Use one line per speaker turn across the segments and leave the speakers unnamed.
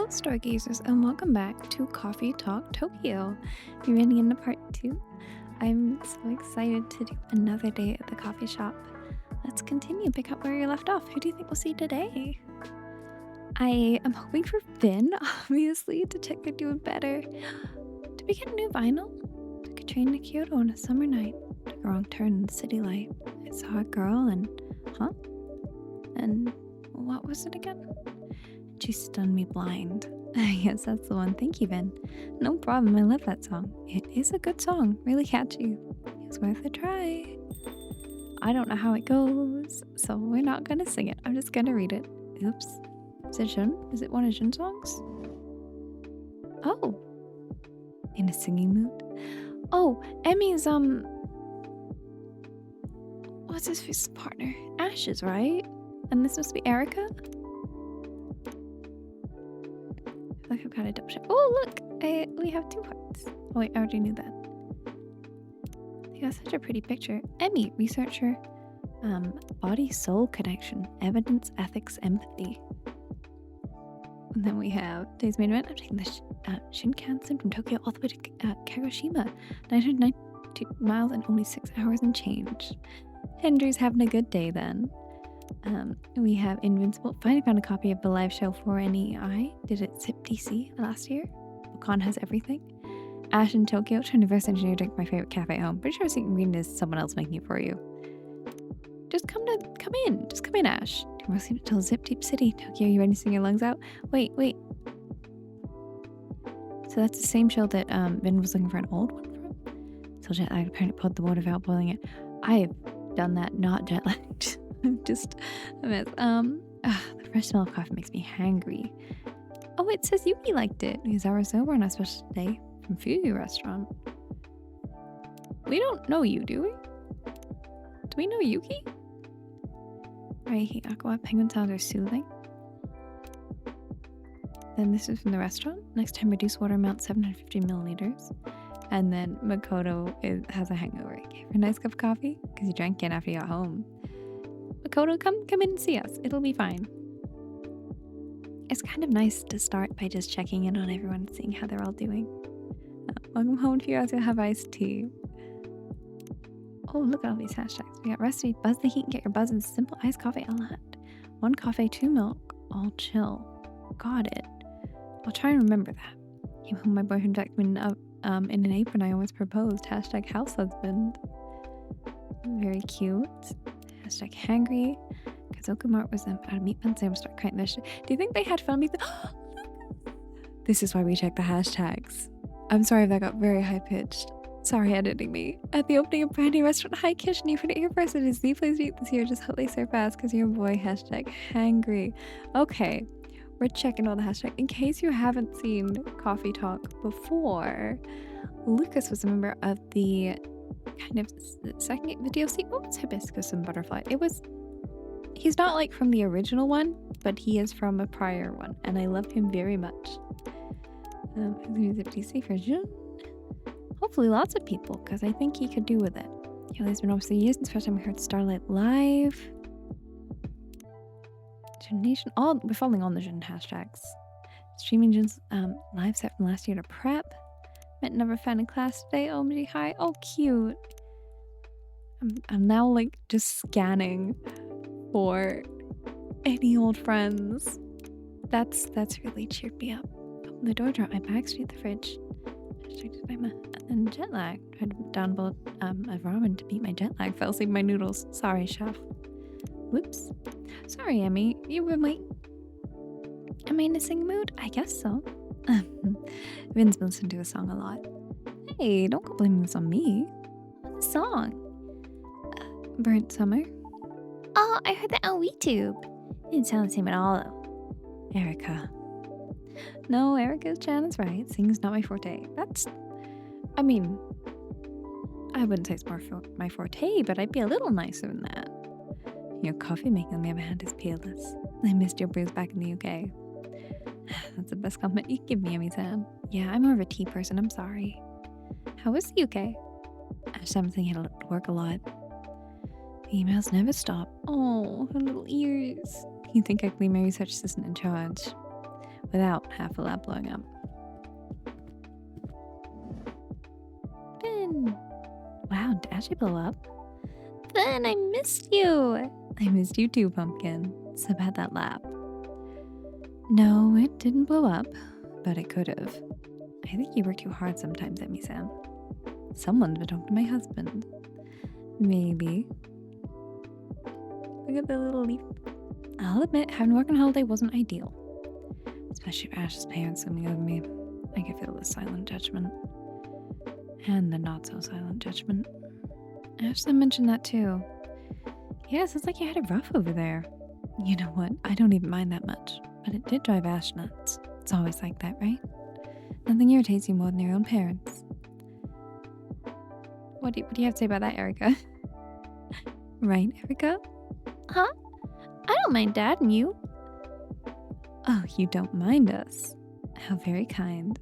Hello, stargazers, and welcome back to Coffee Talk Tokyo. You ready into part 2? I'm so excited to do another day at the coffee shop. Let's continue, pick up where you left off. Who do you think we'll see today? I am hoping for Finn, obviously, to check they're doing better. Did we get a new vinyl? Took a train to Kyoto on a summer night. Took a wrong turn in the city light. I saw a girl and... Huh? And what was it again? She stunned me blind. Yes, that's the one. Thank you, Vin. No problem. I love that song. It is a good song. Really catchy. It's worth a try. I don't know how it goes, so we're not gonna sing it. I'm just gonna read it. Oops. Is it Jun? Is it one of Jun's songs? Oh. In a singing mood? Oh, Emmy's, what's his partner? Ash's, right? And this must be Erica? I feel like I've got a double check. Oh, look! We have 2 hearts. Oh, wait, I already knew that. They got such a pretty picture. Emmy, researcher. Body-soul connection. Evidence, ethics, empathy. And then we have today's main event. I'm taking the Shinkansen from Tokyo all the way to Kagoshima. 992 miles in only 6 hours and change. Henry's having a good day then. We have Invincible. Finally found a copy of the live show for NEI. Did it Zip DC last year. Con has everything. Ash in Tokyo. Trying to reverse engineer drink my favorite cafe at home. Pretty sure secret ingredient is someone else making it for you. Just come in. Just come in, Ash. Tomorrow sleep until Zip Deep City. Tokyo, you ready to sing your lungs out? Wait. So that's the same show that Vin was looking for an old one from? So jet lagged, apparently pulled the water without boiling it. I've done that, not jet lagged. I'm just a mess. The fresh smell of coffee makes me hangry. Oh, it says Yuki liked it. Because our sober on a special day from Fuyu restaurant. We don't know you, do we? Do we know Yuki? Right, aqua penguin sounds are soothing. Then this is from the restaurant. Next time, reduce water amount 750 milliliters. And then Makoto has a hangover. Gave her a nice cup of coffee because you drank it after you got home. Makoto, come in and see us. It'll be fine. It's kind of nice to start by just checking in on everyone and seeing how they're all doing. Welcome home to your house. You'll have iced tea. Oh, look at all these hashtags. We got recipe, buzz the heat and get your buzz in simple iced coffee a lot. 1 coffee, 2 milk, all chill. Got it. I'll try and remember that. Came home, my boyfriend jacked me up in an apron. I almost proposed. Hashtag house husband. Very cute. Hashtag hangry. Kazoku Mart was out of meat puns. They will start crying. Do you think they had fun? This is why we check the hashtags. I'm sorry if that got very high pitched. Sorry, editing me. At the opening of brand new restaurant, hi Kish, and you heard it here first. It is the place to eat this year. Just hope they serve fast because your boy. Hashtag hangry. Okay, we're checking all the hashtags. In case you haven't seen Coffee Talk before, Lucas was a member of the kind of second video. See, what was Hibiscus and Butterfly? He's not like from the original one, but he is from a prior one, and I love him very much. Zip DC for June. Hopefully lots of people, because I think he could do with it. It's been almost a year since the first time we heard Starlight live. Jun Nation. We're following all the Jun hashtags. Streaming Jun's live set from last year to prep. Met another fan in class today. OMG, hi. Oh, cute. I'm now like just scanning for any old friends. That's really cheered me up. Open the door, drop my bag, straight the fridge. And then jet lag. Tried to download a ramen to beat my jet lag. Fell asleep in my noodles. Sorry, chef. Whoops. Sorry, Emmy. You've been waiting. Am I in a sing mood? I guess so. Vin's been listening to the song a lot. Hey, don't go blaming this on me. What's the song? Burnt Summer. Oh, I heard that on WeTube. It didn't sound the same at all, though. Erica. No, Erica's Chan is right. Singing's not my forte. I wouldn't say it's more my forte, but I'd be a little nicer than that. Your coffee making, on the other hand, is peerless. I missed your brews back in the UK. That's the best compliment you can give me, Emi-san. Yeah, I'm more of a tea person. I'm sorry. How was the UK? I just haven't seen you had to work a lot. The emails never stop. Oh, her little ears. You think I could be my research assistant in charge? without half a lab blowing up. Finn! Wow, did Ashley blow up? Finn, I missed you! I missed you too, Pumpkin. So bad that lab. No, it didn't blow up, but it could have. I think you work too hard sometimes at me, Sam. Someone's been talking to my husband. Maybe. Look at the little leaf. I'll admit, having a working holiday wasn't ideal. Especially with Ash's parents coming over me. I could feel the silent judgment. And the not so silent judgment. Ashley mentioned that too. Yeah, it sounds like you had it rough over there. You know what? I don't even mind that much. But it did drive Ash nuts. It's always like that, right? Nothing irritates you more than your own parents. What do you have to say about that, Erica? Right, Erica? Huh? I don't mind Dad and you. Oh, you don't mind us. How very kind.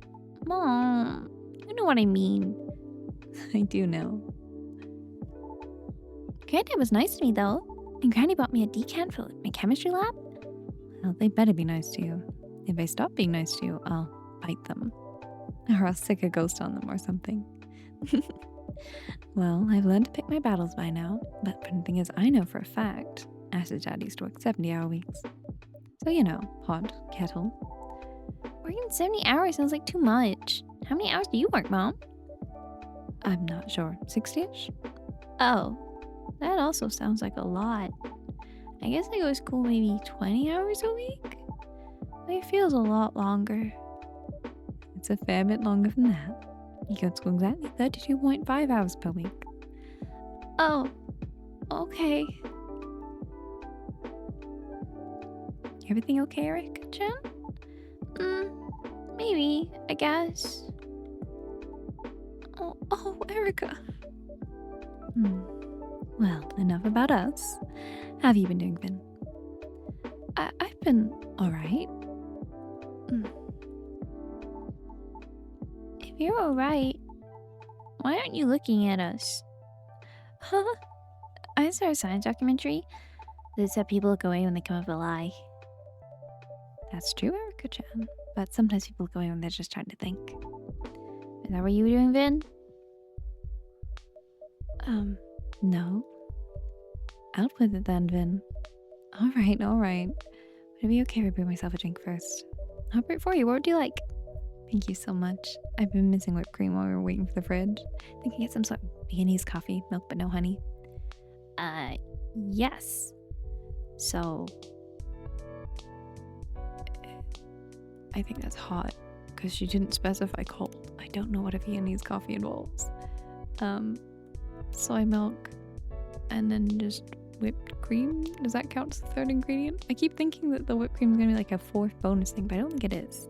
Mom, you know what I mean. I do know. Granddad was nice to me, though. And Granny bought me a decant for my chemistry lab. Well, they better be nice to you. If they stop being nice to you, I'll bite them. Or I'll stick a ghost on them or something. Well, I've learned to pick my battles by now. But the thing is, I know for a fact Ash's dad used to work 70-hour weeks. So, you know, pot, kettle. Working 70 hours sounds like too much. How many hours do you work, Mom? I'm not sure. 60-ish? Oh, that also sounds like a lot. I guess I go to school maybe 20 hours a week? But it feels a lot longer. It's a fair bit longer than that. You go to school exactly 32.5 hours per week. Oh, okay. Everything okay, Erica-chan? Maybe, I guess. Oh, Erica. Well, enough about us. How have you been doing, Finn? I've been alright. If you're alright, why aren't you looking at us? Huh? I saw a science documentary that said people look away when they come up with a lie. That's true, Erica-chan. But sometimes people look away when they're just trying to think. Is that what you were doing, Vin? No. Out with it then, Vin. Alright. Would it be okay if I bring myself a drink first? I'll bring it for you. What would you like? Thank you so much. I've been missing whipped cream while we were waiting for the fridge. I think I get some sort of Viennese coffee, milk but no honey. Yes. So, I think that's hot because she didn't specify cold. I don't know what a Viennese coffee involves. Soy milk and then just whipped cream. Does that count as the third ingredient? I keep thinking that the whipped cream is gonna be like a fourth bonus thing, but I don't think it is.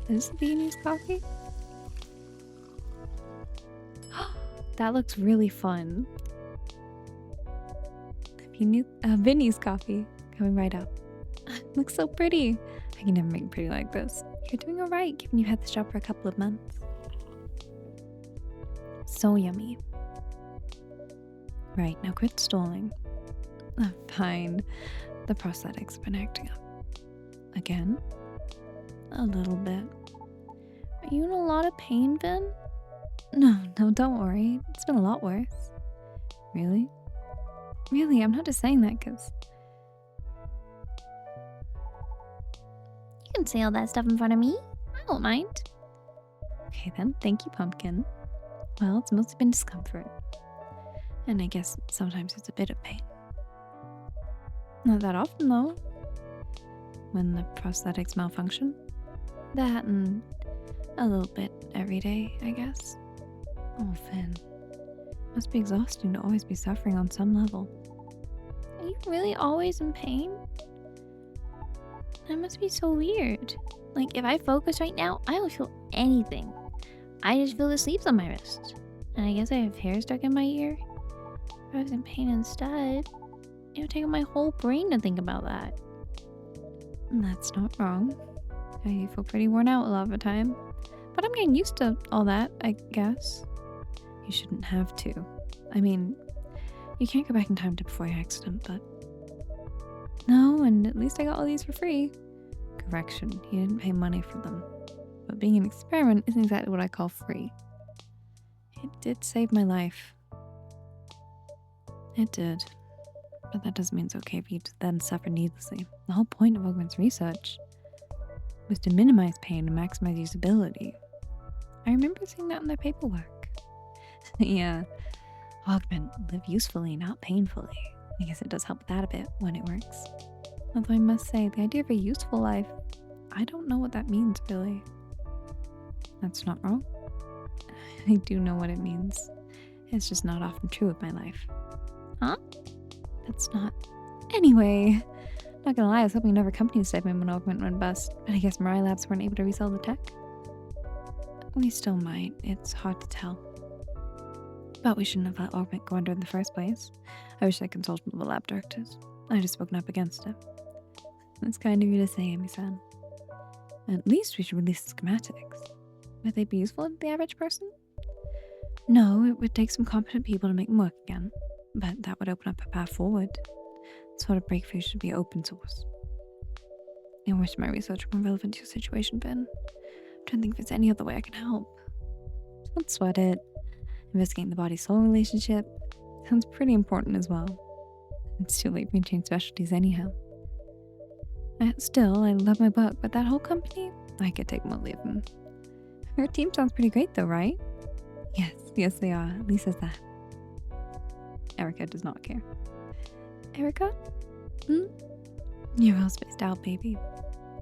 Is it Viennese coffee? That looks really fun. Viennese coffee coming right up. Looks so pretty. I can never make it pretty like this. You're doing alright, given you've had this job for a couple of months. So yummy. Right, now quit stalling. Fine. The prosthetics have been acting up. Again? A little bit. Are you in a lot of pain, Vin? No, don't worry. It's been a lot worse. Really? Really, I'm not just saying that because... You can say all that stuff in front of me. I won't mind. Okay then, thank you, Pumpkin. Well, it's mostly been discomfort. And I guess sometimes it's a bit of pain. Not that often, though. When the prosthetics malfunction. That and a little bit every day, I guess. Oh, Finn. Must be exhausting to always be suffering on some level. Are you really always in pain? That must be so weird. Like, if I focus right now, I don't feel anything. I just feel the sleeves on my wrist. And I guess I have hair stuck in my ear. If I was in pain instead, it would take my whole brain to think about that. And that's not wrong. I feel pretty worn out a lot of the time. But I'm getting used to all that, I guess. You shouldn't have to. I mean, you can't go back in time to before your accident, but... No, and at least I got all these for free. Correction, he didn't pay money for them. But being an experiment isn't exactly what I call free. It did save my life. It did. But that doesn't mean it's okay for you to then suffer needlessly. The whole point of Augment's research was to minimize pain and maximize usability. I remember seeing that in their paperwork. Yeah, Augment, live usefully, not painfully. I guess it does help with that a bit when it works. Although I must say, the idea of a useful life, I don't know what that means, really. That's not wrong. I do know what it means. It's just not often true of my life. Huh? That's not... Anyway, not gonna lie, I was hoping another company would step in when Augment went bust, but I guess Mirai Labs weren't able to resell the tech. We still might. It's hard to tell. But we shouldn't have let Augment go under in the first place. I wish I consulted with the lab directors. I'd have spoken up against it. That's kind of you to say, Amy-san. At least we should release the schematics. Would they be useful to the average person? No, it would take some competent people to make them work again. But that would open up a path forward. This sort of breakthrough should be open source. I wish my research were more relevant to your situation, Ben. I'm trying to think if there's any other way I can help. Don't sweat it. Investigating the body-soul relationship sounds pretty important as well. It's too late for me to change specialties anyhow. Still, I love my book, but that whole company, I could take them or leave them. Her team sounds pretty great though, right? Yes they are. At least says that. Erica does not care. Erica? You're all spaced out, baby.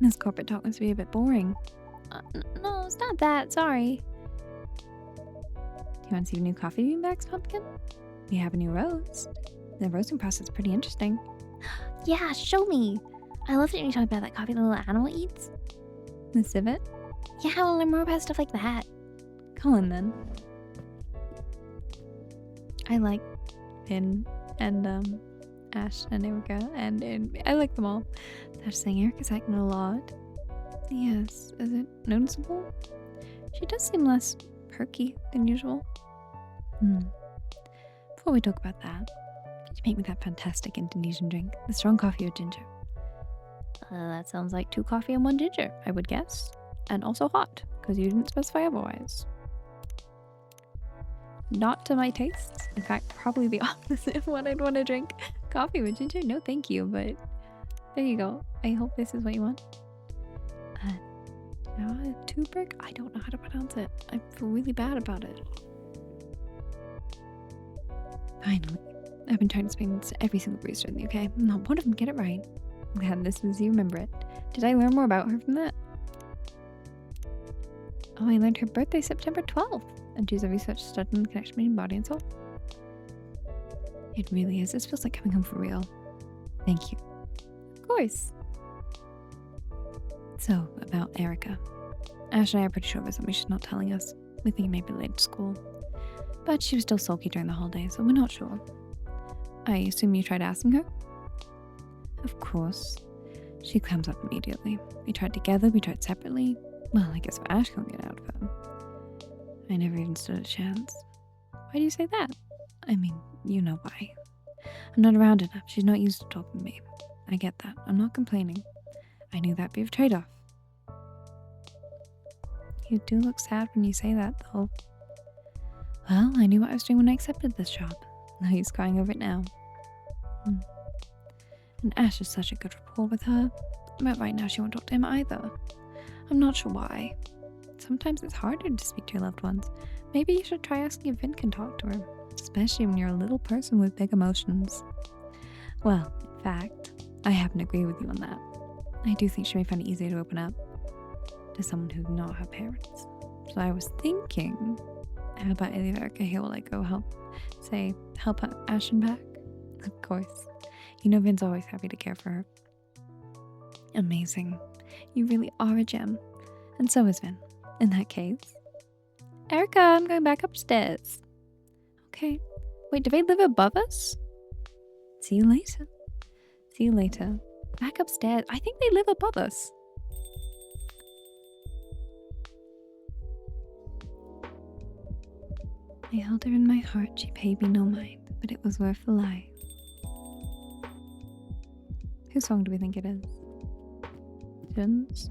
This corporate talk must be a bit boring. No, it's not that. Sorry. Do you want to see your new coffee bean bags, Pumpkin? We have a new roast. The roasting process is pretty interesting. Yeah, show me. I love it when you talk about that coffee the little animal eats. The civet? Yeah, I want to learn more about stuff like that. Go on then. I like Finn and Ash and Erica and I like them all. I was saying Erica's acting a lot. Yes, is it noticeable? She does seem less perky than usual. Before we talk about that, could you make me that fantastic Indonesian drink, the strong coffee with ginger? That sounds like 2 coffee and 1 ginger, I would guess. And also hot, because you didn't specify otherwise. Not to my tastes. In fact, probably the opposite of what I'd want to drink. Coffee with ginger? No thank you, but there you go. I hope this is what you want. Tuber? I don't know how to pronounce it. I feel really bad about it. Finally. I've been trying to explain this to every single barista in the UK. Not one of them get it right. I'm glad this is you remember it. Did I learn more about her from that? Oh, I learned her birthday September 12th. And she's a research student in the connection between body and soul. It really is. This feels like coming home for real. Thank you. Of course. So, about Erica. Ash and I are pretty sure there's something she's not telling us. We think it may be late to school. But she was still sulky during the holiday, so we're not sure. I assume you tried asking her? Of course. She clams up immediately. We tried together, we tried separately. Well, I guess Ash can't get out of her. I never even stood a chance. Why do you say that? I mean, you know why. I'm not around enough. She's not used to talking to me. I get that. I'm not complaining. I knew that'd be a trade-off. You do look sad when you say that, though. Well, I knew what I was doing when I accepted this job. Now he's crying over it now. And Ash has such a good rapport with her. But right now she won't talk to him either. I'm not sure why. Sometimes it's harder to speak to your loved ones. Maybe you should try asking if Vin can talk to her. Especially when you're a little person with big emotions. Well, in fact, I happen to agree with you on that. I do think she may find it easier to open up to someone who's not her parents. So I was thinking, how about I leave Erica here while I go help Ashen back? Of course. You know Vin's always happy to care for her. Amazing. You really are a gem. And so is Vin. In that case. Erica, I'm going back upstairs. Okay. Wait, do they live above us? See you later. See you later. Back upstairs. I think they live above us. I held her in my heart. She paid me no mind, but it was worth the lie. Whose song do we think it is? Congratulations.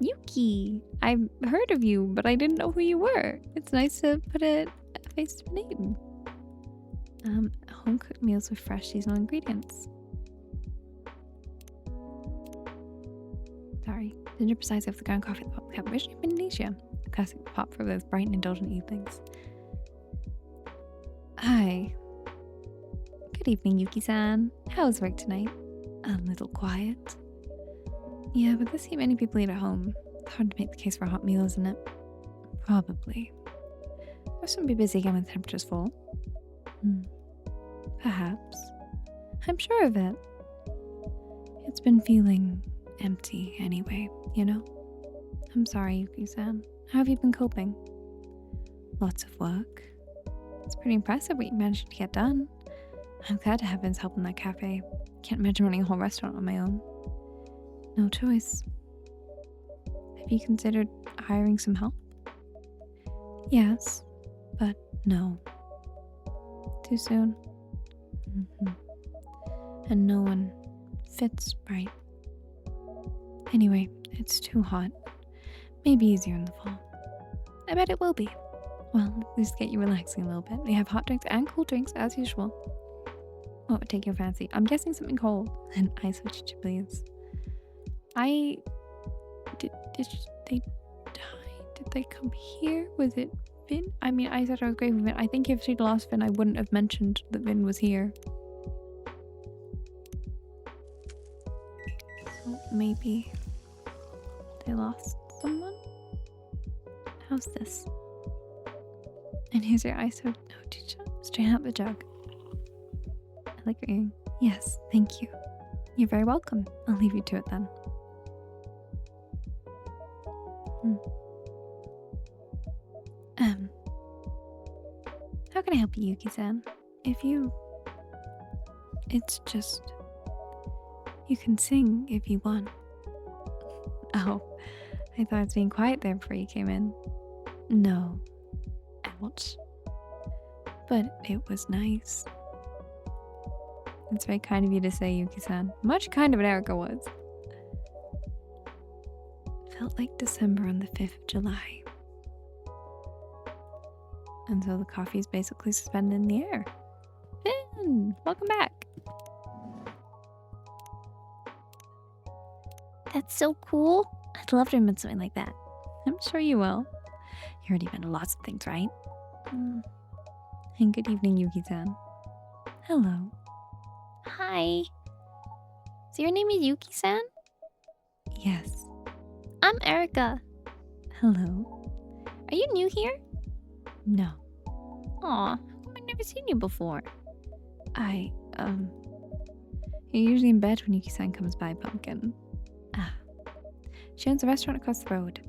Yuki! I've heard of you, but I didn't know who you were. It's nice to put a face to a name. Home cooked meals with fresh seasonal ingredients. Sorry. Ginger precise of the ground coffee that have originally from Indonesia. A classic pop for those bright and indulgent evenings. Hi. Good evening, Yuki-san. How's work tonight? A little quiet. Yeah, but this heat many people eat at home. It's hard to make the case for a hot meal, isn't it? Probably. This won't be busy again when the temperature's full. Perhaps. I'm sure of it. It's been feeling empty anyway, you know? I'm sorry, Yuki-san. How have you been coping? Lots of work. It's pretty impressive what you managed to get done. I'm glad to have Vin's help in that cafe. Can't imagine running a whole restaurant on my own. No choice. Have you considered hiring some help? Yes, but no. Too soon. And no one fits right. Anyway, it's too hot. Maybe easier in the fall. I bet it will be. Well, at least get you relaxing a little bit. We have hot drinks and cool drinks as usual. What would take your fancy? I'm guessing something cold. And ice with chilies. Did they die? Did they come here? Was it Vin? I mean, I said I was grateful for Vin. I think if she'd lost Vin, I wouldn't have mentioned that Vin was here. So maybe they lost someone? How's this? And here's your ice with no teacher. Straighten out the jug. I like your earring. Yes, thank you. You're very welcome. I'll leave you to it then. How can I help you, Yuki-san? It's just... You can sing if you want. Oh, I thought I was being quiet there before you came in. No. Ouch. But it was nice. It's very kind of you to say, Yuki-san. Much kinder than Erica was. Felt like December on the 5th of July. And so the coffee is basically suspended in the air. Finn! Welcome back! That's so cool. I'd love to invent something like that. I'm sure you will. You already invented lots of things, right? And good evening, Yuki-san. Hello. Hi. So your name is Yuki-san? Yes. I'm Erica. Hello. Are you new here? No. Aw, I've never seen you before. You're usually in bed when Yuki-san comes by, Pumpkin. Ah. She owns a restaurant across the road.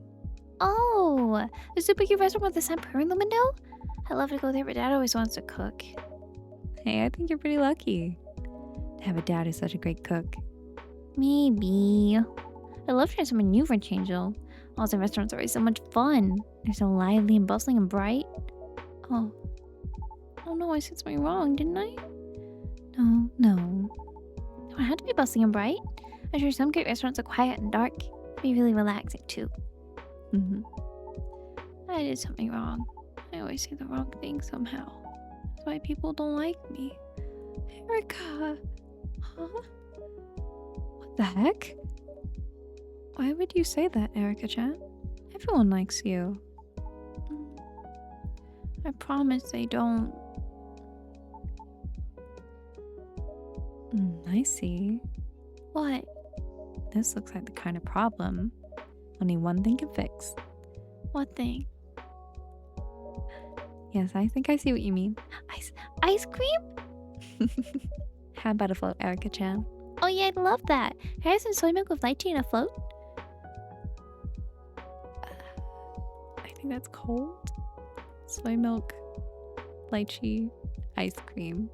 Oh, the super cute restaurant with the sun pouring in the window? I love to go there, but Dad always wants to cook. Hey, I think you're pretty lucky to have a dad who's such a great cook. Maybe. I love trying something new for a change, though. All the restaurants are always so much fun. They're so lively and bustling and bright. Oh no, I said something wrong, didn't I? No. It had to be bustling and bright. I'm sure some great restaurants are quiet and dark. It'd be really relaxing, too. I did something wrong. I always say the wrong thing somehow. That's why people don't like me. Erica! Huh? What the heck? Why would you say that, Erica-chan? Everyone likes you. I promise they don't. I see. What? This looks like the kind of problem only one thing can fix. What thing? Yes, I think I see what you mean. Ice cream? How about a float, Erica-chan? Oh yeah, I'd love that. Can I have some soy milk with lychee in a float? I think that's cold. Soy milk, lychee, ice cream.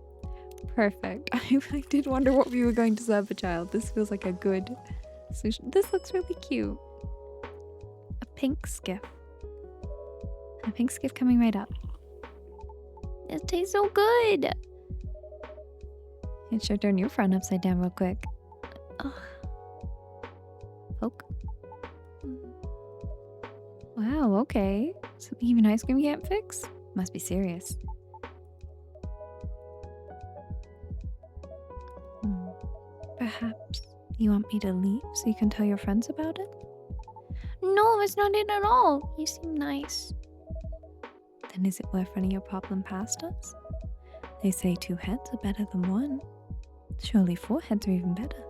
Perfect. I did wonder what we were going to serve a child. This feels like a good solution. This looks really cute. A pink skiff. A pink skiff coming right up. It tastes so good. It sure turned your front upside down real quick. Ugh. Wow, okay. Something even ice cream can't fix? Must be serious. Hmm. Perhaps you want me to leave so you can tell your friends about it? No, it's not it at all. You seem nice. Then is it worth running your problem past us? They say 2 heads are better than 1. Surely 4 heads are even better.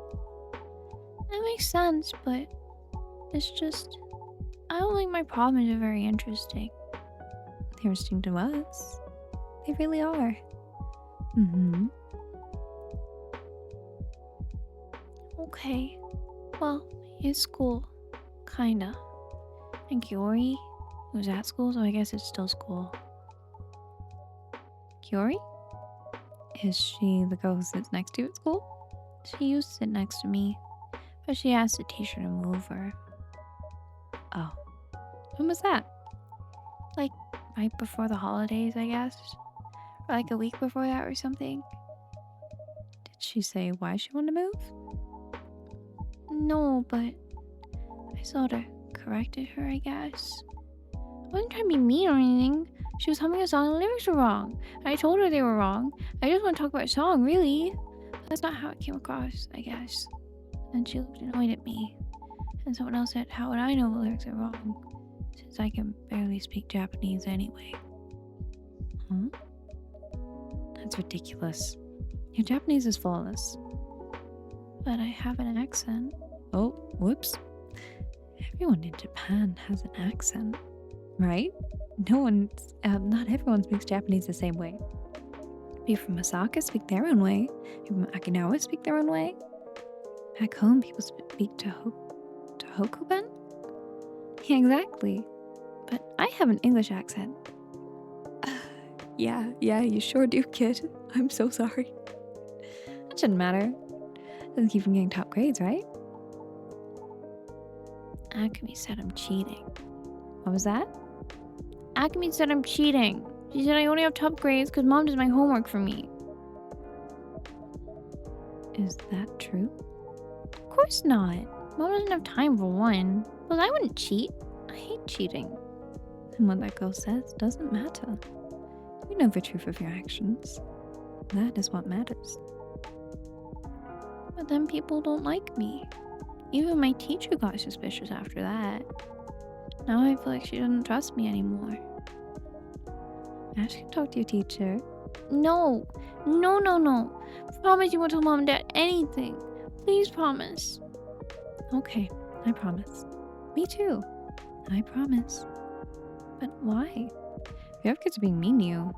That makes sense, but it's just... I don't think my problems are very interesting. They're interesting to us. They really are. Mm-hmm. Okay. Well, it's school. Kinda. And Kiori was at school, so I guess it's still school. Kiori? Is she the girl who sits next to you at school? She used to sit next to me, but she asked the teacher to move her. Oh. When was that? Like, right before the holidays, I guess? Or like a week before that or something? Did she say why she wanted to move? No, but I sort of corrected her, I guess. I wasn't trying to be mean or anything. She was humming a song and the lyrics were wrong. And I told her they were wrong. I just want to talk about a song, really. But that's not how it came across, I guess. And she looked annoyed at me. And someone else said, how would I know the lyrics are wrong? Since I can barely speak Japanese anyway. Huh? That's ridiculous. Your Japanese is flawless. But I have an accent. Oh, whoops. Everyone in Japan has an accent, right? Not everyone speaks Japanese the same way. People from Osaka speak their own way. People from Okinawa speak their own way. Back home, people speak Tohokuben? Yeah, exactly. But I have an English accent. Yeah, you sure do, kid. I'm so sorry. That shouldn't matter. Doesn't keep from getting top grades, right? Akemi said I'm cheating. What was that? Akemi said I'm cheating. She said I only have top grades because mom does my homework for me. Is that true? Of course not. Mom doesn't have time for one. Plus, I wouldn't cheat. I hate cheating. And what that girl says doesn't matter. You know the truth of your actions. That is what matters. But then people don't like me. Even my teacher got suspicious after that. Now I feel like she doesn't trust me anymore. Ash can talk to your teacher. No. Promise you won't tell mom and dad anything. Please promise. Okay, I promise. Me too. I promise. But why? Your other kids are being mean to you.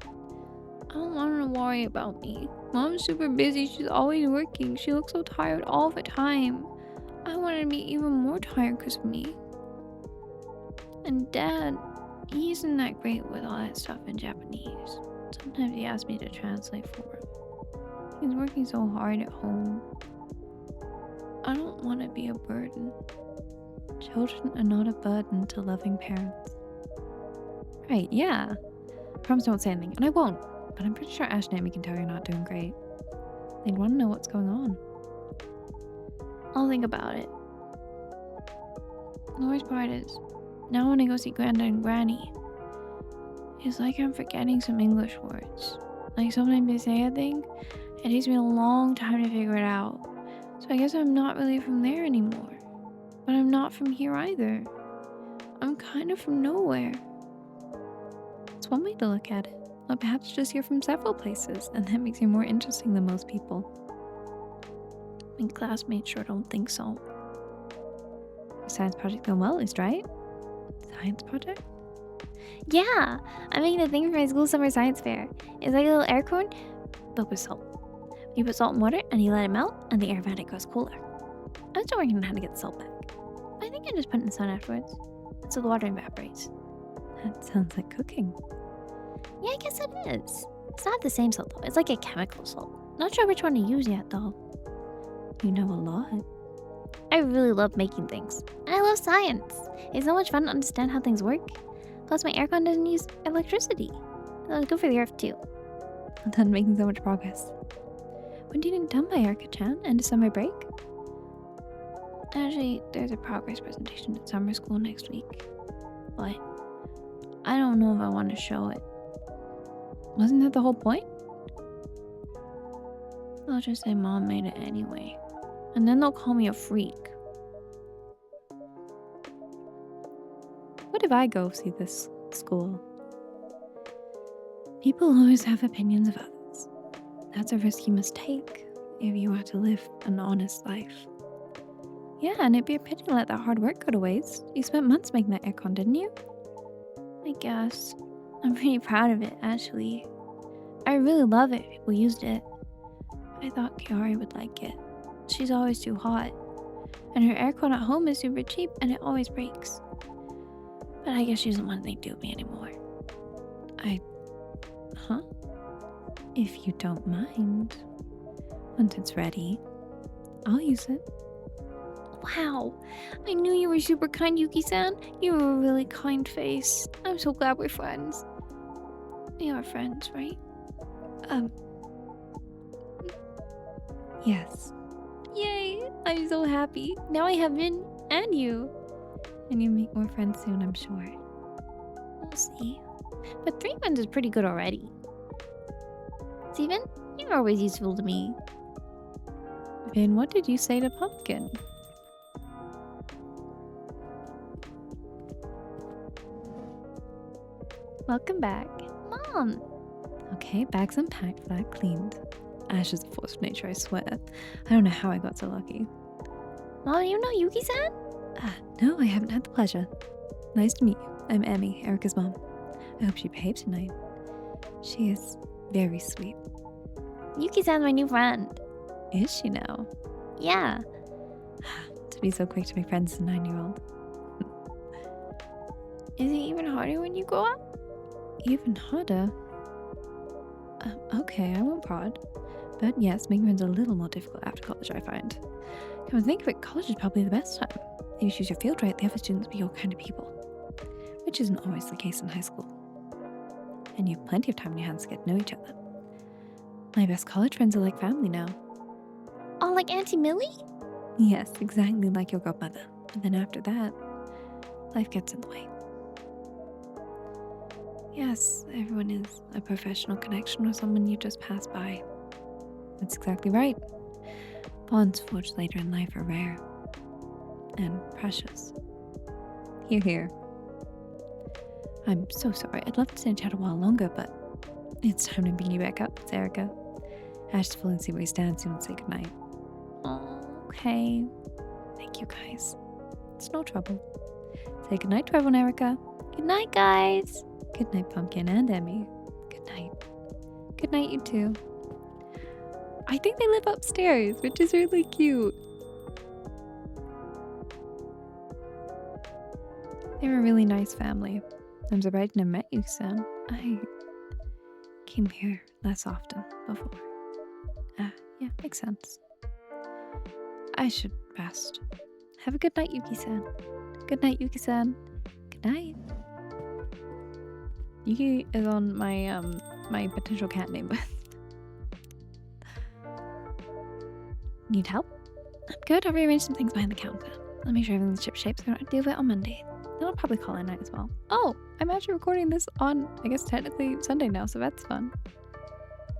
I don't want her to worry about me. Mom's super busy. She's always working. She looks so tired all the time. I want her to be even more tired because of me. And Dad, he isn't that great with all that stuff in Japanese. Sometimes he asks me to translate for him. He's working so hard at home. I don't want to be a burden. Children are not a burden to loving parents. Right, yeah. I promise I won't say anything, and I won't. But I'm pretty sure Ash and Amy can tell you're not doing great. They'd want to know what's going on. I'll think about it. The worst part is, now when I go see Grandad and Granny, it's like I'm forgetting some English words. Like sometimes they say a thing, it takes me a long time to figure it out. So I guess I'm not really from there anymore. But I'm not from here either. I'm kind of from nowhere. It's one way to look at it. Or perhaps just you're from several places, and that makes you more interesting than most people. My classmates sure don't think so. Your science project going well, at least, right? Science project? Yeah! I'm making a thing for my school summer science fair. It's like a little air cone, but with salt. You put salt in water, and you let it melt, and the air around it grows cooler. I'm still working on how to get the salt back. I think I just put it in the sun afterwards, so the water evaporates. That sounds like cooking. Yeah, I guess it is. It's not the same salt though. It's like a chemical salt. Not sure which one to use yet though. You know a lot. I really love making things. And I love science. It's so much fun to understand how things work. Plus my aircon doesn't use electricity. That's good for the earth too. I'm done making so much progress. When do you need it done by, Erica-chan? End of summer break? Actually, there's a progress presentation at summer school next week. But I don't know if I want to show it. Wasn't that the whole point? I'll just say Mom made it anyway. And then they'll call me a freak. What if I go see this school? People always have opinions of others. That's a risk you must take if you are to live an honest life. Yeah, and it'd be a pity to let that hard work go to waste. You spent months making that aircon, didn't you? I guess. I'm pretty proud of it, actually. I really love it if people used it. I thought Kiari would like it. She's always too hot. And her aircon at home is super cheap and it always breaks. But I guess she doesn't want anything to do with me anymore. Huh? If you don't mind. Once it's ready, I'll use it. Wow, I knew you were super kind, Yuki-san. You have a really kind face. I'm so glad we're friends. We are friends, right? Yes. Yay, I'm so happy. Now I have Min and you. And you make more friends soon, I'm sure. We'll see. But 3 friends is pretty good already. Steven, you're always useful to me. Vin, what did you say to Pumpkin? Welcome back. Mom! Okay, bags unpacked, flat cleaned. Ash is a force of nature, I swear. I don't know how I got so lucky. Mom, you know Yuki-san? No, I haven't had the pleasure. Nice to meet you. I'm Emmy, Erica's mom. I hope she behaves tonight. She is very sweet. Yuki-san's my new friend. Is she now? Yeah. To be so quick to make friends as a 9-year-old. Is it even harder when you grow up? Even harder? Okay, I won't prod. But yes, making friends a little more difficult after college, I find. Come to think of it, college is probably the best time. If you choose your field right, the other students will be your kind of people. Which isn't always the case in high school. And you have plenty of time in your hands to get to know each other. My best college friends are like family now. Oh, like Auntie Millie? Yes, exactly like your godmother. And then after that, life gets in the way. Yes, everyone is a professional connection or someone you just pass by. That's exactly right. Bonds forged later in life are rare. And precious. Hear, hear. I'm so sorry. I'd love to stay and chat a while longer, but it's time to beat you back up, Erica. Ash to fully see where he stands soon and say goodnight. Oh, okay. Thank you, guys. It's no trouble. Say goodnight to everyone, Erica. Good night, guys. Good night, Pumpkin and Emmy. Good night. Good night, you two. I think they live upstairs, which is really cute. They're a really nice family. I'm surprised I never met you, son. I came here less often before. Yeah, makes sense. I should rest. Have a good night, Yuki-san. Good night, Yuki-san. Good night. Yuki is on my my potential cat name list. Need help? I'm good. I'll rearrange some things behind the counter. I'll make sure everything's ship-shape so I don't have to deal with it on Monday. Then I'll probably call at night as well. Oh, I'm actually recording this on, I guess technically Sunday now, so that's fun.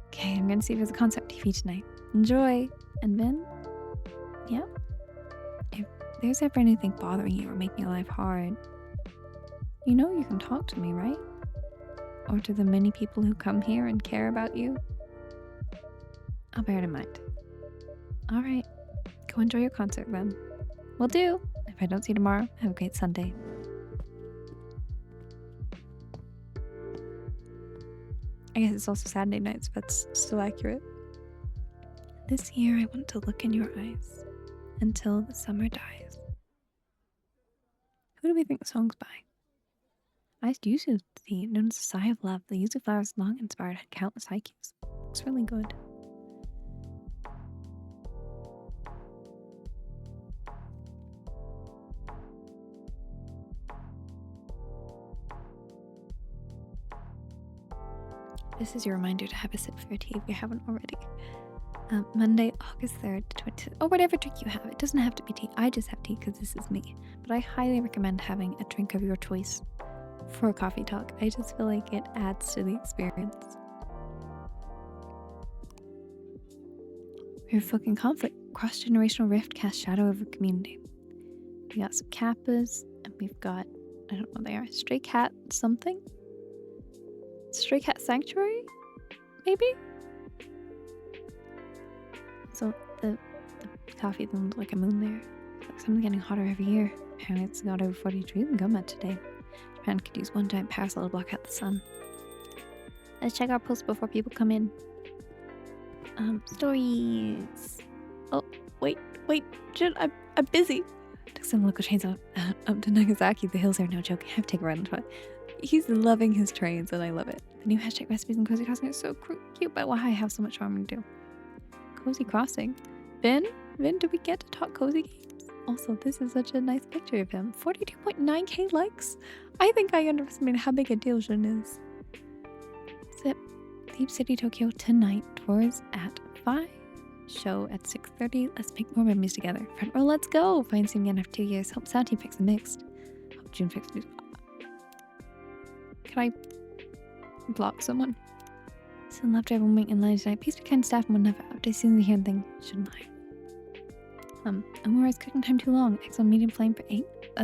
Okay, I'm gonna see if there's a concept TV tonight. Enjoy! And then, yeah. If there's ever anything bothering you or making your life hard, you know you can talk to me, right? Or to the many people who come here and care about you. I'll bear it in mind. Alright, go enjoy your concert then. Will do! If I don't see you tomorrow, have a great Sunday. I guess it's also Saturday nights, but that's still accurate. This year I want to look in your eyes until the summer dies. Who do we think the song's by? Iced Yuzu tea, known as a sigh of love. The yuzu flowers long inspired had countless haikus. Looks really good. This is your reminder to have a sip for your tea if you haven't already. Monday, August 3rd to 20th, or whatever drink you have. It doesn't have to be tea. I just have tea because this is me. But I highly recommend having a drink of your choice for a coffee talk. I just feel like it adds to the experience. We're fucking conflict. Cross-generational rift casts shadow over community. We got some kappas, and we've got, I don't know what they are, stray cat something? Stray cat sanctuary? Maybe? So the coffee doesn't look like a moon there. It's like something getting hotter every year. Apparently it's got over 40 degrees in Goma today. Japan could use one giant parasol to block out the sun. Let's check our posts before people come in. Stories. Oh, wait, shit, I'm busy. Took some local trains up to Nagasaki. The hills are no joke. I have to take a ride on the toilet. He's loving his trains, and I love it. The new hashtag recipes and cozy crossing are so cute, but why I have so much farming to do. Cozy crossing. Vin, do we get to talk cozy games? Also, this is such a nice picture of him. 42.9k likes. I think I underestimated how big a deal Jun is. Zip. Deep City, Tokyo tonight. Tours at 5. Show at 6:30. Let's make more memories together. Front row, let's go. Find seeing again after 2 years. Hope sound team picks a mixed. Hope June picks music. Can I block someone? Still left everyone waiting in line tonight. Please be kind staff and wouldn't have updates soon as hearing thing. Shouldn't I? Amura's cooking time too long. Excellent medium flame for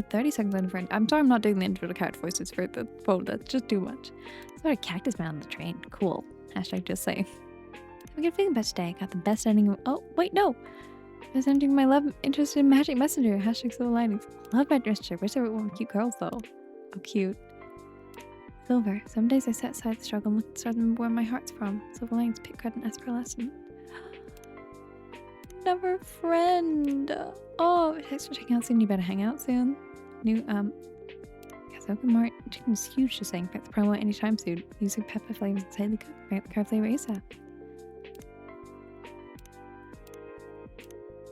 30 seconds on friend. I'm sorry I'm not doing the individual character voices for the phone. That's just too much. It's about a cactus man on the train. Cool. Hashtag just saying. Have a good feeling about today. Got the best ending of— oh, wait, no. Best ending of my love interest in Magic Messenger. Hashtag silver linings. Love my dress shirt. Wish I were one with cute girls though. Oh, cute. Silver. Some days I set aside the struggle and look at the stars and remember where my heart's from. Silver linings, pick card, and ask for a lesson. Never friend. Oh, thanks for checking out soon. You better hang out soon. New Kazoka Martin's huge, just saying. Pick the promo anytime soon. Using pepper flavors inside the cook. Bring up the car flavor ASAP.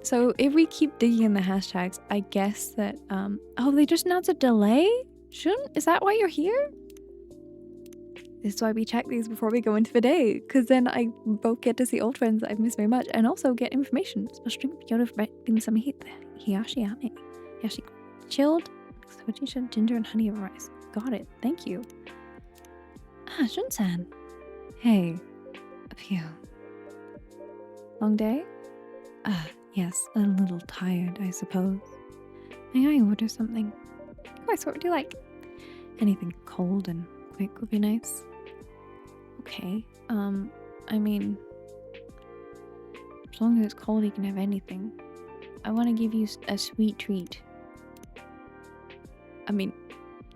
So if we keep digging in the hashtags, I guess that oh, they just announced a delay? Shun, is that why you're here? This is why we check these before we go into the day, because then I both get to see old friends that I've missed very much and also get information. Special drink Yoda for in some heat. Hiyashi ame. Hiyashi chilled. Soji ginger and honey over rice. Got it. Thank you. Ah, Shun-san. Hey. Up here. Long day? Yes. A little tired, I suppose. May I order something? Of course, what would you like? Anything cold and quick would be nice. Okay, I mean, as long as it's cold, you can have anything. I want to give you a sweet treat. I mean,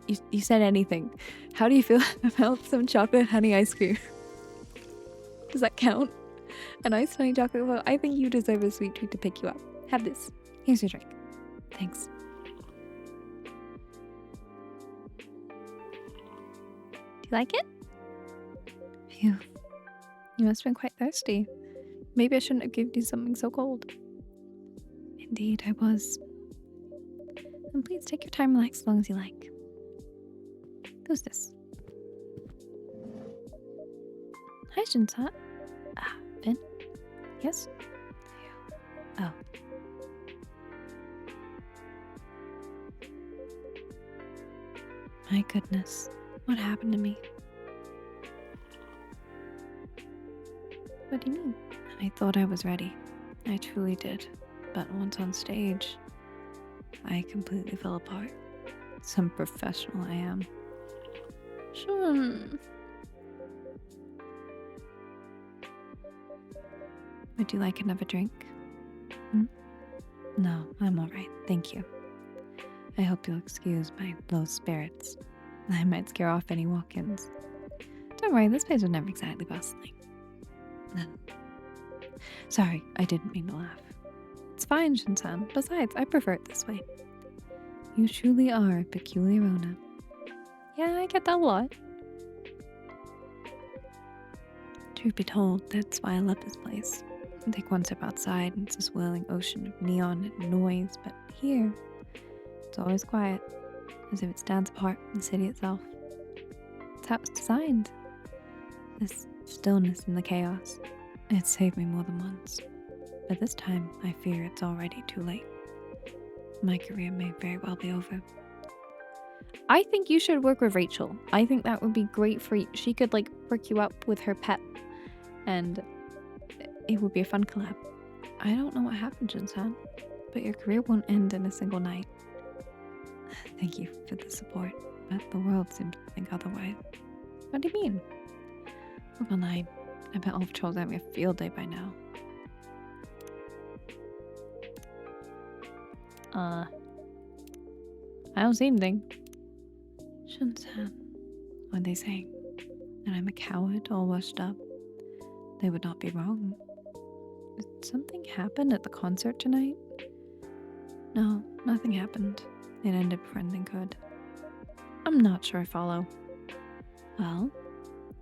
you said anything. How do you feel about some chocolate honey ice cream? Does that count? A nice honey chocolate? Well, I think you deserve a sweet treat to pick you up. Have this. Here's your drink. Thanks. Do you like it? Phew. You must have been quite thirsty. Maybe I shouldn't have given you something so cold. Indeed, I was. Then please take your time and relax as long as you like. Who's this? Hi, Shinsa. Finn? Yes? Oh. My goodness. What happened to me? What do you mean? I thought I was ready. I truly did. But once on stage, I completely fell apart. Some professional I am. Sure. Would you like another drink? No, I'm alright. Thank you. I hope you'll excuse my low spirits. I might scare off any walk-ins. Don't worry, this place was never exactly bustling. Sorry, I didn't mean to laugh. It's fine, Shin-san. Besides, I prefer it this way. You truly are a peculiar Ona. Yeah, I get that a lot. Truth be told, that's why I love this place. I take one step outside and it's this whirling ocean of neon and noise, but here, it's always quiet, as if it stands apart from the city itself. It's how it's designed. This stillness in the chaos. It saved me more than once. But this time, I fear it's already too late. My career may very well be over. I think you should work with Rachel. I think that would be great for you. She could like work you up with her pep, and it would be a fun collab. I don't know what happened, Jinsan, but your career won't end in a single night. Thank you for the support, but the world seems to think otherwise. What do you mean? Level 9. I bet all of Troll's having a field day by now. I don't see anything. Shunsan. What are they saying? That I'm a coward all washed up? They would not be wrong. Did something happen at the concert tonight? No, nothing happened. It ended before anything could. I'm not sure I follow. Well,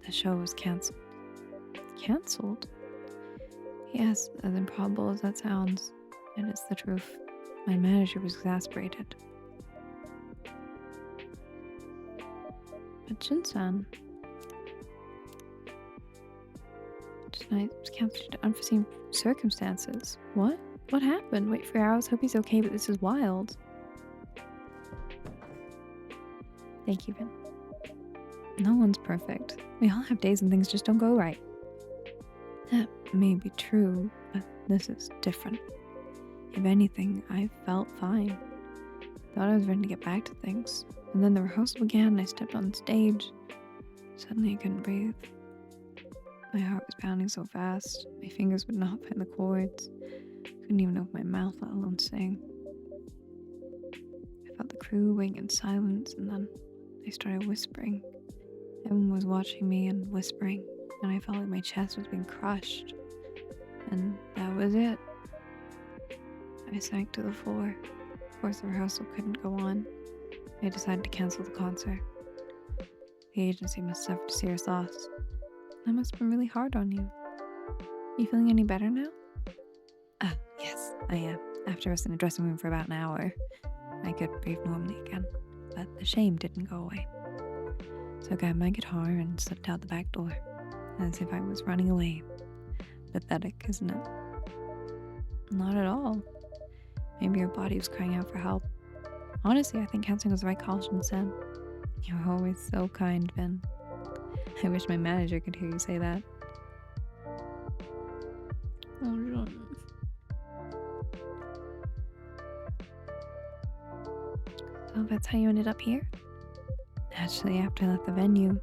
the show was cancelled. Cancelled? Yes, as improbable as that sounds, it is the truth. My manager was exasperated. But Jinsan, tonight was cancelled due to unforeseen circumstances. What? What happened? Wait for hours. Hope he's okay, but this is wild. Thank you, Vin. No one's perfect. We all have days and things just don't go right. That may be true, but this is different. If anything, I felt fine. Thought I was ready to get back to things. And then the rehearsal began and I stepped on stage. Suddenly I couldn't breathe. My heart was pounding so fast. My fingers would not find the chords. Couldn't even open my mouth, let alone sing. I felt the crew waiting in silence, and then I started whispering. Everyone was watching me and whispering, and I felt like my chest was being crushed. And that was it. I sank to the floor. Of course, the rehearsal couldn't go on. I decided to cancel the concert. The agency must have suffered a serious loss. That must have been really hard on you. You feeling any better now? Yes, I am. After I was in the dressing room for about an hour, I could breathe normally again, but the shame didn't go away. So I grabbed my guitar and slipped out the back door, as if I was running away. Pathetic, isn't it? Not at all. Maybe your body was crying out for help. Honestly, I think canceling was the right call, Shin-san. You were always so kind, Ben. I wish my manager could hear you say that. Oh, John. So that's how you ended up here? Actually, after I left the venue,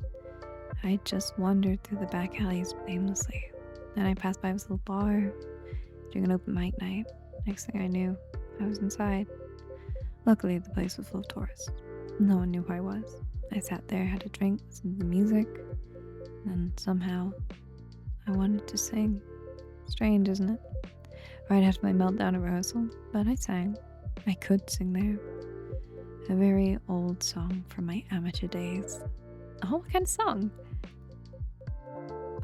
I just wandered through the back alleys aimlessly. Then I passed by this little bar during an open mic night. Next thing I knew, I was inside. Luckily, the place was full of tourists. No one knew who I was. I sat there, had a drink, listened to the music, and somehow I wanted to sing. Strange, isn't it? Right after my meltdown at rehearsal, but I sang. I could sing there. A very old song from my amateur days. Oh, what kind of song?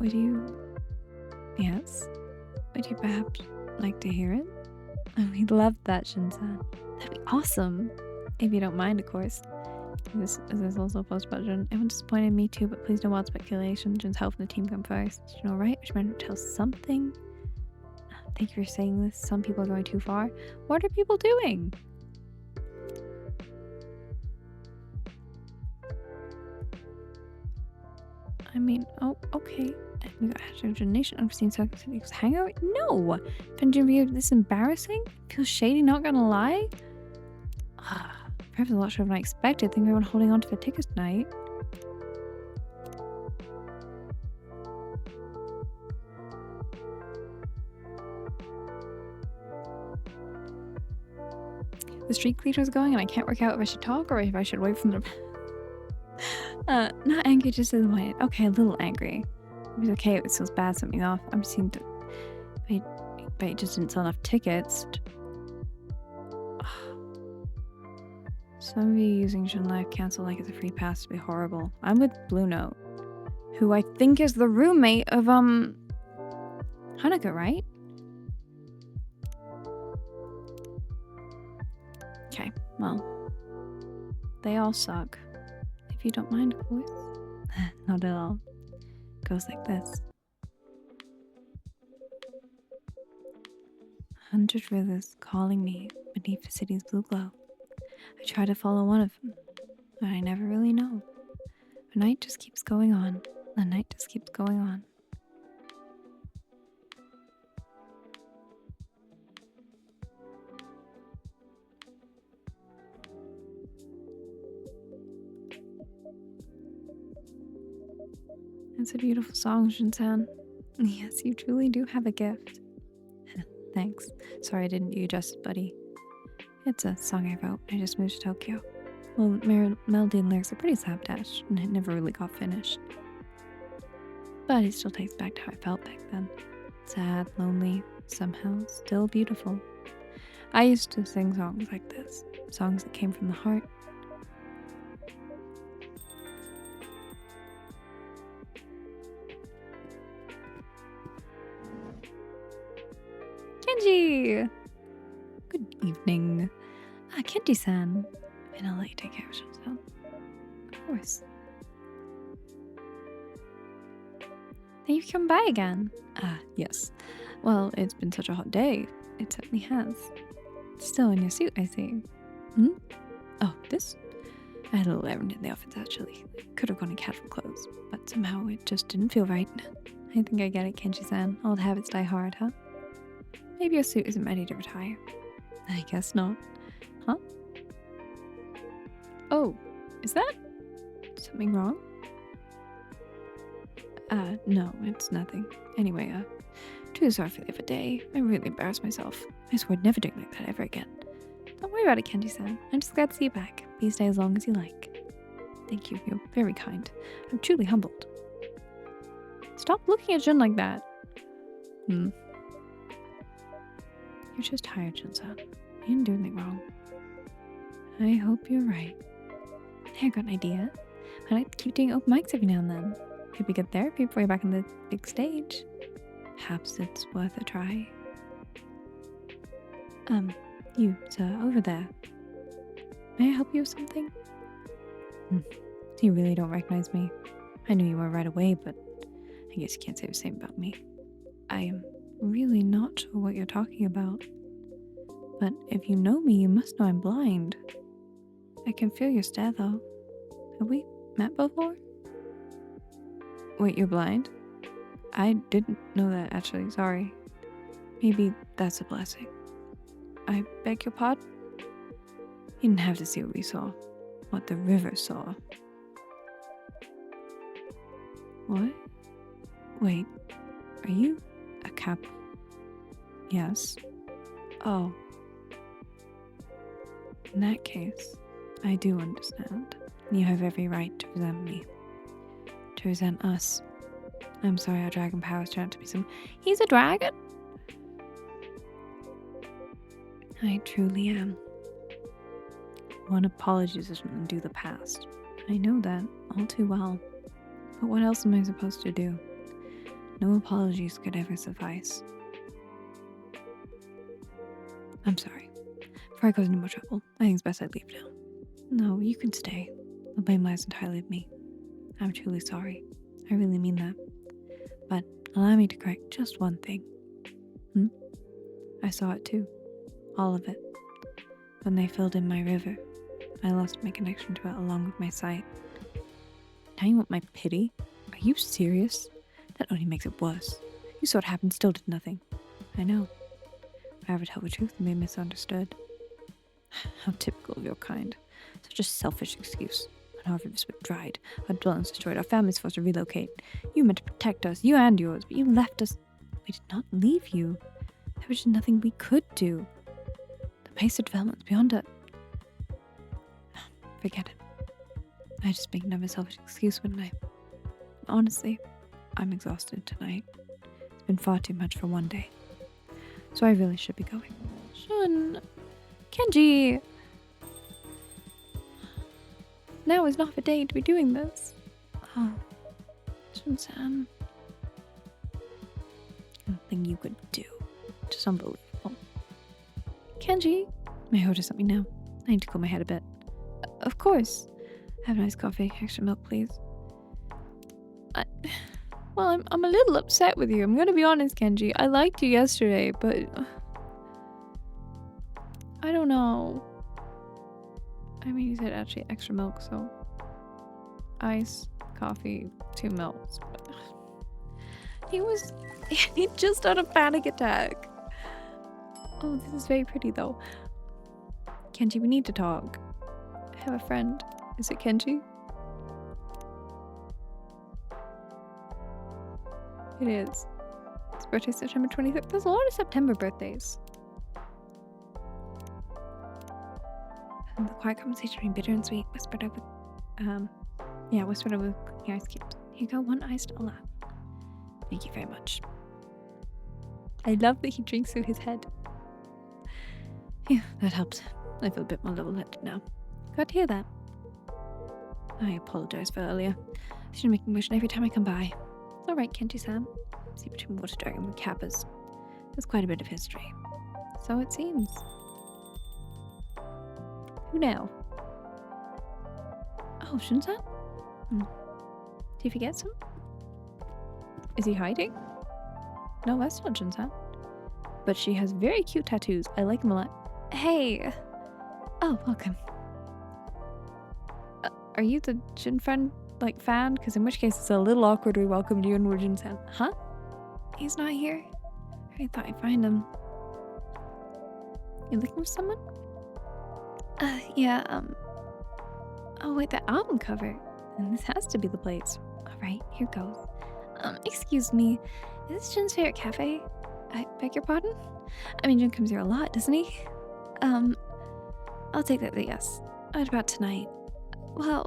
Would you... Yes? Would you perhaps like to hear it? We'd love that, Shinsan. That'd be awesome. If you don't mind, of course. This is also a post about Jun. Everyone disappointed me too, but please no wild speculation. Jun's help and the team come first. You know, right? Which might tell something. Thank you for saying this. Some people are going too far. What are people doing? I mean, oh, okay. And we got hashtag Nation unforeseen circumstances. Hangout? No! PNGtuber, this is embarrassing? Feels shady, not gonna lie? Perhaps a lot shorter than I expected. I think everyone holding on to their tickets tonight. The street cleaner is going and I can't work out if I should talk or if I should wait for them. Not angry, just disappointed. Okay, a little angry. It was okay, it feels bad, something off. I'm seeing to... But it just didn't sell enough tickets. Some of you using Jun Live cancel like it's a free pass to be horrible. I'm with Blue Note, who I think is the roommate of, Hanukkah, right? Okay, well, they all suck. If you don't mind, of course. Not at all. Goes like this. 100 rivers calling me beneath the city's blue glow. I try to follow one of them. but I never really know. The night just keeps going on. The night just keeps going on. It's a beautiful song, Shinsan. Yes, you truly do have a gift. Thanks. Sorry I didn't do you justice, buddy. It's a song I wrote. I just moved to Tokyo. Well, melody and lyrics are pretty slapdash, and it never really got finished. But it still takes back to how I felt back then. Sad, lonely, somehow still beautiful. I used to sing songs like this. Songs that came from the heart. Kenji! Good evening. Kenji-san. And I'll let you take care of Shinsan. Of course. Have you come by again? Yes. Well, it's been such a hot day. It certainly has. Still in your suit, I see. Oh, this? I had a little errand in the office, actually. I could have gone in casual clothes, but somehow it just didn't feel right. I think I get it, Kenji-san. Old habits die hard, huh? Maybe your suit isn't ready to retire. I guess not. Huh? Oh, is that something wrong? No, it's nothing. Anyway, too sorry for the other day. I really embarrassed myself. I swore I'd never do like that ever again. Don't worry about it, Kenji-san. I'm just glad to see you back. Please stay as long as you like. Thank you. You're very kind. I'm truly humbled. Stop looking at Jin like that. You're just tired, Jin-san. You didn't do anything wrong. I hope you're right. Hey, I got an idea. I like to keep doing open mics every now and then. Could be good therapy before you're back on the big stage. Perhaps it's worth a try. You, sir, over there. May I help you with something? You really don't recognize me. I knew you were right away, but I guess you can't say the same about me. I am really not sure what you're talking about. But if you know me, you must know I'm blind. I can feel your stare, though. Have we met before? Wait, you're blind? I didn't know that, actually. Sorry. Maybe that's a blessing. I beg your pardon? You didn't have to see what we saw. What the river saw. What? Wait. Are you a cap? Yes. Oh. In that case, I do understand. You have every right to resent me. To resent us. I'm sorry our dragon powers turned out to be some... He's a dragon? I truly am. One apology doesn't undo the past. I know that all too well. But what else am I supposed to do? No apologies could ever suffice. I'm sorry. Before I cause any more trouble, I think it's best I leave now. No, you can stay. The blame lies entirely with me. I'm truly sorry. I really mean that. But allow me to correct just one thing. I saw it too. All of it. When they filled in my river, I lost my connection to it along with my sight. Now you want my pity? Are you serious? That only makes it worse. You saw what happened, still did nothing. I know. If I ever tell the truth and be misunderstood. How typical of your kind. Such a selfish excuse. When our rivers were dried, our dwellings destroyed, our families forced to relocate. You meant to protect us, you and yours, but you left us. We did not leave you. There was just nothing we could do. The pace of development is beyond it. Forget it. I just make another selfish excuse, wouldn't I? Honestly, I'm exhausted tonight. It's been far too much for one day. So I really should be going. Shun! Kenji! Now is not the day to be doing this. Oh, Shun-san. Nothing you could do. Just unbelievable. Kenji! May I order something now? I need to cool my head a bit. Of course. Have a nice coffee. Extra milk, please. Well, I'm a little upset with you. I'm gonna be honest, Kenji. I liked you yesterday, but... I don't know. I mean, you said actually extra milk, so ice, coffee, 2 milks. But he just had a panic attack. Oh, this is very pretty though. Kenji, we need to talk. I have a friend. Is it Kenji? It is. His birthday's September 25th. There's a lot of September birthdays. And the quiet conversation between bitter and sweet whispered over cooking ice cubes. Here you go, 1 iced a lot. Thank you very much. I love that he drinks through his head. Yeah, that helped. I feel a bit more level-headed now. Glad to hear that. I apologize for earlier. I should make a motion every time I come by. It's alright, Kenji-san. See, between Water Dragon and Kappas, there's quite a bit of history. So it seems. Who now? Oh, Shun-san? Did you forget some? Is he hiding? No, that's not Shun-san. But she has very cute tattoos. I like them a lot. Hey! Oh, welcome. Are you the Jin friend, fan? Because in which case it's a little awkward we welcomed you and we're Jin-san. Huh? He's not here? I thought I'd find him. You looking for someone? Yeah, Oh wait, the album cover. And this has to be the place. Alright, here goes. Excuse me. Is this Jin's favorite cafe? I beg your pardon? I mean, Jin comes here a lot, doesn't he? I'll take that as a yes. What about tonight? Well,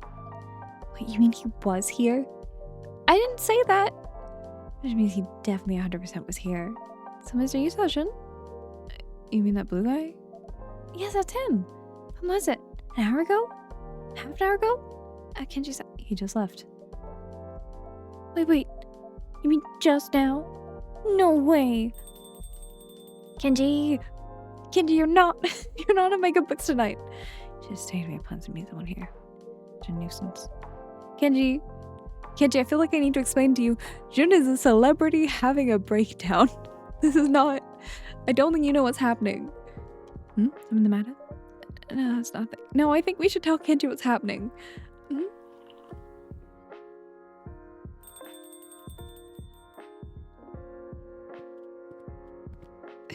wait, you mean he was here? I didn't say that! Which means he definitely 100% was here. So, Mr. Yusojin? You mean that blue guy? Yes, that's him. When was it? An hour ago? Half an hour ago? Kenji said he just left. Wait. You mean just now? No way. Kenji, you're not in my good books tonight. Just stay away. Plans to meet someone here. Such a nuisance. Kenji, I feel like I need to explain to you. Jun is a celebrity having a breakdown. This is not. I don't think you know what's happening. Something the matter? No, it's nothing. No, I think we should tell Kenji what's happening.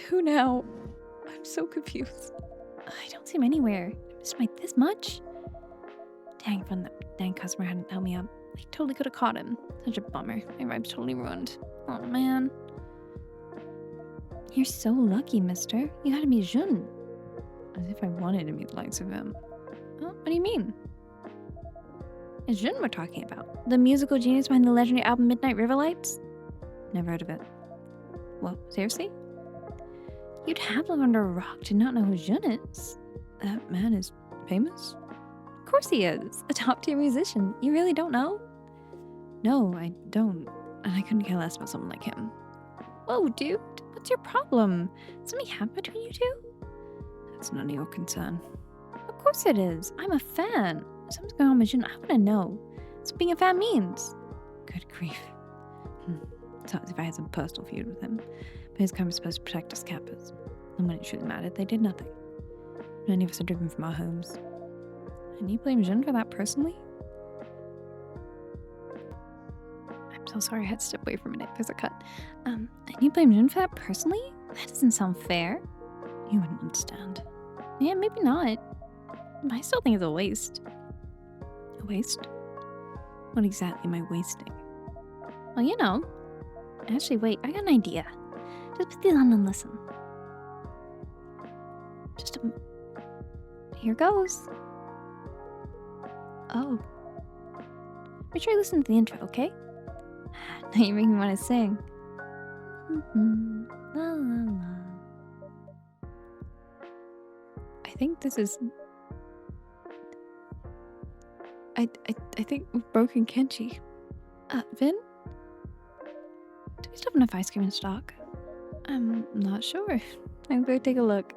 Who now? I'm so confused. I don't see him anywhere. I missed by this much? Dang, if that dang customer hadn't held me up. I totally could have caught him. Such a bummer. My vibe's totally ruined. Oh man. You're so lucky, mister. You had to meet Jun. As if I wanted to meet the likes of him. Oh, what do you mean? It's Jun we're talking about. The musical genius behind the legendary album Midnight River Lights? Never heard of it. Well, seriously? You'd have to live under a rock to not know who Jun is. That man is famous? Of course he is. A top-tier musician. You really don't know? No, I don't. And I couldn't care less about someone like him. Whoa, dude. What's your problem? Something happened between you two? That's none of your concern. Of course it is. I'm a fan. If something's going on with Jun, I want to know. That's what being a fan means. Good grief. It's not as if I had some personal feud with him. But his kind was supposed to protect us Kappas. And when it truly mattered, they did nothing. Many of us are driven from our homes. And you blame Jun for that personally? I'm so sorry I had to step away for a minute. There's a cut. And you blame Jun for that personally? That doesn't sound fair. You wouldn't understand. Yeah, maybe not. But I still think it's a waste. A waste? What exactly am I wasting? Well, you know. Actually, wait, I got an idea. Just put these on and listen. Here goes. Oh. Make sure you listen to the intro, okay? Now you make me want to sing. La la la. I think this is... I think we've broken Kenji. Vin? Do we still have enough ice cream in stock? I'm not sure. I'm going to take a look.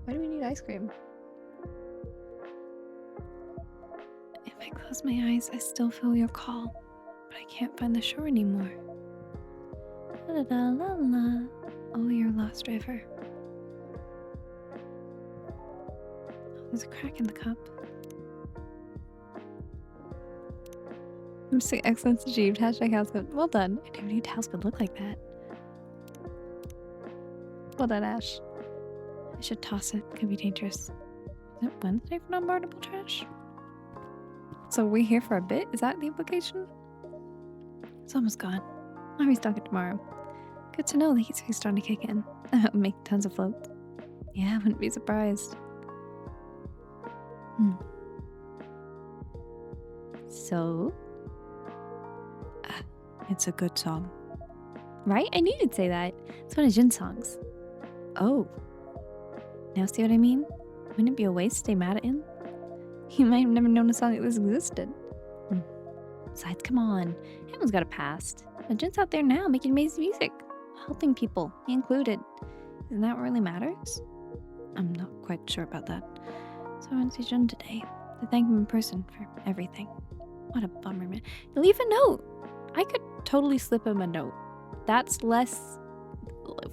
Why do we need ice cream? If I close my eyes, I still feel your call, but I can't find the shore anymore. La la la la. Oh, your lost river. There's a crack in the cup. I'm saying excellence achieved. Hashtag house coat. Well done. I never knew towels could look like that. Well done, Ash. I should toss it. Could be dangerous. Is it Wednesday for non-burnable trash? So we're here for a bit? Is that the implication? It's almost gone. I'll restock it tomorrow. Good to know the heat's really starting to kick in. I'll make tons of floats. Yeah, I wouldn't be surprised. So? It's a good song. Right? I knew you'd say that. It's one of Jin's songs. Oh. Now see what I mean? Wouldn't it be a waste to stay mad at him? He might have never known a song like this existed. Besides, come on. Everyone's got a past. And Jin's out there now making amazing music. Helping people, me included. Isn't that what really matters? I'm not quite sure about that. So I went to see Jin today to thank him in person for everything. What a bummer, man. Leave a note. I could totally slip him a note. That's less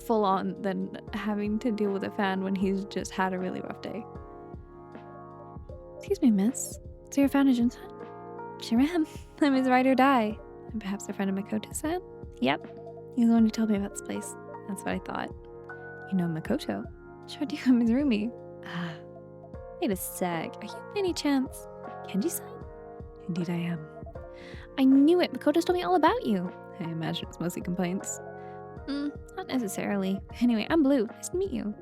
full on than having to deal with a fan when he's just had a really rough day. Excuse me, miss. So you're a fan of Jin's fan? Sure am. I'm his ride or die. And perhaps a friend of Makoto's fan? Yep. He's the one who told me about this place. That's what I thought. You know Makoto? Sure do. I'm his roomie. Wait a sec. Are you by any chance Kenji-san? Indeed I am. I knew it. Makoto's told me all about you. I imagine it's mostly complaints. Not necessarily. Anyway, I'm Blue. Nice to meet you.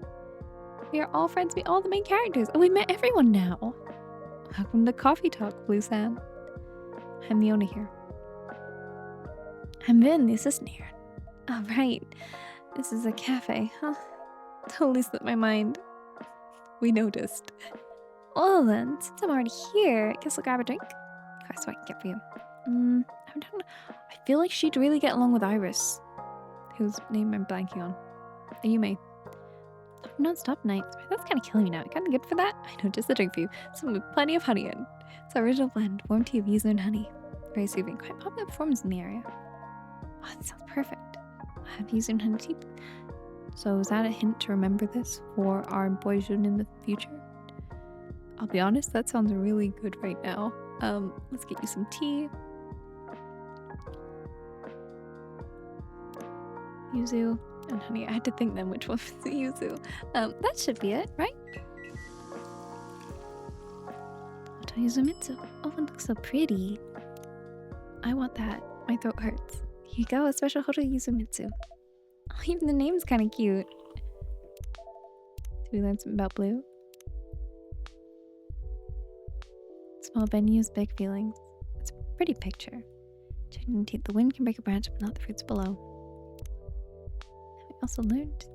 We are all friends. Meet all the main characters. Oh, we met everyone now. Welcome to Coffee Talk, Blue-san. I'm the owner here. I'm Vin, the assistant here. Oh, right. This is a cafe, huh? Totally slipped my mind. We noticed. Well then, since I'm already here, I guess I'll grab a drink. Of course, what I can get for you. I feel like she'd really get along with Iris, whose name I'm blanking on. You may. Non-stop nights. That's kind of killing me now. Kind of good for that? I know, just a drink for you. Some with plenty of honey in. It's our original blend, warm tea of yuzu and honey. Very soothing. Quite popular performance in the area. Oh, that sounds perfect. I have yuzu and honey tea. So is that a hint to remember this for our boyjun in the future? I'll be honest, that sounds really good right now. Let's get you some tea. Yuzu and honey. I had to think then which one was the yuzu. That should be it, right? Hoto Yuzumitsu. Oh, it looks so pretty. I want that. My throat hurts. Here you go, a special Hoto Yuzumitsu. Oh, even the name's kind of cute. Did we learn something about Blue? Small venues, big feelings. It's a pretty picture. The wind can break a branch, but not the fruits below. I also learned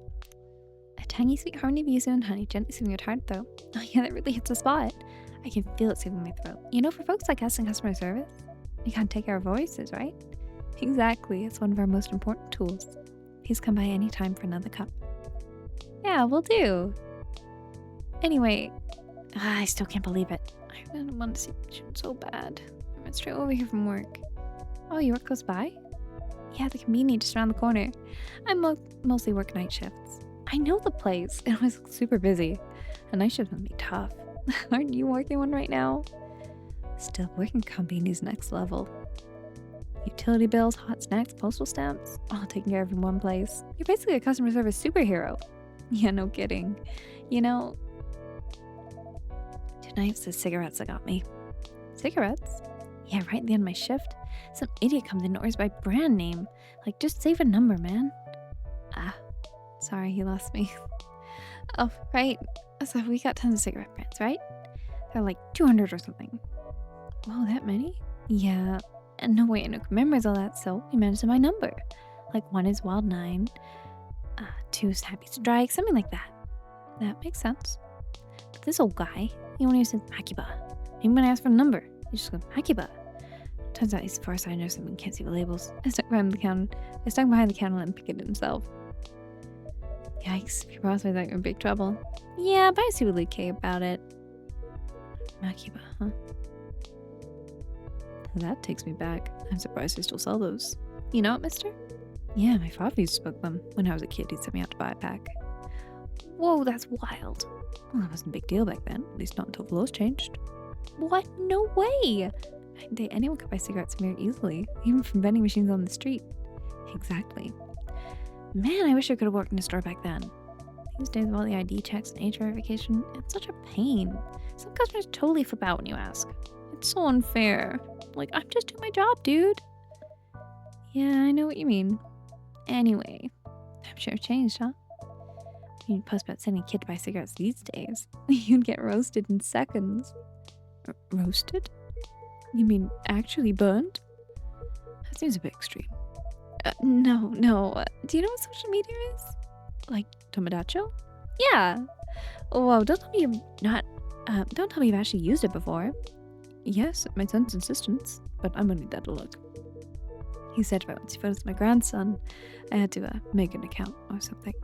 a tangy sweet harmony of yuzu and honey, gently soothing your tired throat. Oh yeah, that really hits the spot. I can feel it soothing my throat. You know, for folks like us in customer service, we can't take our voices, right? Exactly, it's one of our most important tools. Please come by any time for another cup. Yeah, we'll do. Anyway, I still can't believe it. I didn't want to see Jun so bad. I went straight over here from work. Oh, you work close by? Yeah, the convenience just around the corner. I mostly work night shifts. I know the place. It was super busy. A night shift would be tough. Aren't you working one right now? Still, working convenience next level. Utility bills, hot snacks, postal stamps, all taken care of in one place. You're basically a customer service superhero. Yeah, no kidding. You know, tonight it's the cigarettes that got me. Cigarettes? Yeah, right at the end of my shift. Some idiot comes in and orders by brand name. Like, just save a number, man. Sorry, he lost me. Oh, right. So we got tons of cigarette brands, right? They're like 200 or something. Whoa, that many? Yeah. And no way Anouk remembers all that, so we managed to my number. Like, 1 is Wild 9, 2 is Happy Strike, something like that. That makes sense. But this old guy, he only says Makiba. Even when I ask for a number, he just goes Makiba. Turns out he's far sighted or something, can't see the labels. I stuck behind the counter and let him pick it himself. Yikes, if your boss was like you're in big trouble. Yeah, but I see really care about it. Makiba, huh? That takes me back. I'm surprised they still sell those. You know it, mister? Yeah, my father used to smoke them. When I was a kid, he'd sent me out to buy a pack. Whoa, that's wild. Well, that wasn't a big deal back then. At least not until the laws changed. What? No way! Anyone could buy cigarettes very easily, even from vending machines on the street. Exactly. Man, I wish I could have worked in a store back then. These days with all the ID checks and age verification, it's such a pain. Some customers totally flip out when you ask. It's so unfair. Like, I'm just doing my job, dude. Yeah, I know what you mean. Anyway, I'm sure it changed, huh? You post about sending a kid to buy cigarettes these days. You'd get roasted in seconds. Roasted? You mean actually burned? That seems a bit extreme. No. Do you know what social media is? Like Tomodachi? Yeah. Whoa, don't tell me you've actually used it before. Yes, at my son's insistence, but I'm only there to look. He said if I want to see photos of my grandson, I had to make an account or something.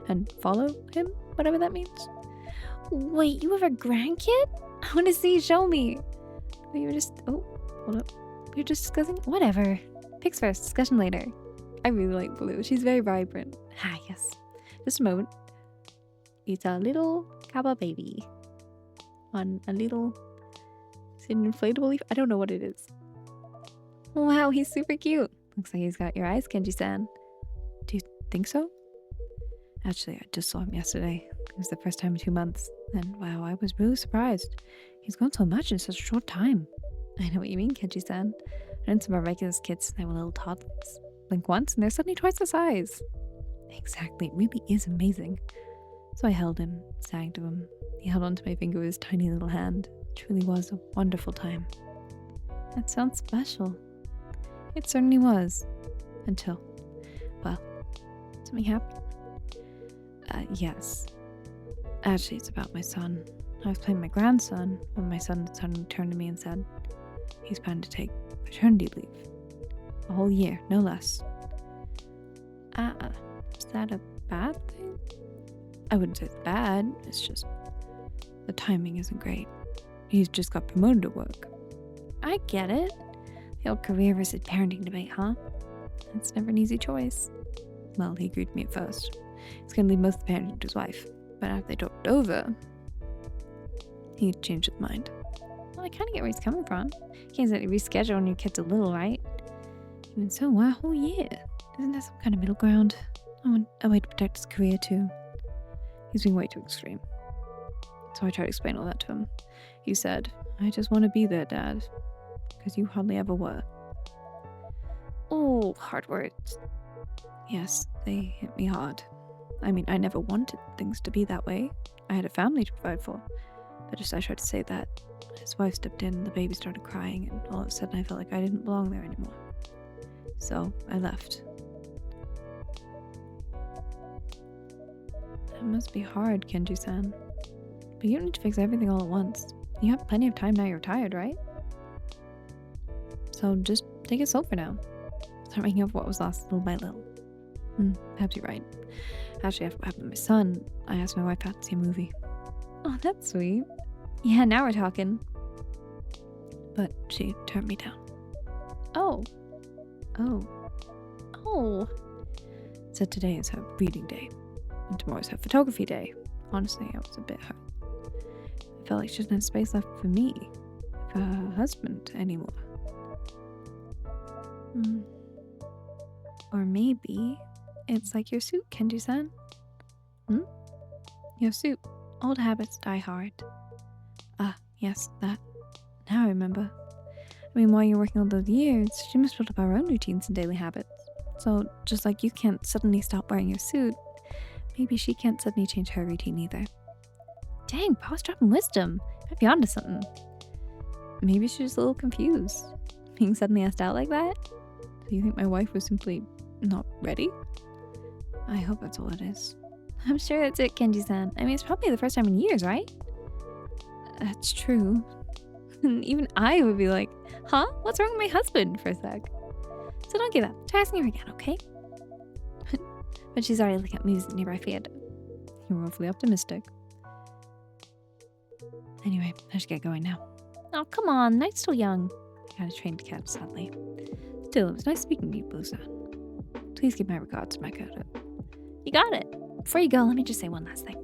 And follow him, whatever that means. Wait, you have a grandkid? I want to see, show me. We were just, hold up. We were just discussing, whatever. Pics first, discussion later. I really like Blue, she's very vibrant. Ah, yes. Just a moment. It's a little Kappa baby. On a little, is it an inflatable leaf? I don't know what it is. Wow, he's super cute. Looks like he's got your eyes, Kenji-san. Do you think so? Actually, I just saw him yesterday. It was the first time in 2 months. And wow, I was really surprised. He's grown so much in such a short time. I know what you mean, Kenji-san. I know some of our regular kids, they were little toddlers. Blink once and they're suddenly twice the size. Exactly, it really is amazing. So I held him, sang to him. He held onto my finger with his tiny little hand. It truly was a wonderful time. That sounds special. It certainly was. Until, well, something happened. Yes. Actually, it's about my son. I was playing my grandson when my son suddenly turned to me and said, he's planning to take paternity leave. A whole year, no less. Is that a bad thing? I wouldn't say it's bad, it's just the timing isn't great. He's just got promoted to work. I get it. The old career versus parenting debate, huh? It's never an easy choice. Well, he agreed with me at first. He's gonna leave most of the parenting to his wife. But after they talked it over, he changed his mind. Well, I kind of get where he's coming from. You can't exactly reschedule when your kid's a little, right? Even so, why a whole year? Isn't there some kind of middle ground? I want a way to protect his career too. He's being way too extreme. So I tried to explain all that to him. He said, I just want to be there, Dad. Because you hardly ever were. Oh, hard words. Yes, they hit me hard. I mean, I never wanted things to be that way. I had a family to provide for. But as I tried to say that, his wife stepped in, the baby started crying, and all of a sudden I felt like I didn't belong there anymore. So I left. That must be hard, Kenji-san. But you don't need to fix everything all at once. You have plenty of time now you're retired, right? So just take it slow for now. Start making up what was lost little by little. Perhaps you're right. Actually, after what happened to my son, I asked my wife out to see a movie. Oh, that's sweet. Yeah, now we're talking. But she turned me down. Oh. Said today is her reading day. And tomorrow's her photography day. Honestly, I was a bit hurt. I felt like she doesn't have space left for me. For her husband anymore. Or maybe it's like your suit, Kenji-san. Your suit. Old habits die hard. Ah, yes, that. Now I remember. I mean, while you're working all those years, she must build up our own routines and daily habits. So, just like you can't suddenly stop wearing your suit, maybe she can't suddenly change her routine either. Dang, Pa's dropping wisdom. Might be onto something. Maybe she's just a little confused. Being suddenly asked out like that? Do you think my wife was simply not ready? I hope that's all it is. I'm sure that's it, Kenji-san. I mean, it's probably the first time in years, right? That's true. And even I would be like, huh? What's wrong with my husband for a sec? So don't give up. Try asking her again, okay? But she's already looking at movies at nearby theater. You're awfully optimistic. Anyway, I should get going now. Oh, come on. The night's still young. I got a train to catch, sadly. Still, it was nice speaking to you, Blue-san. Please give my regards to my Makoto. You got it. Before you go, let me just say one last thing.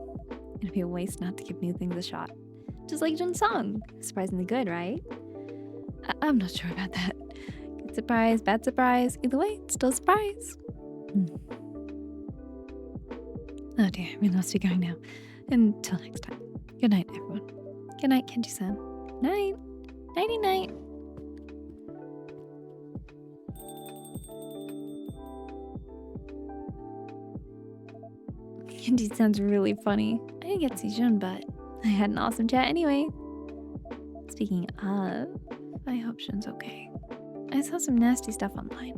It'd be a waste not to give new things a shot. Just like Jun's song. Surprisingly good, right? I'm not sure about that. Good surprise, bad surprise. Either way, it's still a surprise. Oh dear, we must be going now. Until next time. Good night, everyone. Good night, Kenji-san. Night. Nighty night. Kenji sounds really funny. I didn't get to see Jun, but I had an awesome chat anyway. Speaking of, I hope Jun's okay. I saw some nasty stuff online.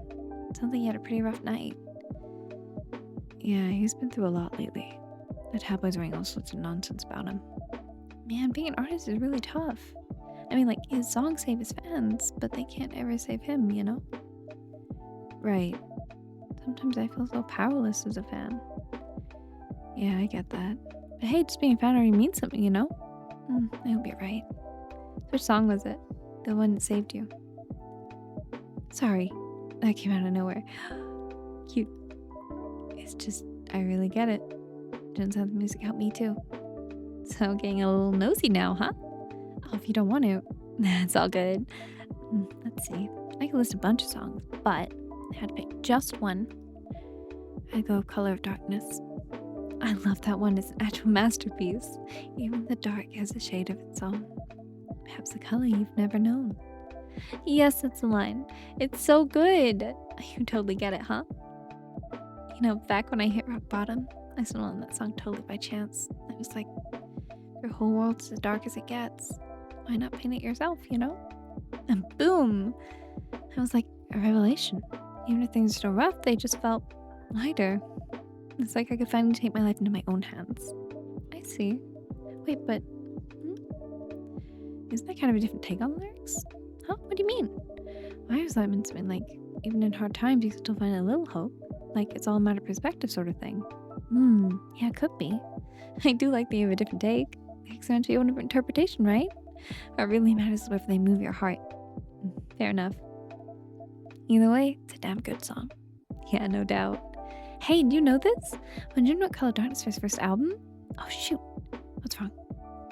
Sounds like he had a pretty rough night. Yeah, he's been through a lot lately. The tabloids writing all sorts of nonsense about him. Man, being an artist is really tough. I mean, like, his songs save his fans, but they can't ever save him, you know? Right. Sometimes I feel so powerless as a fan. Yeah, I get that. But hey, just being a fan already means something, you know? I hope you're right. Which song was it? The one that saved you? Sorry, that came out of nowhere. Cute. It's just, I really get it. Jun's Sound music helped me too. So getting a little nosy now, huh? Oh, if you don't want to. That's all good. Let's see. I could list a bunch of songs, but I had to pick just one. I'd go Color of Darkness. I love that one. It's an actual masterpiece. Even the dark has a shade of its own. Perhaps a color you've never known. Yes, that's the line. It's so good. You totally get it, huh? You know, back when I hit rock bottom, I stumbled on that song totally by chance. I was like, your whole world's as dark as it gets. Why not paint it yourself, you know? And boom! I was like, a revelation. Even if things are still rough, they just felt lighter. It's like I could finally take my life into my own hands. I see. Wait, but... Isn't that kind of a different take on lyrics? Huh? What do you mean? I was like meant to mean, like, even in hard times, you can still find a little hope. Like, it's all a matter of perspective sort of thing. Yeah, it could be. I do like that you have a different take. It's going to be own interpretation, right? What really matters is whether they move your heart. Fair enough. Either way, it's a damn good song. Yeah, no doubt. Hey, do you know this? When Jun wrote Color Darkness for his first album? Oh shoot, what's wrong?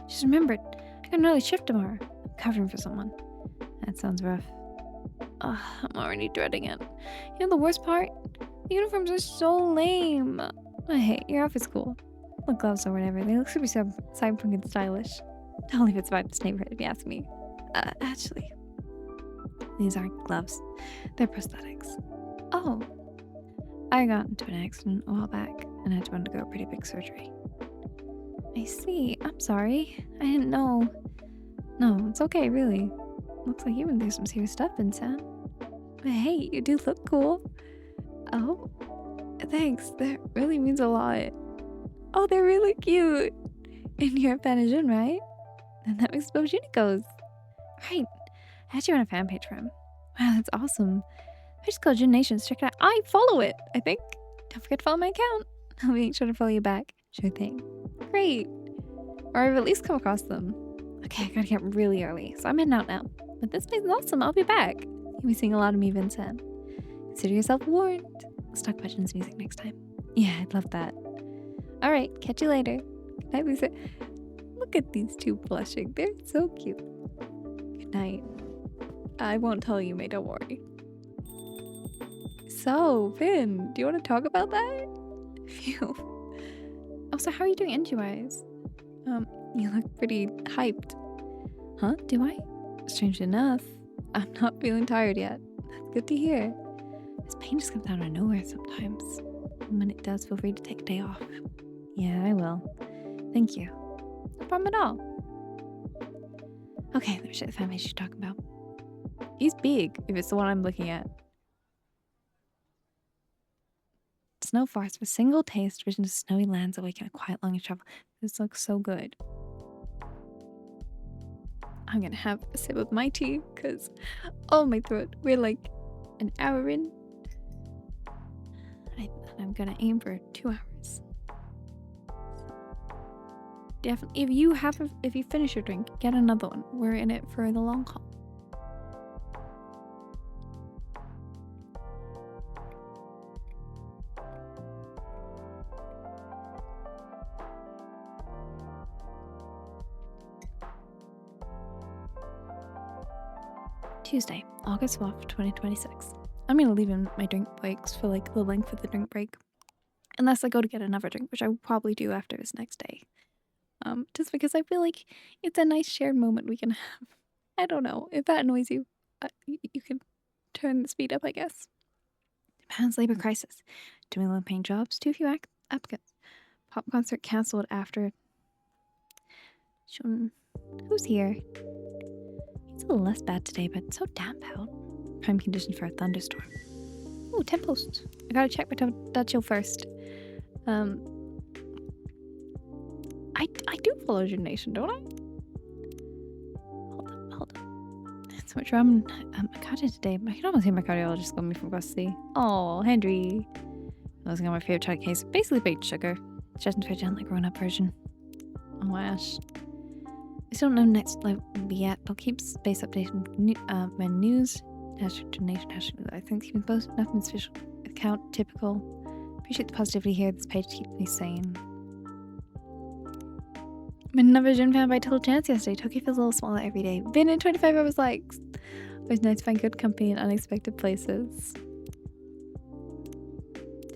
Just remembered, I got an early shift tomorrow. I'm covering for someone. That sounds rough. Ugh, I'm already dreading it. You know the worst part? The uniforms are so lame. Hey, your outfit's cool. The gloves or whatever, they look super cyberpunk and stylish. Totally fits by this neighborhood if you ask me. Actually, these aren't gloves. They're prosthetics. Oh. I got into an accident a while back and had to undergo a pretty big surgery. I see. I'm sorry. I didn't know. No, it's okay, really. Looks like you've been through some serious stuff, Vincent. But hey, you do look cool. Oh, thanks. That really means a lot. Oh, they're really cute. And you're a fan of Jun, right? Then that makes both Unicos. Right. I actually run a fan page for him. Wow, that's awesome. I just called Jun Nations. Check it out. I follow it, I think. Don't forget to follow my account. I'll make sure to follow you back. Sure thing. Great. Or I've at least come across them. Okay, I gotta get really early, so I'm heading out now. But this place is awesome. I'll be back. You'll be seeing a lot of me, Vincent. Consider yourself warned. Let's talk about Jun's music next time. Yeah, I'd love that. Alright, catch you later. Good night, Lisa. Look at these two blushing. They're so cute. Good night. I won't tell you, May, don't worry. So, Vin, do you want to talk about that? Phew. Oh, so how are you doing energy-wise? You look pretty hyped. Huh? Do I? Strangely enough, I'm not feeling tired yet. That's good to hear. This pain just comes out of nowhere sometimes. And when it does, feel free to take a day off. Yeah, I will. Thank you. No problem at all. Okay, let me show you the fan page you're talking about. He's big, if it's the one I'm looking at. Snow forest with single taste, vision of snowy lands awaken a quiet longing to travel. This looks so good. I'm gonna have a sip of my tea because, oh my throat, we're like an hour in. I'm gonna aim for 2 hours. Definitely, if you finish your drink, get another one. We're in it for the long haul. Tuesday, August 12th, 2026. I'm gonna leave in my drink breaks for like the length of the drink break. Unless I go to get another drink, which I will probably do after this next day. Just because I feel like it's a nice shared moment we can have. I don't know. If that annoys you, you can turn the speed up, I guess. Japan's labor crisis. Doing low paying jobs, too few applicants. Pop concert cancelled after. Who's here? It's a little less bad today, but it's so damp out. Prime conditions for a thunderstorm. Ooh, 10 posts. I gotta check my Dutch first. I do follow your nation, don't I? Hold up. So much rum. I caught it today. I can almost hear my cardiologist calling me from across the sea. Oh, Henry. I was on my favorite chocolate case. Basically baked sugar. Just very gently grown up version. Oh, Ash. I still don't know next live will be yet. I'll keep space updated when news. Donation. I think even both nothing's official. Account typical. Appreciate the positivity here. This page keeps me sane. I'm another Jin fan by Total Chance yesterday. Tokyo feels a little smaller every day. Been in 25 hours likes. Always nice to find good company in unexpected places.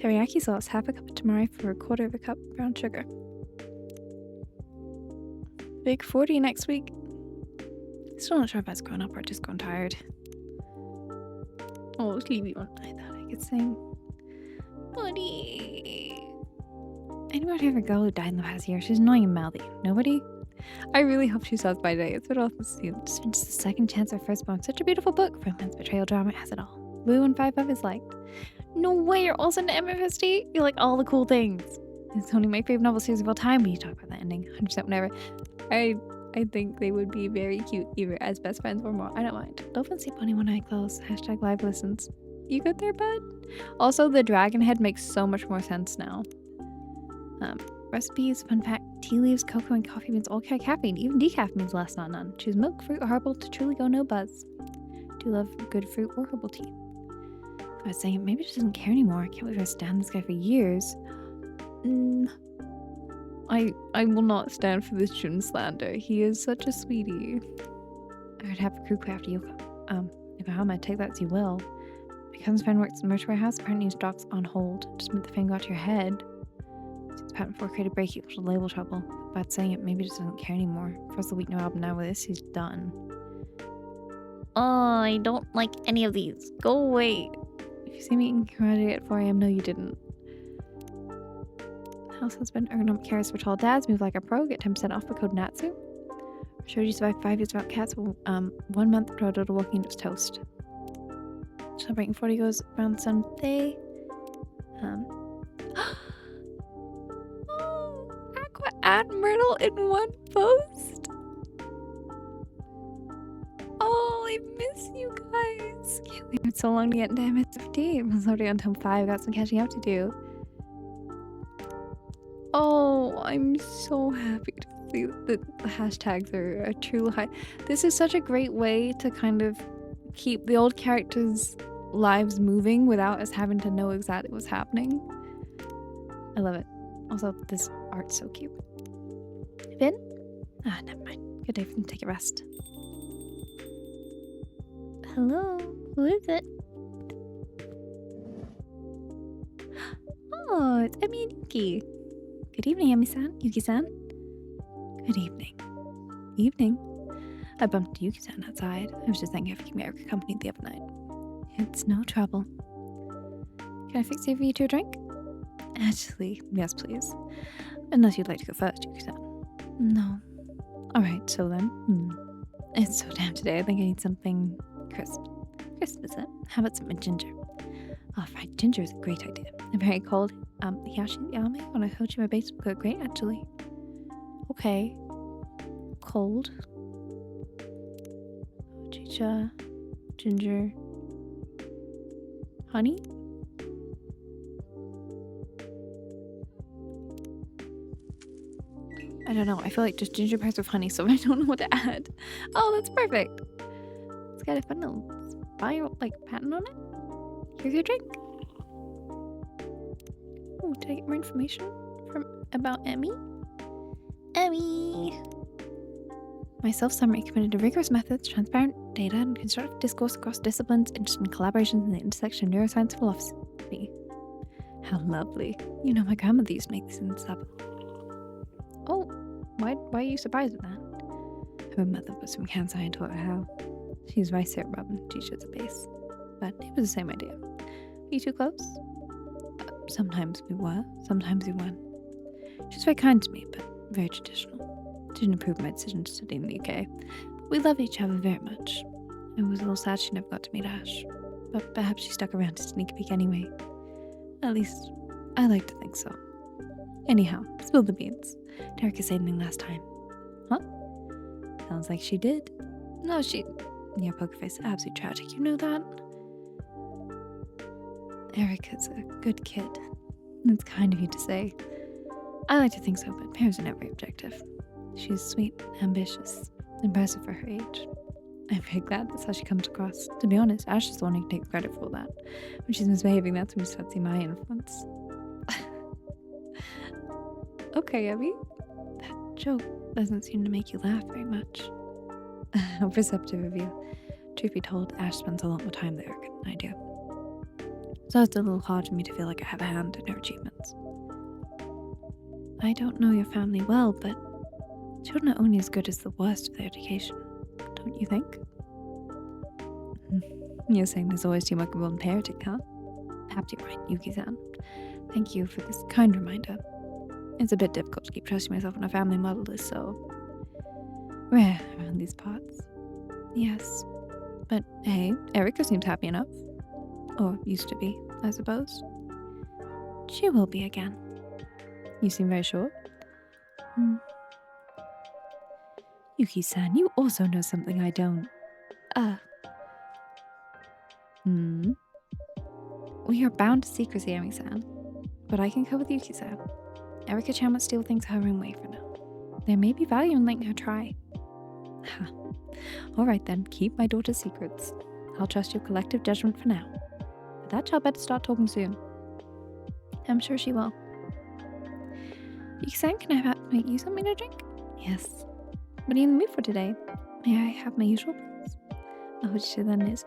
Teriyaki sauce. Half a cup of tamari for a quarter of a cup brown sugar. Big 40 next week. Still not sure if that's grown up or just grown tired. Oh, sleepy one. I thought I could sing. Buddy. Anyone ever girl who died in the past year? She's annoying and mouthy. Nobody? I really hope she stops by today. It's been awful soon. Just finished the second chance of firstborn. Such a beautiful book. Romance, betrayal, drama, it has it all. Blue and 5 of is liked. No way, you're also into MFSD? You like all the cool things. It's only my favorite novel series of all time when you talk about the ending. 100% whenever. I think they would be very cute either as best friends or more. I don't mind. Love and sleep only one eye closed. Hashtag live listens. You good there, bud? Also, the dragon head makes so much more sense now. Recipes, fun fact, tea leaves, cocoa, and coffee beans all carry caffeine. Even decaf means less, not none. Choose milk, fruit, or herbal to truly go no buzz. Do love good fruit or herbal tea. I was saying, maybe she doesn't care anymore. I can't believe I stand this guy for years. I will not stand for this Jun slander. He is such a sweetie. I would have a crew after Yokohama. Take that as you will. My cousin's friend works in the merch warehouse. Apparently his stock's on hold. Just move the finger out to your head. Since patent before creative break equals label trouble. About saying it, maybe just doesn't care anymore. First the week no album, now with this, he's done. Oh, I don't like any of these. Go away. If you see me in karate at 4 AM, no you didn't. House husband, ergonomic carers for tall dads, move like a pro, get 10% off the code Natsu. Showed you survived 5 years without cats, 1 month pro to walking into his toast. Celebrating 40 goes around Sunday. Aqua and Myrtle in one post. Oh, I miss you guys. Can't wait so long to get into MS15. I was already until 5, got some catching up to do. Oh, I'm so happy to see that the hashtags are a true high. This is such a great way to kind of keep the old characters' lives moving without us having to know exactly what's happening. I love it. Also, this art's so cute. Vin? Ah, never mind. Good day for them to take a rest. Hello? Who is it? Oh, it's Emmy and Yuki. Good evening, Emmy-san. Yuki-san. Good evening. Evening. I bumped Yuki-san outside. I was just thanking her for keeping me company the other night. It's no trouble. Can I fix you for you to a drink? Actually, yes, please. Unless you'd like to go first, Yuki-san. No. Alright, so then. It's so damn today. I think I need something crisp. Crisp, is it? How about some ginger? Oh, fried ginger is a great idea. I'm very cold. Hiyashi ame on a Hojima base would go great, actually. Okay. Cold. Chicha. Ginger. Honey? I don't know. I feel like just ginger pairs with honey, so I don't know what to add. Oh, that's perfect. It's got a fun little spiral, like, pattern on it. Here's your drink. Oh, did I get more information about Emmy? Emmy! My self-summary committed to rigorous methods, transparent data, and constructive discourse across disciplines, interested in collaborations in the intersection of neuroscience and philosophy. How lovely. You know, my grandmother used to make this in the sub. Oh, why are you surprised at that? Her mother was from Kansas and taught her how. She was vice syrup and teacher's a base. But it was the same idea. Were you too close? Sometimes we were, sometimes we weren't. She was very kind to me, but very traditional. Didn't approve my decision to study in the UK. But we loved each other very much. It was a little sad she never got to meet Ash. But perhaps she stuck around to sneak a peek anyway. At least, I like to think so. Anyhow, spill the beans. Did Erica say anything last time? Huh? Sounds like she did. No, your poker face is absolutely tragic, you know that? Erica's a good kid. That's kind of you to say. I like to think so, but parents are never objective. She's sweet, ambitious, impressive for her age. I'm very glad that's how she comes across. To be honest, Ash is the one who takes credit for all that. When she's misbehaving, that's when we start seeing my influence. Okay, Abby. That joke doesn't seem to make you laugh very much. How perceptive of you. Truth be told, Ash spends a lot more time there than I do. So it's a little hard for me to feel like I have a hand in her achievements. I don't know your family well, but children are only as good as the worst of their education. Don't you think? You're saying there's always teamwork involved in parenting, huh? Perhaps you're right, Yuki-san. Thank you for this kind reminder. It's a bit difficult to keep trusting myself when our family model is so rare around these parts. Yes. But hey, Erica seems happy enough. Or used to be, I suppose. She will be again. You seem very sure. Yuki-san, you also know something I don't. We are bound to secrecy, Ami-san. But I can cope with Yuki-san. Erika-chan must steal things her own way for now. There may be value in letting her try. Alright then, keep my daughter's secrets. I'll trust your collective judgment for now. But that child better start talking soon. I'm sure she will. Yuki-san, can I make you something to drink? Yes. What are you in the mood for today? May I have my usual, please? Oh, she then is.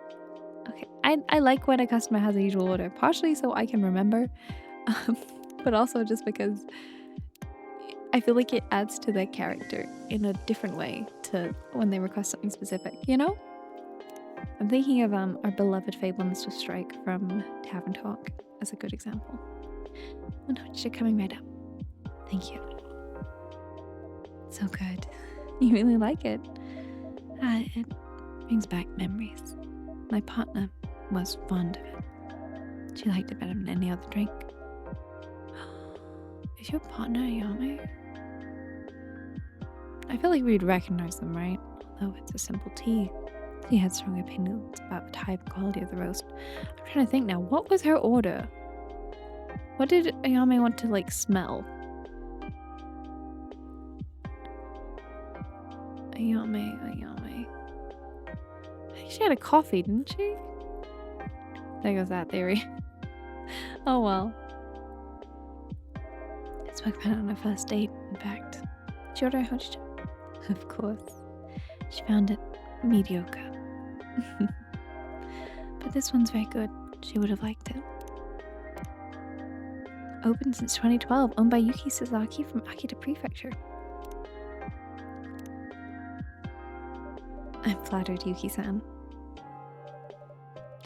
Okay, I like when a customer has a usual order, partially so I can remember, but also just because I feel like it adds to their character in a different way to when they request something specific, you know? I'm thinking of our beloved Fable and the Swift Strike from Tavern Talk as a good example. Oh no, you're coming right up. Thank you. So good. You really like it. It brings back memories. My partner was fond of it. She liked it better than any other drink. Is your partner Ayame? I feel like we'd recognize them, right? Although it's a simple tea. She had strong opinions about the type and quality of the roast. I'm trying to think now, what was her order? What did Ayame want to, like, smell? Ayame. I think she had a coffee, didn't she? There goes that theory. Oh well. It's worked better on her first date, in fact. She ordered a hojicha? Of course. She found it mediocre. But this one's very good. She would have liked it. Open since 2012, owned by Yuki Sasaki from Akita Prefecture. I'm flattered, Yuki-san.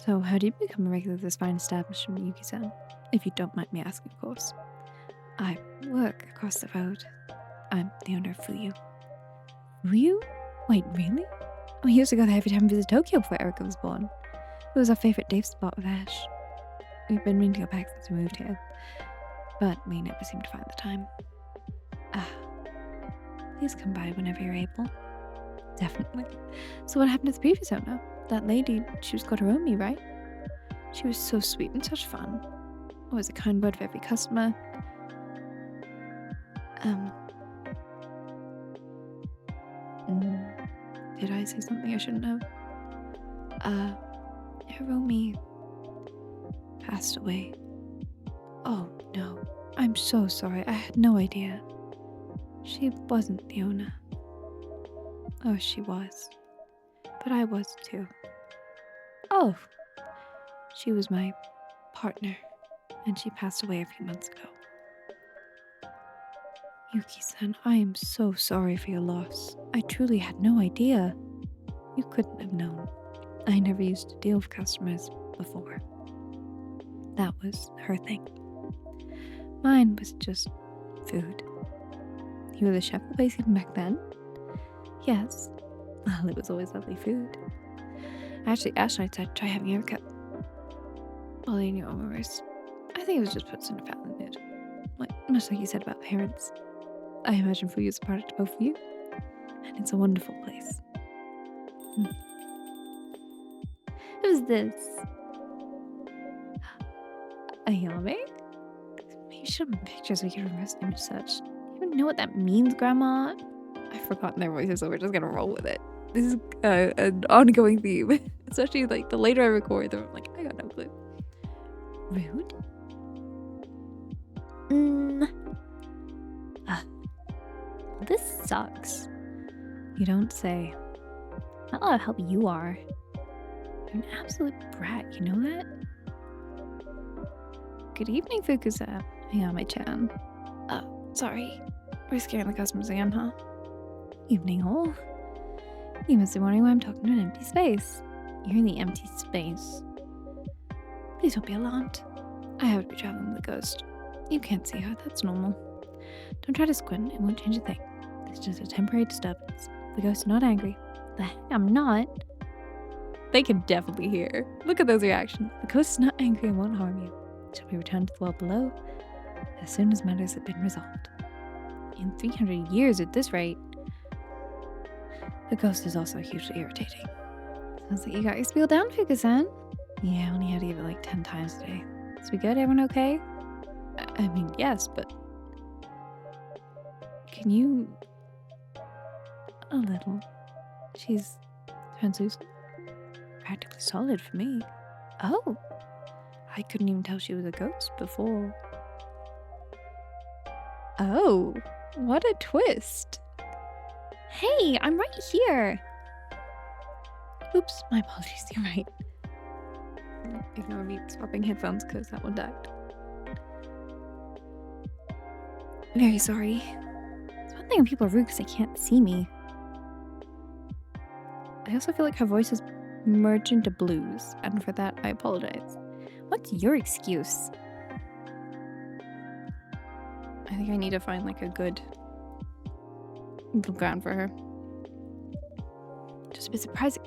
So, how do you become a regular of this fine establishment, Yuki-san? If you don't mind me asking, of course. I work across the road. I'm the owner of Fuyu. Fuyu? Wait, really? We used to go there every time we visited Tokyo before Erica was born. It was our favorite day spot with Ash. We've been meaning to go back since we moved here, but we never seem to find the time. Please come by whenever you're able. Definitely. So what happened to the previous owner? That lady, she was called Hiromi, right? She was so sweet and such fun. Always a kind word for every customer. Did I say something I shouldn't have? Hiromi passed away. Oh no, I'm so sorry. I had no idea. She wasn't the owner. Oh, she was. But I was too. Oh, she was my partner, and she passed away a few months ago. Yuki-san, I am so sorry for your loss. I truly had no idea. You couldn't have known. I never used to deal with customers before. That was her thing. Mine was just food. You were the chef of the place even back then? Yes. Well, it was always lovely food. Actually, Ash and I said try having a haircut. Well, you know, I think it was just puts in a family mood. Much like you said about parents. I imagine food is a product of both of you. And it's a wonderful place. Who's this? Ayame? Maybe you show them pictures we can reverse image search. You even know what that means, Grandma? I've forgotten their voices, so we're just gonna roll with it. This is an ongoing theme. Especially like the later I record them, I'm like, I got no clue. Rude? This sucks. You don't say. Not a lot of help you are. You're an absolute brat, you know that? Good evening, Fukusa. Ayame-chan. Oh, sorry. We're scaring the customers again, huh? Evening all. You must be wondering why I'm talking to an empty space. You're in the empty space. Please don't be alarmed. I have to be traveling with a ghost. You can't see her, that's normal. Don't try to squint, it won't change a thing. It's just a temporary disturbance. The ghost is not angry. The heck, I'm not. They can definitely hear. Look at those reactions. The ghost is not angry and won't harm you. Shall be returned to the world below as soon as matters have been resolved. In 300 years at this rate. The ghost is also hugely irritating. Sounds like you got your spiel down, Fukusan. Yeah, I only had to give it like 10 times today. Is we good? Everyone okay? I mean, yes, but... Can you... A little. She's translucent. Practically solid for me. Oh! I couldn't even tell she was a ghost before. Oh! What a twist! Hey, I'm right here! Oops, my apologies, you're right. Ignore me swapping headphones because that one died. Very sorry. It's one thing when people are rude because they can't see me. I also feel like her voice is merged into blues, and for that I apologize. What's your excuse? I think I need to find like a good middle ground for her. Just a bit surprising.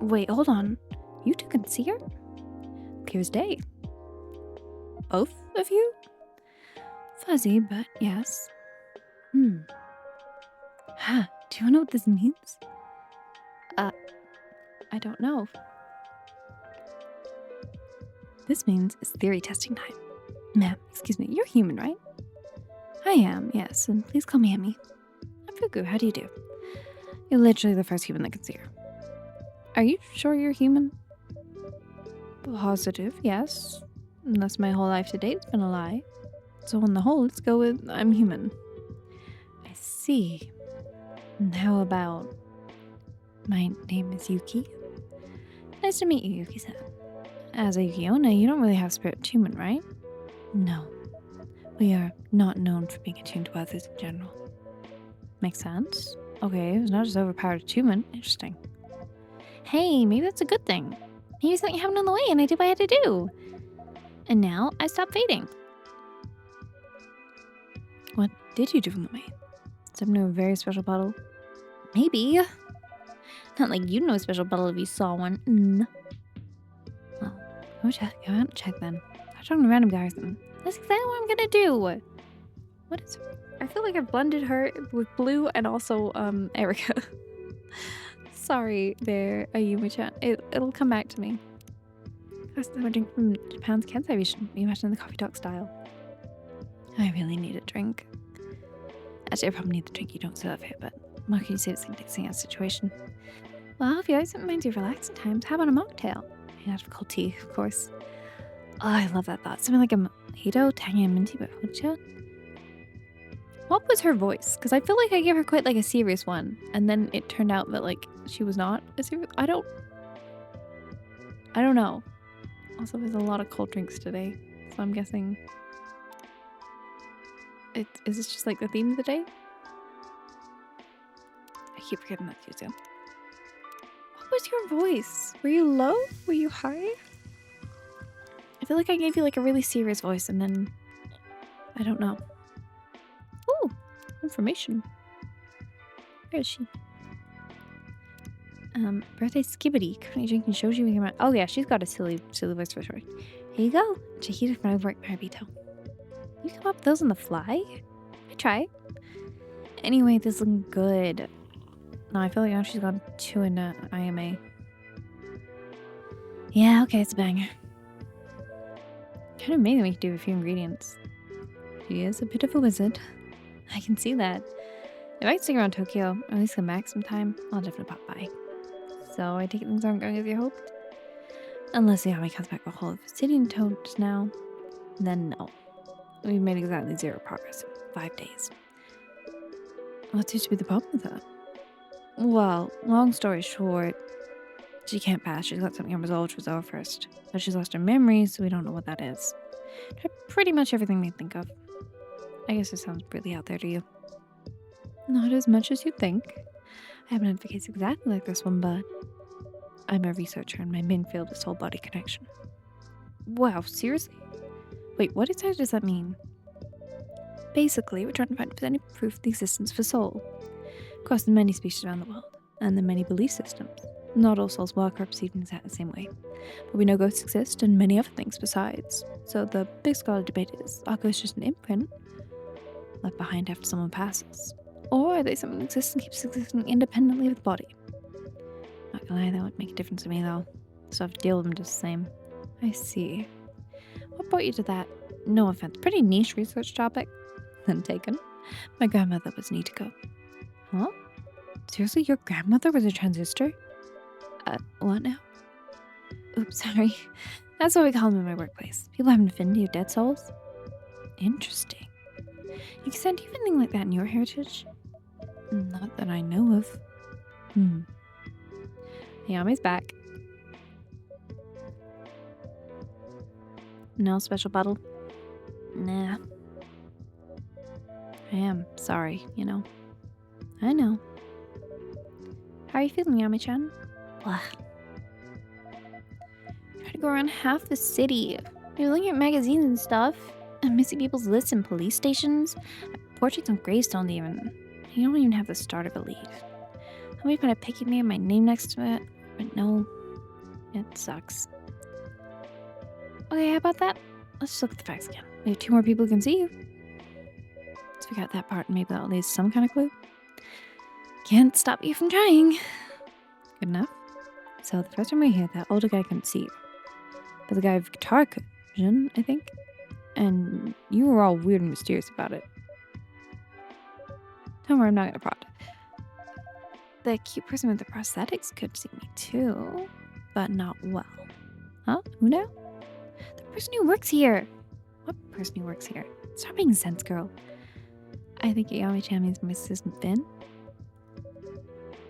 Wait, hold on. You two can see her? Clear as day. Both of you? Fuzzy, but yes. Ha, do you know what this means? I don't know. This means it's theory testing time. Ma'am, excuse me, you're human, right? I am, yes, and please call me Amy. I'm Fuku, how do you do? You're literally the first human that can see her. Are you sure you're human? Positive, yes. Unless my whole life to date's been a lie. So on the whole, let's go with I'm human. I see. And how about... My name is Yuki. Nice to meet you, Yuki-san. As a Yuki-onna, you don't really have spirit attunement, right? No. We are not known for being attuned to others in general. Makes sense. Okay, it's not just overpowered attunement. Interesting. Hey, maybe that's a good thing. Maybe something happened on the way and I did what I had to do. And now I stopped fading. What did you do from the way? Step into a very special bottle? Maybe. Not like you'd know a special bottle if you saw one. Well, go out and check then. I'm talking to random guys. That's exactly what I'm gonna do. What is... I feel like I've blended her with Blue and also Erica. Sorry there, Ayumi-chan. It'll come back to me. That's the drink from Japan's Kansai. We should be imagining the coffee talk style. I really need a drink. Actually, I probably need the drink you don't serve here, but what can you say to fixing out situation? Well, if you guys don't mind your relaxing times, how about a mocktail? Made out of cold tea, of course. Oh, I love that thought. Something like a mojito, tangy and minty, but hocha. What was her voice? Because I feel like I gave her quite like a serious one, and then it turned out that like she was not a serious. I don't know. Also, there's a lot of cold drinks today, so I'm guessing is this just like the theme of the day? I keep forgetting that too soon. What was your voice? Were you low? Were you high? I feel like I gave you like a really serious voice, and then I don't know. Ooh, information. Where is she? Birthday Skibbity. Currently drinking shows you around. Oh yeah, she's got a silly voice for sure. Here you go. Chahita from over at Maribito. You come up with those on the fly? I try. Anyway, this is looking good. No, I feel like now she's gone 2 in IMA. Yeah, okay, it's a banger. Kind of amazing we could do a few ingredients. She is a bit of a wizard. I can see that. If I can stick around Tokyo, or at least come back sometime, I'll definitely pop by. So I take it things aren't going as you hoped? Unless Yami comes back a whole obsidian toads now, then no. We've made exactly 0 progress in 5 days. What seems to be the problem with her? Well, long story short, she can't pass. She's got something unresolved. She was over first. But she's lost her memory, so we don't know what that is. Tried pretty much everything we think of. I guess it sounds really out there to you. Not as much as you'd think. I haven't had a case exactly like this one, but I'm a researcher and my main field is whole body connection. Wow, seriously? Wait, what exactly does that mean? Basically, we're trying to find if there's any proof of the existence of a soul across the many species around the world and the many belief systems. Not all souls work or perceived in exactly the same way, but we know ghosts exist and many other things besides. So the big scholar debate is, are ghosts just an imprint left behind after someone passes? Or are they something that exists and keeps existing independently of the body? Not gonna lie, that would make a difference to me though, so I have to deal with them just the same. I see. What brought you to that, no offense, pretty niche research topic? Then taken. My grandmother was Nitiko. Huh? Seriously, your grandmother was a transistor? What now? Oops, sorry. That's what we call them in my workplace. People have an affinity with dead souls. Interesting. You said, do you have anything like that in your heritage? Not that I know of. Yami's back. No special battle? Nah. I am sorry, you know. I know. How are you feeling, Yami-chan? Blah. Try to go around half the city. You're looking at magazines and stuff. And missing people's lists in police stations. Portraits on gravestones even. You don't even have the start of a lead. Somebody put a pic of me and my name next to it. But no. It sucks. Okay, how about that? Let's just look at the facts again. We have 2 more people who can see you. Let's figure out that part and maybe that'll lead to some kind of clue. Can't stop you from trying. Good enough. So the first time we hear that older guy couldn't see you. But the guy with guitar could, I think. And you were all weird and mysterious about it. Don't worry, I'm not gonna prod. The cute person with the prosthetics could see me too, but not well. Huh? Who now? The person who works here. What person who works here? Stop being sense, girl. I think Yami-chan means my assistant Finn.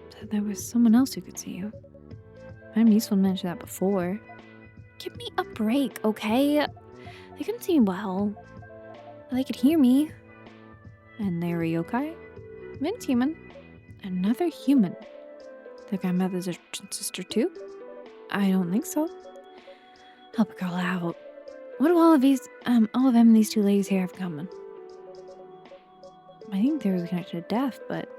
So there was someone else who could see you. I'm useful to mention that before. Give me a break, okay? They couldn't see me well. They could hear me. And they were yokai? Min's human. Another human. Their grandmother's a sister too? I don't think so. Help a girl out. What do all of them and these 2 ladies here have in common? I think there was a connection to death, but...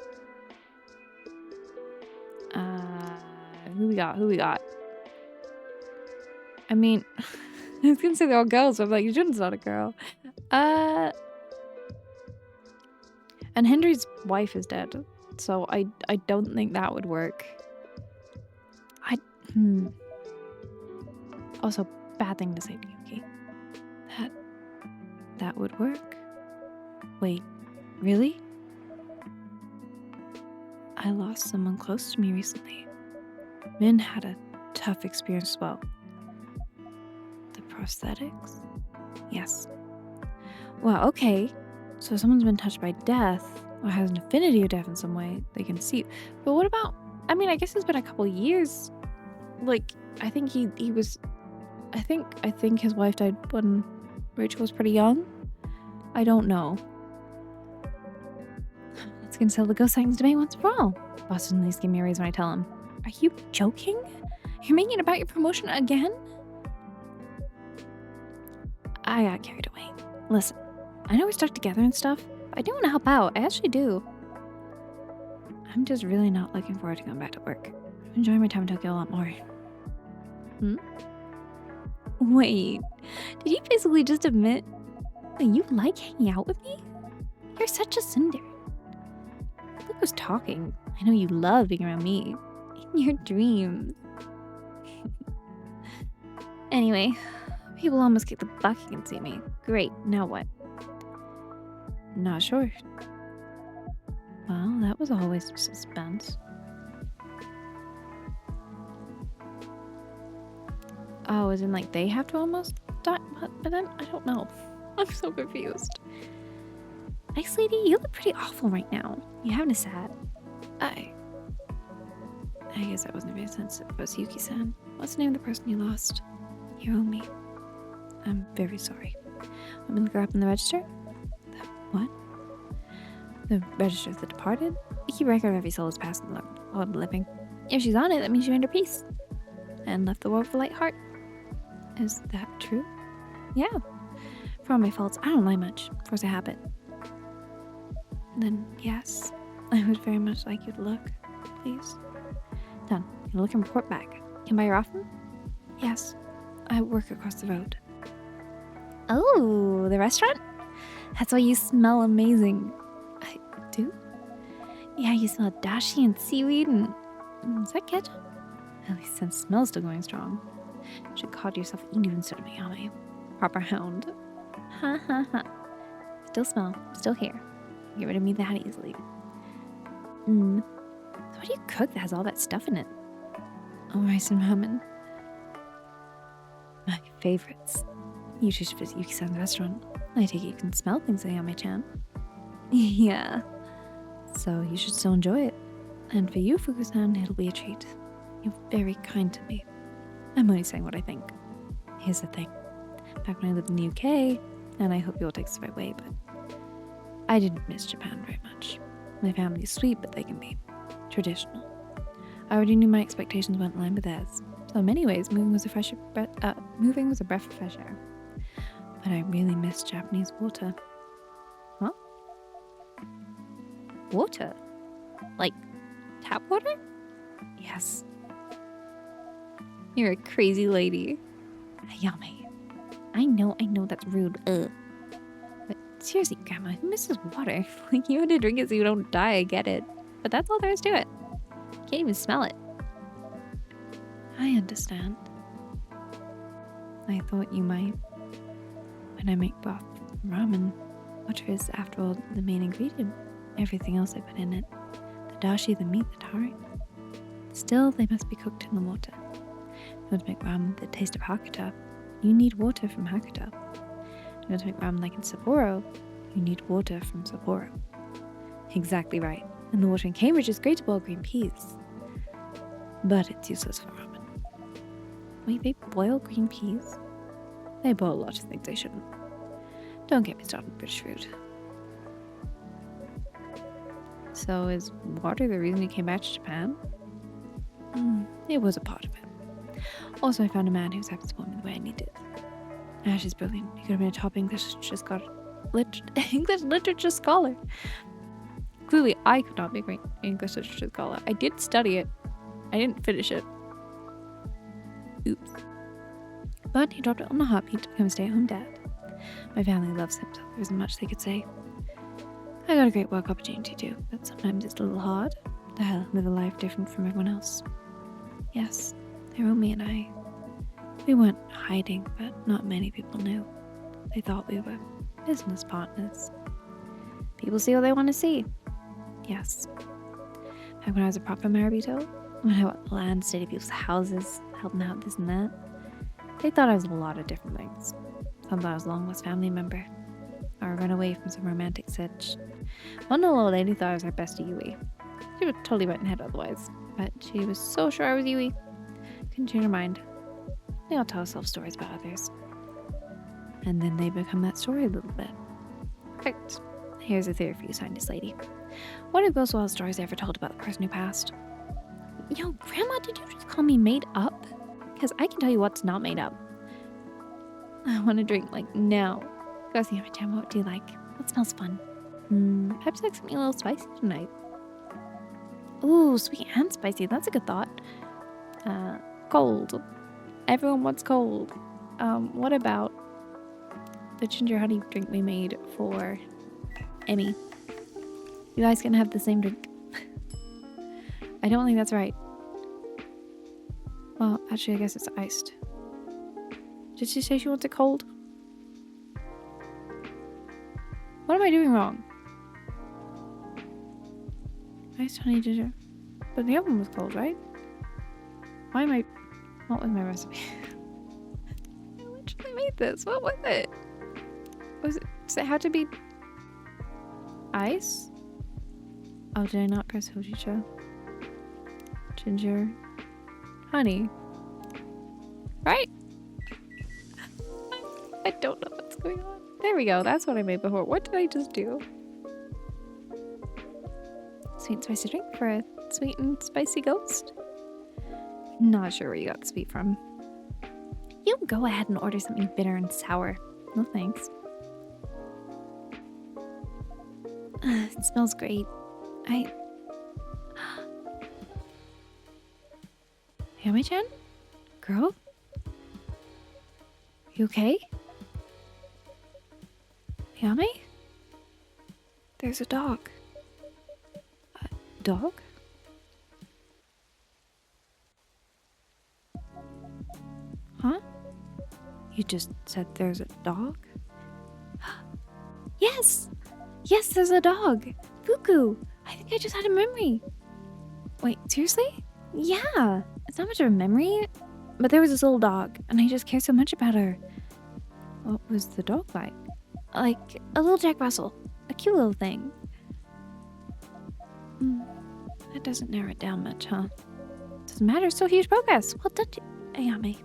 Who we got? I mean, I was gonna say they're all girls, but I'm like, Jun's not a girl. And Henry's wife is dead, so I don't think that would work. Also, bad thing to say to Yuki. That would work? Wait, really? I lost someone close to me recently. Min had a tough experience as well. The prosthetics? Yes. Well, okay. So someone's been touched by death or has an affinity of death in some way, they can see. But what about, I mean, I guess it's been a couple years. Like, I think he was, I think his wife died when Rachel was pretty young. I don't know. Let's cancel the ghost sightings debate once for all. Boss doesn't at least give me a raise when I tell him. Are you joking? You're making it about your promotion again? I got carried away. Listen, I know we're stuck together and stuff, but I do want to help out. I actually do. I'm just really not looking forward to going back to work. I'm enjoying my time in Tokyo a lot more. Wait, did you basically just admit that you like hanging out with me? You're such a cinder. Look who's talking. I know you love being around me. In your dreams. Anyway, people almost kicked the bucket and see me. Great, now what? Not sure. Well, that was always suspense. Oh, as in like they have to almost die? But then, I don't know. I'm so confused. Nice lady, you look pretty awful right now. You having a sad? I guess that wasn't very sensitive. It was Yuki-san. What's the name of the person you lost? Hiromi. I'm very sorry. Want me to look her up in the register? The what? The register of the departed? We keep record of every soul who's passed in the world of the living. If she's on it, that means she made her peace. And left the world with a light heart. Is that true? Yeah. For all my faults, I don't lie much. Force a habit. Then, yes. I would very much like you to look. Please. Done. You look and report back. Can I buy your offer? Yes. I work across the road. Oh, the restaurant? That's why you smell amazing. I do? Yeah, you smell dashi and seaweed and... Is that ketchup? At least since smell's still going strong. You should call yourself Inu instead of Miami. Proper hound. Ha ha ha. Still smell. Still here. Get rid of me that easily. So what do you cook that has all that stuff in it? Oh, rice and ramen. My favorites. You should visit Yuki-san's restaurant. I take it you can smell things on my chan. Yeah. So you should still enjoy it. And for you, Fuku-san, it'll be a treat. You're very kind to me. I'm only saying what I think. Here's the thing. Back when I lived in the UK, and I hope you all take this the right way, but I didn't miss Japan very much. My family's sweet, but they can be traditional. I already knew my expectations weren't in line with theirs. So in many ways, moving was a breath of fresh air. But I really miss Japanese water. Huh? Water? Like tap water? Yes. You're a crazy lady. Yummy. I know that's rude. Ugh. But seriously, Grandma, who misses water? Like, you had to drink it so you don't die, I get it. But that's all there is to it. Can't even smell it. I understand. I thought you might. When I make broth ramen, water is, after all, the main ingredient. Everything else I put in it. The dashi, the meat, the tare. Still, they must be cooked in the water. If you want to make ramen with the taste of Hakuta, you need water from Hakuta. If you want to make ramen like in Sapporo, you need water from Sapporo. Exactly right. And the water in Cambridge is great to boil green peas. But it's useless for ramen. Wait, they boil green peas? They boil a lot of things they shouldn't. Don't get me started on British food. So is water the reason you came back to Japan? It was a part of it. Also, I found a man who's happy to support me the way I needed. Ash is brilliant. He could have been a top English literature scholar. Clearly, I could not be a great English literature scholar. I did study it. I didn't finish it. Oops. But he dropped it on a heartbeat to become a stay-at-home dad. My family loves him, so there isn't much they could say. I got a great work opportunity too, but sometimes it's a little hard to live a life different from everyone else. Yes, Hiromi and I, we weren't hiding, but not many people knew. They thought we were business partners. People see what they want to see. Yes. Back when I was a proper Marabito, when I bought the land, stayed at people's houses, helping out this and that, they thought I was a lot of different things. Some thought I was a long-lost family member. or run away from some romantic sitch. One little lady thought I was her bestie Yui. She was totally right in the head otherwise, but she was so sure I was Yui. Couldn't change her mind. They all tell themselves stories about others. And then they become that story a little bit. Perfect. Here's a theory for you, scientist lady. What are the most wild stories ever told about the person who passed? Yo, Grandma, did you just call me made up? Because I can tell you what's not made up. I want to drink, like, now. Go see my jam. What do you like? What smells fun? Perhaps like something a little spicy tonight. Ooh, sweet and spicy. That's a good thought. Cold. Everyone wants cold. What about the ginger honey drink we made for Emmy? You guys can have the same drink. I don't think that's right. Well, actually, I guess it's iced. Did she say she wants it cold? What am I doing wrong? Iced honey ginger. But the other one was cold, right? Why am I... What was my recipe? I literally made this. What was it? Does it have to be... ice? Oh, did I not press hojicha? Ginger. Honey. Right? I don't know what's going on. There we go. That's what I made before. What did I just do? Sweet and spicy drink for a sweet and spicy ghost? Not sure where you got the sweet from. You go ahead and order something bitter and sour. No thanks. It smells great. Yami-chan? Girl? You okay? Yami? There's a dog. A dog? Huh? You just said there's a dog? Yes! Yes, there's a dog! Fuku! I think I just had a memory. Wait, seriously? Yeah! It's not much of a memory, but there was this little dog, and I just care so much about her. What was the dog like? Like a little Jack Russell. A cute little thing. That doesn't narrow it down much, huh? Doesn't matter, still huge progress. Well done, Ayame.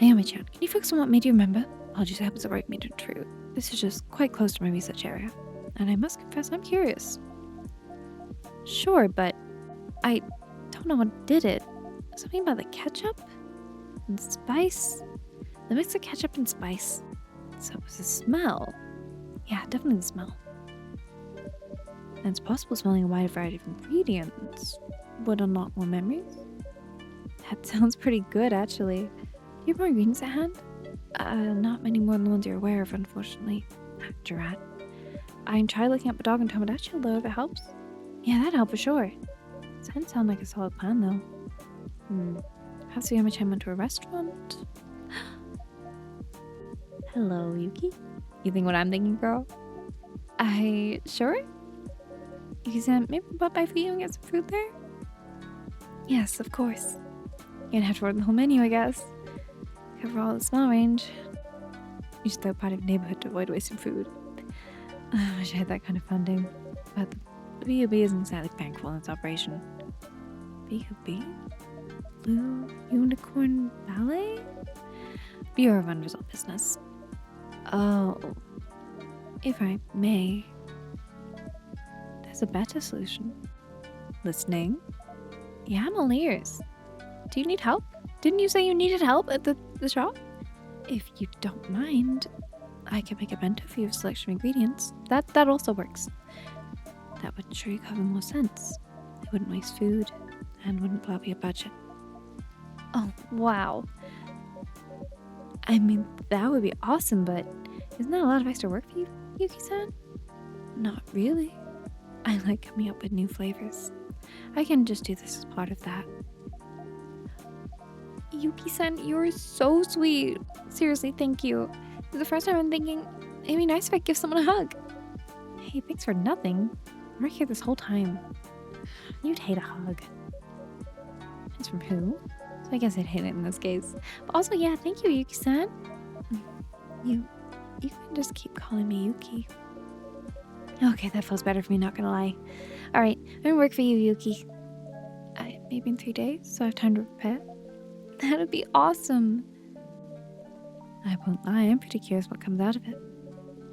Ayame-chan, can you focus on what made you remember? Apologies, I happen to write me to truth. This is just quite close to my research area, and I must confess I'm curious. Sure, but I don't know what did it. Something about the ketchup and spice? The mix of ketchup and spice. So it was the smell. Yeah, definitely the smell. And it's possible smelling a wide variety of ingredients would unlock more memories. That sounds pretty good, actually. Do you have more ingredients at hand? Not many more than the ones you're aware of, unfortunately. Drat. I can try looking up a dog and Tomodachi, though, if it helps. Yeah, that'd help for sure. Doesn't sound like a solid plan, though. Perhaps Yama-chan went to a restaurant? Hello, Yuki. You think what I'm thinking, girl? Sure? Yuki-san, maybe pop by for you and get some food there? Yes, of course. You're gonna have to order the whole menu, I guess. Cover all the smell range. You should throw a part of the neighborhood to avoid wasting food. I wish I had that kind of funding. But the B.U.B. isn't exactly bankable in its operation. B.U.B.? Blue Unicorn Ballet? Bureau of Unresolved Business. Oh. If I may. There's a better solution. Listening? Yeah, I'm all ears. Do you need help? Didn't you say you needed help at the shop? If you don't mind, I can make a bento for you with a selection of ingredients. That also works. That would sure cover more sense. It wouldn't waste food and wouldn't blow up your budget. Oh, wow. I mean, that would be awesome, but isn't that a lot of extra work for you, Yuki-san? Not really. I like coming up with new flavors. I can just do this as part of that. Yuki-san, you're so sweet. Seriously, thank you. This is the first time I'm thinking it'd be nice if I give someone a hug. Hey, thanks for nothing. I'm right here this whole time. You'd hate a hug. It's from who? So I guess I'd hate it in this case. But also, yeah, thank you, Yuki-san. You You can just keep calling me Yuki. Okay, that feels better for me, not gonna lie. Alright, I'm gonna work for you, Yuki. Maybe in 3 days, so I have time to prepare. That'd be awesome. I won't lie, I'm pretty curious what comes out of it.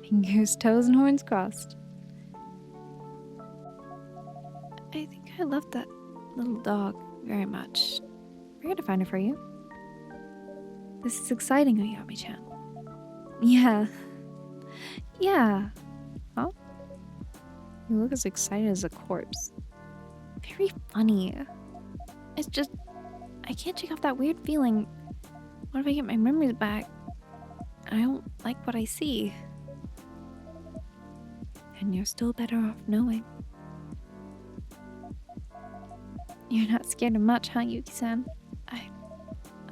Fingers, toes, and horns crossed. I think I love that little dog very much. We're gonna find her for you. This is exciting, Oyami-chan. Yeah. Yeah. Huh? You look as excited as a corpse. Very funny. It's just, I can't shake off that weird feeling. What if I get my memories back? I don't like what I see. And you're still better off knowing. You're not scared of much, huh, Yuki-san?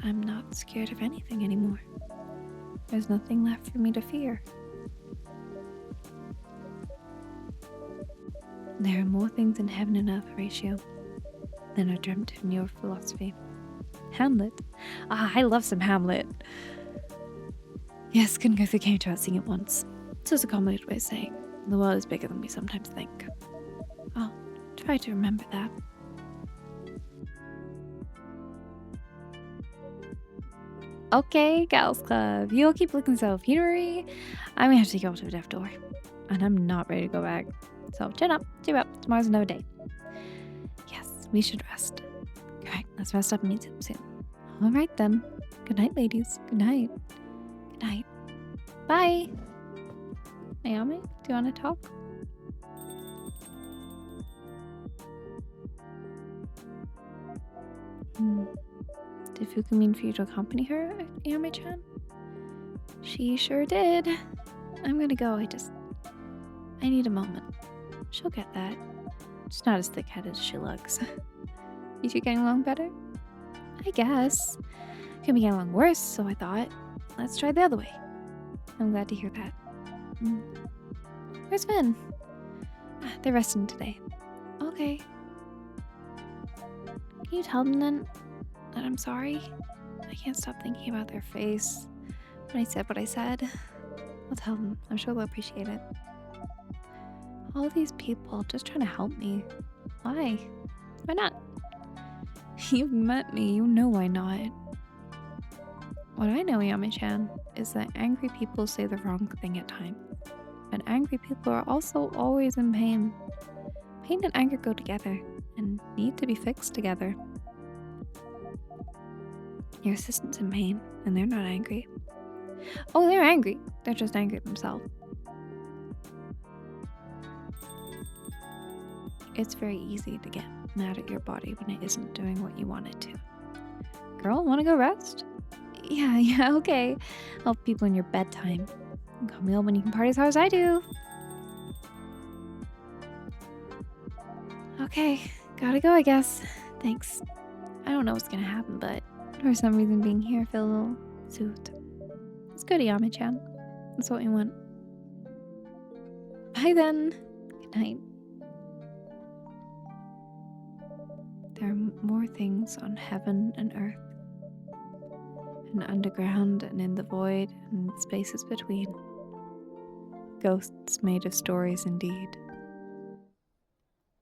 I'm not scared of anything anymore. There's nothing left for me to fear. There are more things in heaven and earth, Horatio, than are dreamt in your philosophy. Hamlet? Ah, I love some Hamlet. Yes, couldn't go through Cambridge without seeing it once. It's just a complicated way of saying the world is bigger than we sometimes think. I'll try to remember that. Okay, Gals Club. You'll keep looking so funery. I'm gonna have to go to a deaf door. And I'm not ready to go back. So chin up, cheer up. Tomorrow's another day. Yes, we should rest. Alright, let's rest up and meet soon. Alright then. Good night, ladies. Good night. Good night. Bye. Naomi, do you want to talk? Did Fuku mean for you to accompany her, Naomi-chan? She sure did. I'm gonna go. I need a moment. She'll get that. She's not as thick-headed as she looks. You two getting along better? I guess. Could be getting along worse, so I thought, let's try the other way. I'm glad to hear that. Where's Finn? They're resting today. Okay. Can you tell them then that I'm sorry? I can't stop thinking about their face when I said what I said. I'll tell them. I'm sure they'll appreciate it. All these people just trying to help me. Why? Why not? You've met me. You know why not. What I know, Yami-chan, is that angry people say the wrong thing at times. But angry people are also always in pain. Pain and anger go together and need to be fixed together. Your assistant's in pain and they're not angry. Oh, they're angry. They're just angry themselves. It's very easy to get mad at your body when it isn't doing what you want it to. Girl, wanna go rest? Yeah, okay. Help people in your bedtime. Call me old when you can party as hard as I do. Okay, gotta go, I guess. Thanks. I don't know what's gonna happen, but for some reason being here, I feel a little soothed. It's good, Yami-chan. That's what we want. Bye then. Good night. There are more things on heaven and earth, and underground and in the void and spaces between. Ghosts made of stories indeed.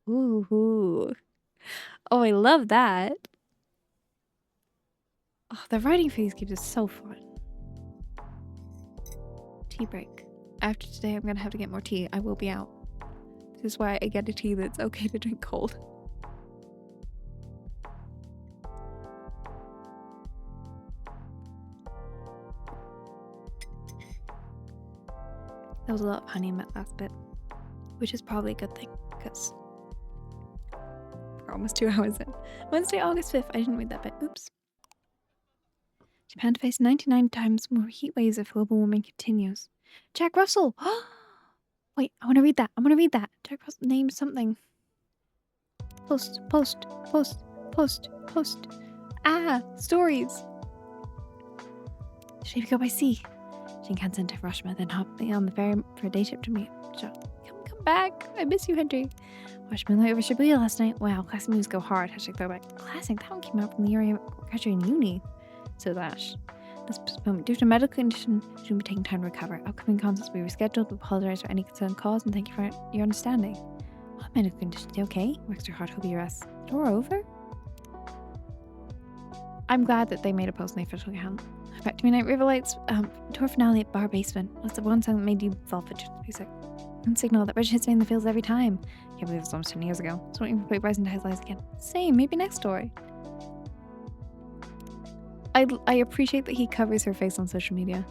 Ooh. Oh, I love that. Oh, the writing for these games is so fun. Tea break. After today, I'm gonna have to get more tea. I will be out. This is why I get a tea that's okay to drink cold. There was a lot of honey in that last bit, which is probably a good thing, because we're almost 2 hours in. Wednesday, August 5th. I didn't read that bit. Oops. Japan to face 99 times more heat waves if global warming continues. Jack Russell! Wait, I want to read that. Jack Russell, name something. Post. Stories. Should we go by sea? Shinkansen to Hiroshima, then hop on the ferry for a day trip to meet. Come back. I miss you, Henry. Watched Moonlight over Shibuya last night. Wow, classic movies go hard. #throwback. Classic. That one came out from the year I graduated in uni. So Lash. This postponement due to medical condition should be taking time to recover. Upcoming concerts will be rescheduled. We apologize for any concern caused and thank you for your understanding. What medical condition? You okay? Works your heart. Hope you rest. Tour over? I'm glad that they made a post on the official account. Back to Midnight River Lights tour finale at Bar Basement. What's the one song that made you fall for music? And signal that Bridget hits me in the fields every time. Can't believe it was almost 10 years ago. So don't even play Bryson Ties Lies again. Same, maybe next story. I appreciate that he covers her face on social media.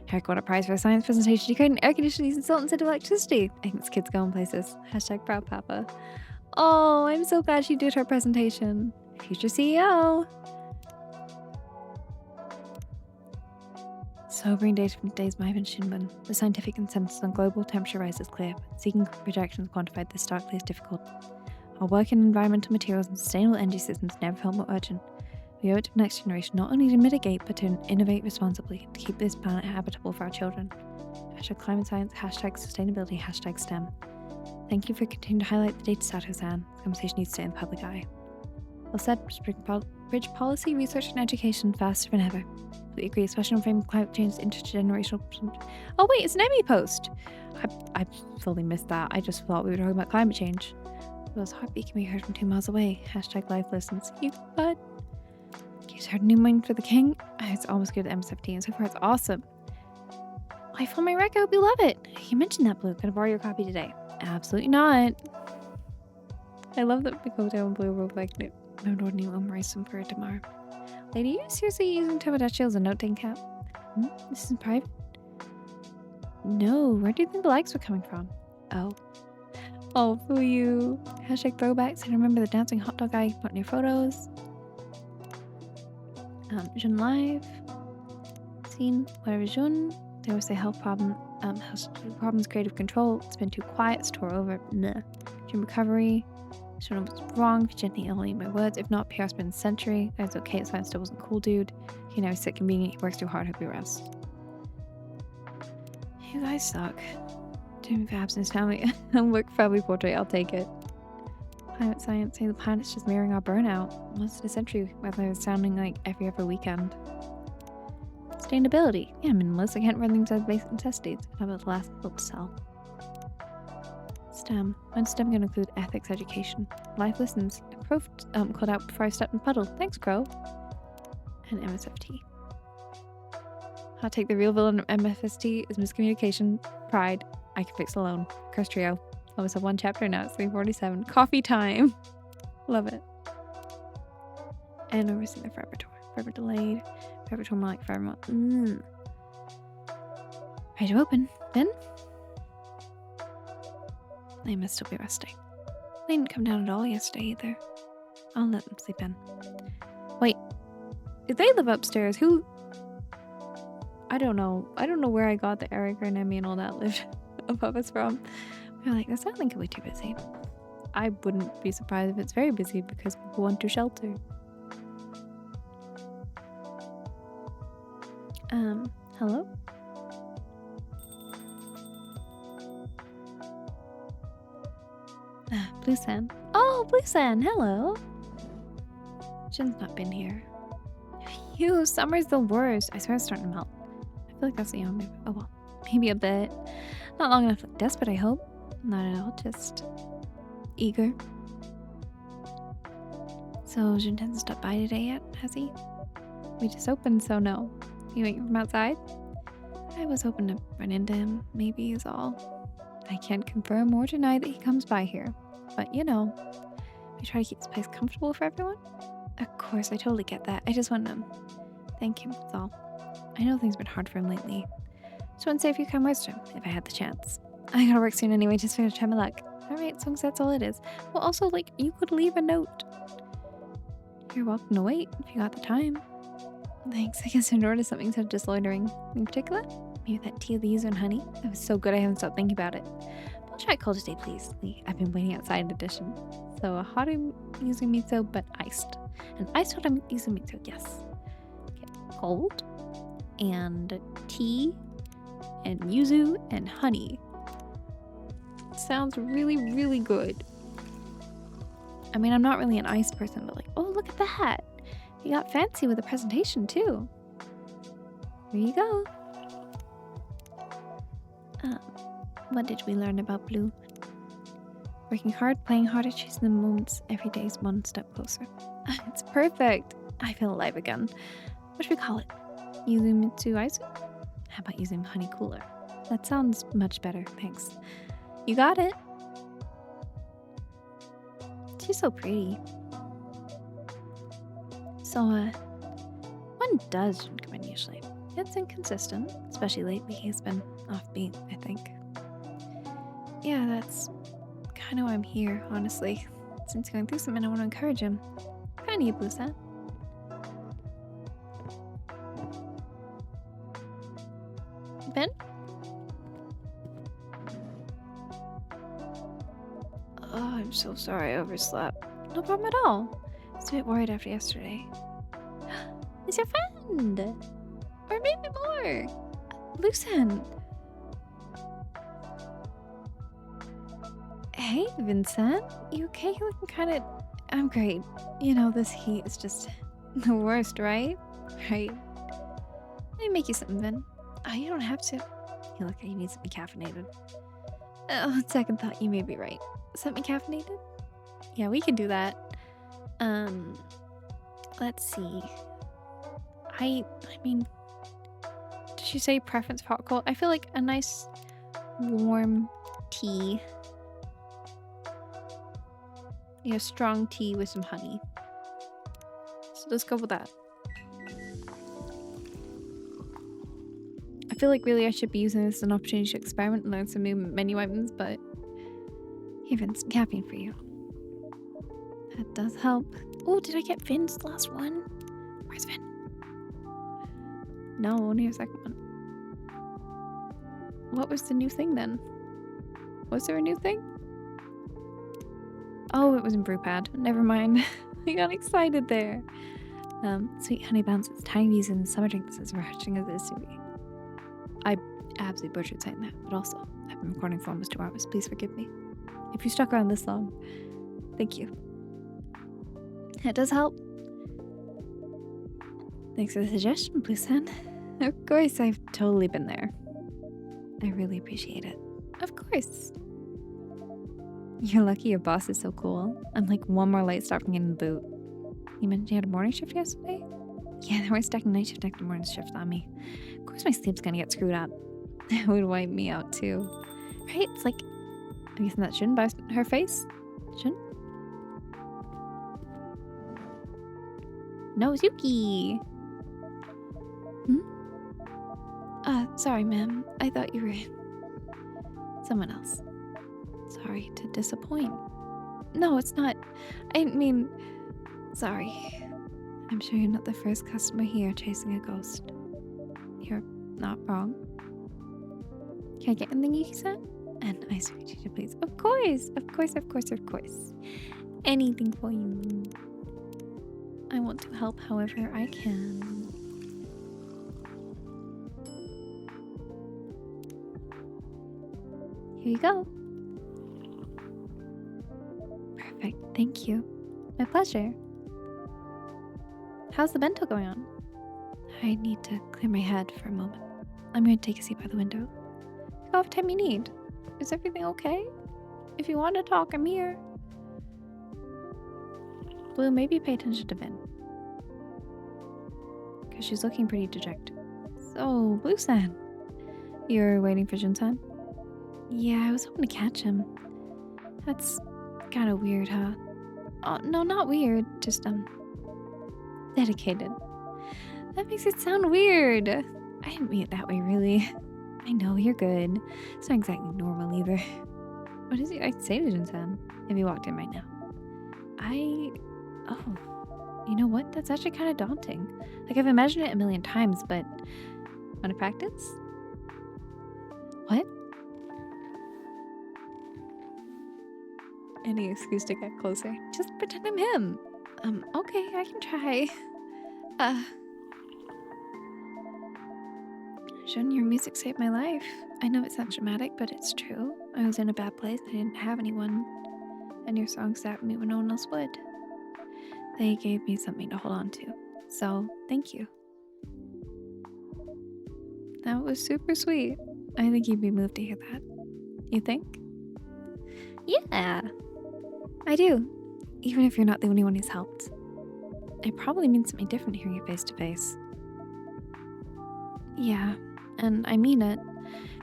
Eric won a prize for a science presentation. She created an air conditioning salt instead of electricity. I think this kid's going places. Hashtag proud papa. Oh, I'm so glad she did her presentation. Future CEO. Sobering data from today's Maven Shinbun. The scientific consensus on global temperature rise is clear, but seeking projections quantified this starkly is difficult. Our work in environmental materials and sustainable energy systems never felt more urgent. We owe it to the next generation not only to mitigate, but to innovate responsibly to keep this planet habitable for our children. Hashtag climate science, hashtag sustainability, hashtag STEM. Thank you for continuing to highlight the data status, Anne. This conversation needs to stay in the public eye. Well said, bridge policy, research, and education faster than ever. We agree, especially on framing climate change as intergenerational. Oh wait, it's an Emmy post! I fully missed that. I just thought we were talking about climate change. Will's heartbeat can be heard from 2 miles away. Hashtag life listens. You bud. You heard a new mind for the king? It's almost good at MS15 and so far it's awesome. I found my rec, I hope you love it. You mentioned that, Blue. Can I borrow your copy today? Absolutely not. I love that we go down Blue Road like no ordinary will memorize them for tomorrow. Lady, are you seriously using Tomodachi as a note-taking cap? This isn't private? No, where do you think the likes were coming from? Oh, for you. Hashtag throwbacks and remember the dancing hot dog guy put in your photos. Jun live. Scene, whatever Jun. There was a health problem. Problems creative control. It's been too quiet. Store over. Nah. Jun recovery. Jun was wrong. If you gently only my words. If not, PR's been a century. That's okay. It still wasn't cool, dude. You know, he's sick, convenient. He works too hard. Hope you rest. You guys suck. Doing Fabs and his family. Work family portrait. I'll take it. Climate science, say the planet's just mirroring our burnout. Once in a century, whether it's sounding like every other weekend. Sustainability. Yeah, minimalist. I can't run things as basic necessities. How about the last book to sell? STEM. When's STEM going to include ethics education? Life listens. Crow called out before I stepped in the puddle. Thanks, Crow. And MSFT. I'll take the real villain of MFST is miscommunication, pride. I can fix alone. Curse trio. Always have 1 chapter now. It's 3:47. Coffee time. Love it. And we're seeing the forever tour. Forever delayed. Forever tour more like forever more. Ready to open. Ben? They must still be resting. They didn't come down at all yesterday either. I'll let them sleep in. Wait. Did they live upstairs? Who? I don't know. I don't know where I got the Eric and Emmy and all that lived above us from. We're like, that's not likely too busy. I wouldn't be surprised if it's very busy because people want to shelter. Hello? Blue San. Oh, Blue San, hello. Jin's not been here. Phew, summer's the worst. I swear it's starting to melt. I feel like that's the only. Oh well, maybe a bit. Not long enough to look desperate, I hope. Not at all, just eager. So, Jun hasn't stopped by today yet, has he? We just opened, so no. You waiting from outside? I was hoping to run into him, maybe is all. I can't confirm or deny that he comes by here. But, you know, we try to keep this place comfortable for everyone. Of course, I totally get that. I just want to thank him, that's all. I know things have been hard for him lately. Just want to say a few kind words to him, if I had the chance. I gotta work soon anyway, just finish trying my luck. Alright, so that's all it is. Well, also, like, you could leave a note. You're welcome to wait, if you got the time. Thanks, I guess I noticed something instead of just loitering. In particular? Maybe that tea of the yuzu and honey? That was so good I haven't stopped thinking about it. I'll try cold today, please. I've been waiting outside in addition. So a hot yuzu miso, but iced. An iced hot yuzu miso, yes. Okay, cold. And tea. And yuzu and honey. Sounds really, really good. I mean, I'm not really an ice person, but like, oh, look at that. You got fancy with the presentation, too. Here you go. Um, what did we learn about Blue? Working hard, playing harder, chasing the moments. Every day is one step closer. It's perfect. I feel alive again. What should we call it? Yuzumitsu Aizu? How about using honey cooler? That sounds much better, thanks. You got it. She's so pretty. So, when does Jin come in usually? It's inconsistent, especially lately. He's been offbeat, I think. Yeah, that's kind of why I'm here, honestly. Since he's going through something, I want to encourage him. Kind of you, Blue Set. Ben? Oh, I'm so sorry I overslept. No problem at all. I was a bit worried after yesterday. It's your friend! Or maybe more! Lucen! Hey, Vincent. You okay? You're looking kind of... I'm great. You know, this heat is just the worst, right? Right. Let me make you something, Vin. Oh, you don't have to. You look like you need something caffeinated. Oh, second thought, you may be right. Something caffeinated? Yeah, we can do that. Let's see. I mean, did she say preference for hot or cold? I feel like a nice warm tea. Yeah, strong tea with some honey. So let's go with that. I feel like really I should be using this as an opportunity to experiment and learn some new menu items, but even some caffeine for you. That does help. Oh, did I get Vin's last one? Where's Vin? No, only a second one. What was the new thing then? Was there a new thing? Oh, it was in Brewpad. Never mind. I got excited there. Sweet honey bounce. It's time using the summer drink that's as refreshing as it is to me. I absolutely butchered saying that, but also, I've been recording for almost 2 hours. Please forgive me. If you stuck around this long, thank you. It does help. Thanks for the suggestion, Bluesan. Of course, I've totally been there. I really appreciate it. Of course. You're lucky your boss is so cool. I'm like one more light stop from getting the boot. You mentioned you had a morning shift yesterday? Yeah, they were stacking night shift after morning shift on me. Of course my sleep's gonna get screwed up. It would wipe me out too. Right? It's like, I'm guessing that shouldn't by her face? Shouldn't? No, Zuki! Sorry, ma'am. I thought you were someone else. Sorry to disappoint. No, it's not. I mean, sorry. I'm sure you're not the first customer here chasing a ghost. You're not wrong. Can I get anything you said? And ice cream, please. Of course, of course, of course, of course. Anything for you. I want to help however I can. Here you go. Perfect, thank you. My pleasure. How's the bento going on? I need to clear my head for a moment. I'm going to take a seat by the window. Take all the time you need. Is everything okay? If you want to talk, I'm here. Blue, maybe pay attention to Vin. Because she's looking pretty dejected. So, Blue-san. You're waiting for Jun-san? Yeah, I was hoping to catch him. That's kind of weird, huh? Oh, no, not weird. Just, dedicated. That makes it sound weird. I didn't mean it that way, really. I know, you're good. It's not exactly normal either. What is it I'd say to Jun-san if he walked in right now? Oh, you know what? That's actually kind of daunting. Like, I've imagined it a million times, but want to practice? What? Any excuse to get closer. Just pretend I'm him. Okay, I can try. Shouldn't your music saved my life? I know it sounds dramatic, but it's true. I was in a bad place. I didn't have anyone. And your song sat me when no one else would. They gave me something to hold on to. So, thank you. That was super sweet. I think you'd be moved to hear that. You think? Yeah, I do. Even if you're not the only one who's helped. It probably means something different hearing you face to face. Yeah, and I mean it.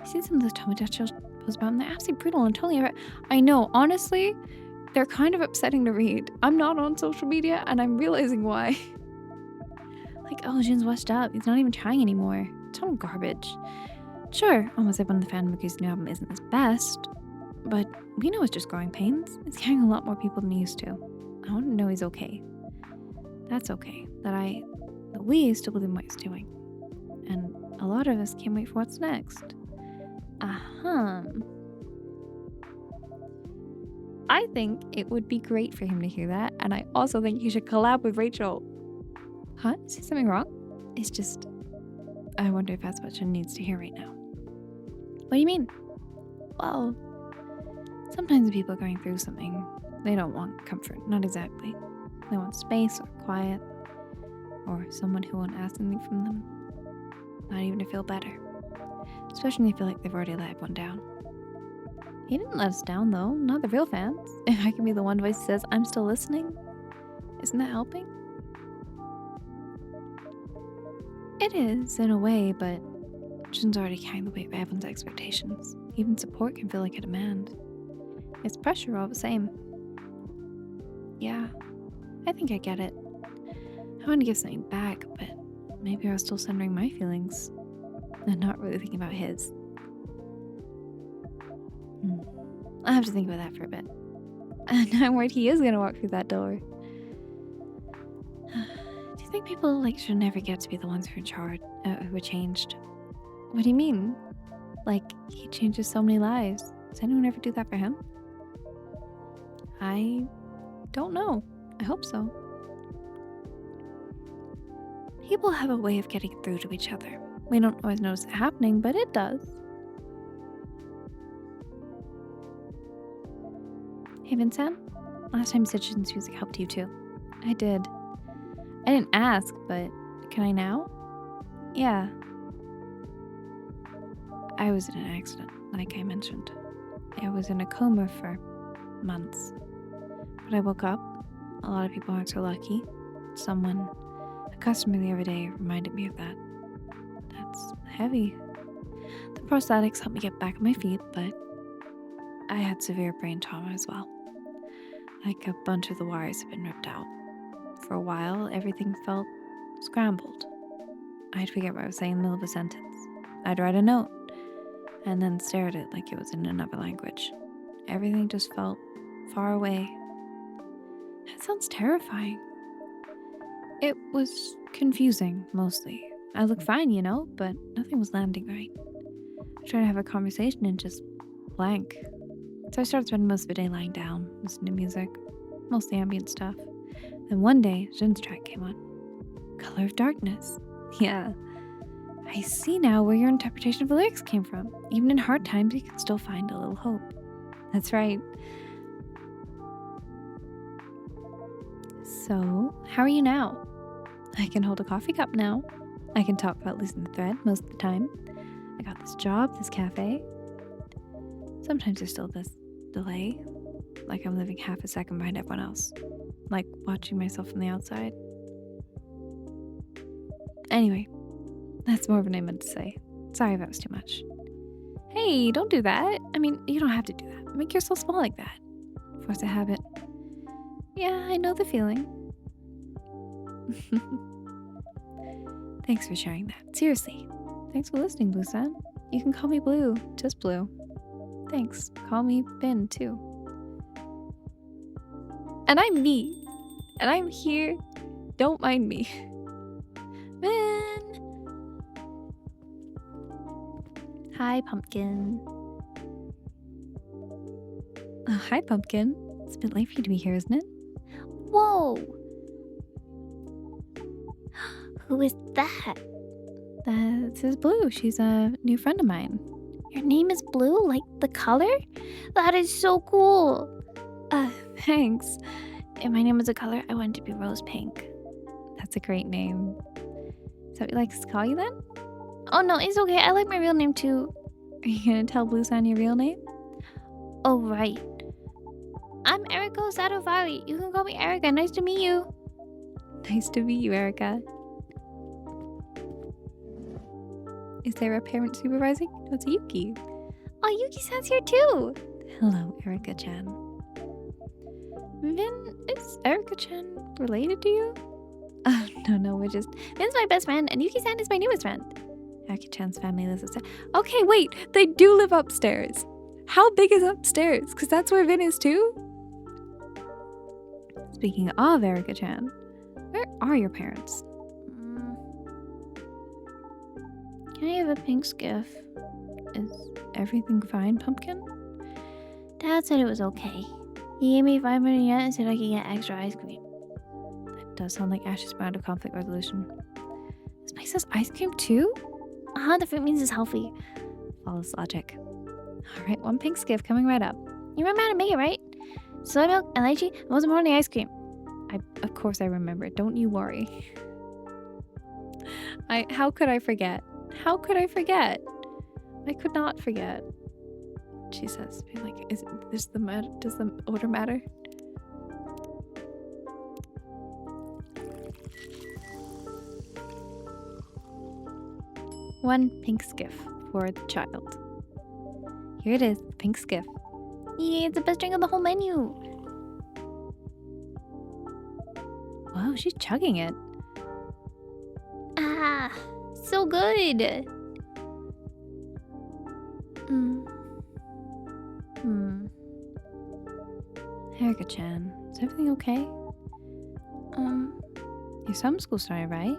I've seen some of those Tomodachi posts about them. They're absolutely brutal and totally. I know, honestly, they're kind of upsetting to read. I'm not on social media, and I'm realizing why. Like, oh, Jin's washed up. He's not even trying anymore. Total garbage. Sure, almost everyone in the fandom agrees the new album isn't his best, but we know it's just growing pains. It's carrying a lot more people than he used to. I want to know he's okay. That's okay. That we still believe in what he's doing. And a lot of us can't wait for what's next. I think it would be great for him to hear that, and I also think he should collab with Rachel. Huh? Is there something wrong? It's just, I wonder if that's what Jin needs to hear right now. What do you mean? Well, sometimes people are going through something, they don't want comfort, not exactly. They want space or quiet, or someone who won't ask anything from them. Not even to feel better. Especially when they feel like they've already let everyone down. He didn't let us down though, not the real fans. If I can be the one voice that says, I'm still listening, isn't that helping? It is, in a way, but Jin's already carrying the weight of everyone's expectations. Even support can feel like a demand. It's pressure all the same. Yeah, I think I get it. I want to give something back, but maybe I was still centering my feelings and not really thinking about his. I'll have to think about that for a bit. And I'm worried he is going to walk through that door. Do you think people should never get to be the ones who are in charge, who are changed? What do you mean? He changes so many lives. Does anyone ever do that for him? I don't know. I hope so. People have a way of getting through to each other. We don't always notice it happening, but it does. Hey Vincent, last time you said Jin's music helped you too. I did. I didn't ask, but can I now? Yeah. I was in an accident, like I mentioned. I was in a coma for months. But I woke up. A lot of people aren't so lucky. A customer the other day reminded me of that. That's heavy. The prosthetics helped me get back on my feet, but I had severe brain trauma as well. A bunch of the wires had been ripped out. For a while, everything felt scrambled. I'd forget what I was saying in the middle of a sentence. I'd write a note, and then stare at it like it was in another language. Everything just felt far away. That sounds terrifying. It was confusing, mostly. I looked fine, but nothing was landing right. I tried to have a conversation and just blank. So I started spending most of the day lying down, listening to music, mostly ambient stuff. Then one day, Jin's track came on. Color of Darkness. Yeah. I see now where your interpretation of the lyrics came from. Even in hard times, you can still find a little hope. That's right. So, how are you now? I can hold a coffee cup now. I can talk about losing the thread most of the time. I got this job, this cafe. Sometimes there's still this delay, like I'm living half a second behind everyone else, like watching myself from the outside. Anyway, that's more of what I meant to say. Sorry if that was too much. Hey, don't do that. I mean, you don't have to do that. Make yourself small like that. Force a habit. Yeah, I know the feeling. Thanks for sharing that. Seriously. Thanks for listening, Blue Sun. You can call me Blue. Just Blue. Thanks. Call me Ben, too. And I'm me. And I'm here. Don't mind me. Ben! Hi, Pumpkin. Oh, hi, Pumpkin. It's a bit late for you to be here, isn't it? Whoa! Who is that? This is Blue. She's a new friend of mine. Your name is Blue? Like the color? That is so cool. Thanks. If my name was a color, I wanted to be rose pink. That's a great name. Is that what you like us to call you then? Oh no, it's okay. I like my real name too. Are you gonna tell Blue Sign your real name? Oh right. I'm Erica Satovari. You can call me Erica. Nice to meet you. Nice to meet you, Erica. Is there a parent supervising? No, it's Yuki. Oh, Yuki-san's here too. Hello, Erica-chan. Vin, is Erica-chan related to you? Oh, no, we're just... Vin's my best friend, and Yuki-san is my newest friend. Erica-chan's family lives upstairs. Okay, wait, they do live upstairs. How big is upstairs? Because that's where Vin is too? Speaking of Erica-chan, where are your parents? Can I have a pink skiff? Is everything fine, Pumpkin? Dad said it was okay. He gave me 500 yen and said I could get extra ice cream. That does sound like Ash's round of conflict resolution. This place has ice cream too? The fruit means it's healthy. Follows logic. Alright, 1 pink skiff coming right up. You remember how to make it, right? Soy milk and lychee, and most importantly, ice cream. Of course I remember. Don't you worry. How could I forget? How could I forget? I could not forget. She says, being like, does the order matter? One pink skiff for the child. Here it is, the pink skiff. Yay, it's the best drink on the whole menu. Wow, she's chugging it. Ah, so good. Erica-chan, is everything okay? Your summer school started, right?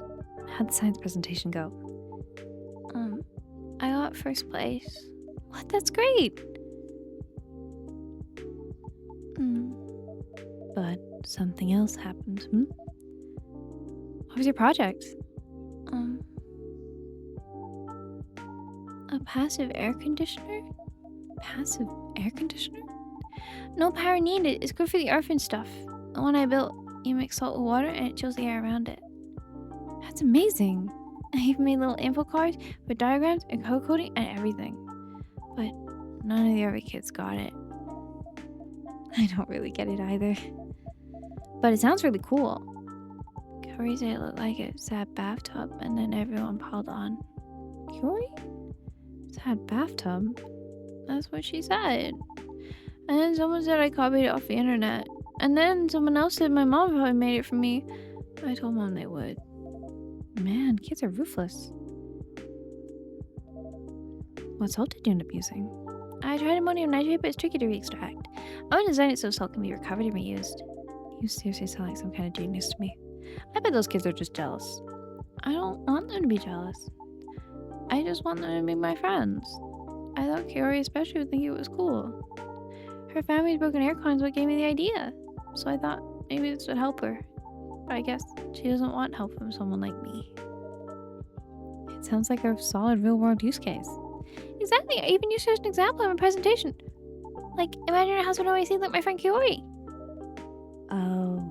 How'd the science presentation go? I got first place. What? That's great! But something else happened, What was your project? A passive air conditioner? Passive air conditioner? No power needed. It's good for the earth and stuff. The one I built, you mix salt with water and it chills the air around it. That's amazing. I even made little info cards with diagrams and color coding and everything. But none of the other kids got it. I don't really get it either. But it sounds really cool. Kyori said it looked like a sad bathtub and then everyone piled on. Kyori? Sad bathtub? That's what she said. And then someone said I copied it off the internet. And then someone else said my mom probably made it for me. I told mom they would. Man, kids are ruthless. What salt did you end up using? I tried ammonium nitrate, but it's tricky to re-extract. I want to design it so salt can be recovered and reused. You seriously sound like some kind of genius to me. I bet those kids are just jealous. I don't want them to be jealous. I just want them to be my friends. I thought Kyori especially would think it was cool. Her family's broken aircon is what gave me the idea. So I thought maybe this would help her. But I guess she doesn't want help from someone like me. It sounds like a solid real-world use case. Exactly, I even used it as an example in my presentation. Like, imagine a house would always seem like my friend Kyori. Oh,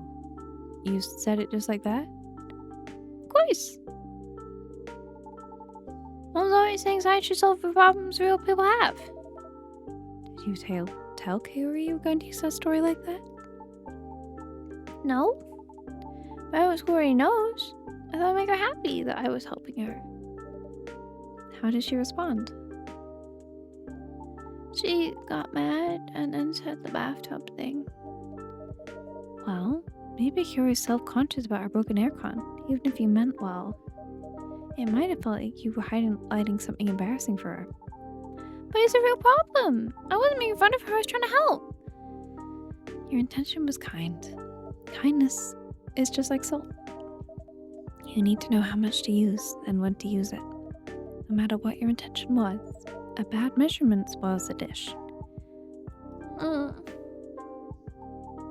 you said it just like that? Of course. Mom's always saying science should solve the problems real people have. Did you tell Kyori you were going to use that story like that? No. But I was Kyori knows. I thought I'd make her happy that I was helping her. How did she respond? She got mad and then said the bathtub thing. Well, maybe Kyori's self-conscious about her broken aircon, even if you meant well. It might have felt like you were hiding something embarrassing for her. But it's a real problem. I wasn't making fun of her, I was trying to help. Your intention was kind. Kindness is just like salt. You need to know how much to use and when to use it. No matter what your intention was, a bad measurement spoils the dish.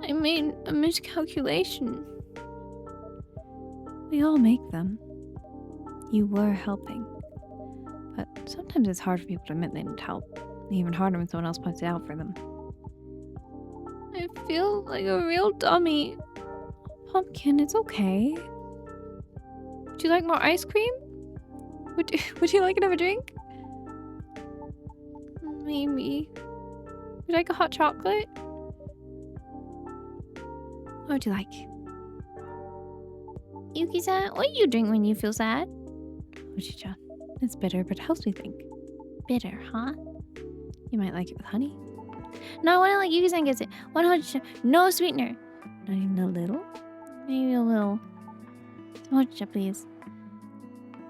I made a miscalculation. We all make them. You were helping. But sometimes it's hard for people to admit they need help. Even harder when someone else points it out for them. I feel like a real dummy. Pumpkin, it's okay. Would you like more ice cream? Would you like another drink? Maybe. Would you like a hot chocolate? What would you like? Yuki-san, what do you drink when you feel sad? Hoji-chan. It's bitter, but it helps me think. Bitter, huh? You might like it with honey. No, I want to like Yuki-san gets it. One Hoji-chan. No sweetener. Not even a little? Maybe a little. Some Hoji-chan, please.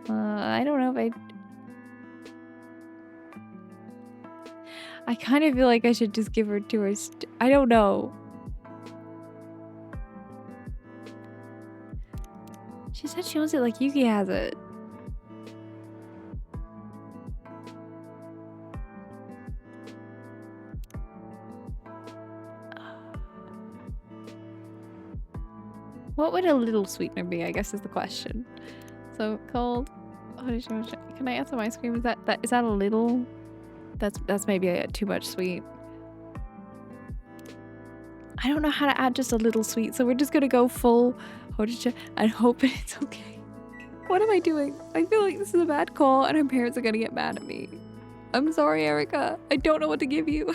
I don't know if I kind of feel like I should just give her to her. I don't know. She said she wants it like Yuki has it. What would a little sweetener be, I guess is the question. So cold. Can I add some ice cream? Is that a little? That's maybe too much sweet. I don't know how to add just a little sweet, so we're just gonna go full hojicha and hope it's okay. What am I doing? I feel like this is a bad call and our parents are gonna get mad at me. I'm sorry, Erica. I don't know what to give you.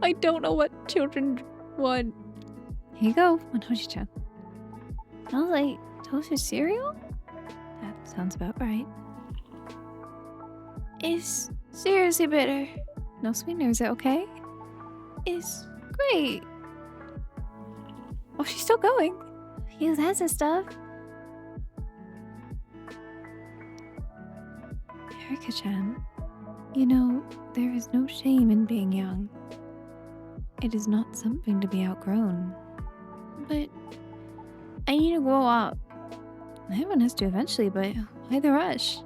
I don't know what children want. Here you go, one hojicha. Smells like toasted cereal? That sounds about right. It's seriously bitter. No sweetener, is it okay? It's great. Oh, she's still going. Use that and stuff. Erica-chan, you know, there is no shame in being young. It is not something to be outgrown. But I need to grow up. Everyone has to eventually, but why the rush?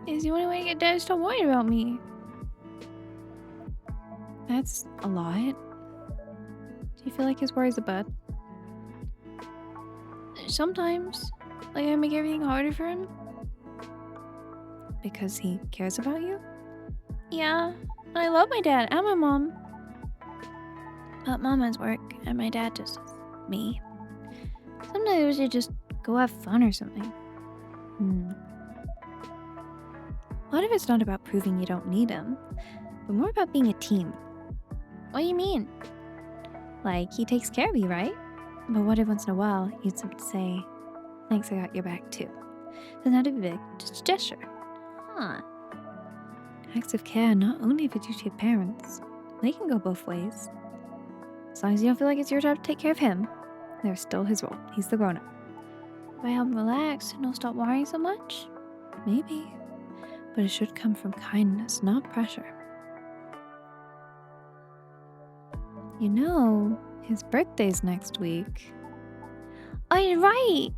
Is the only way to get Dad to stop worrying about me. That's a lot. Do you feel like his worries are bad? Sometimes. Like I make everything harder for him. Because he cares about you? Yeah. I love my dad and my mom. But Mom has work and my dad just has me. Sometimes we should just go have fun or something. What if it's not about proving you don't need him, but more about being a team? What do you mean? Like, he takes care of you, right? But what if once in a while you'd simply say, thanks, I got your back too? Doesn't have to be big, just a gesture. Huh. Acts of care not only for duty of parents, they can go both ways. As long as you don't feel like it's your job to take care of him, there's still his role. He's the grown-up. If I help him relax and he'll stop worrying so much? Maybe. But it should come from kindness, not pressure. You know, his birthday's next week. Oh, you're right!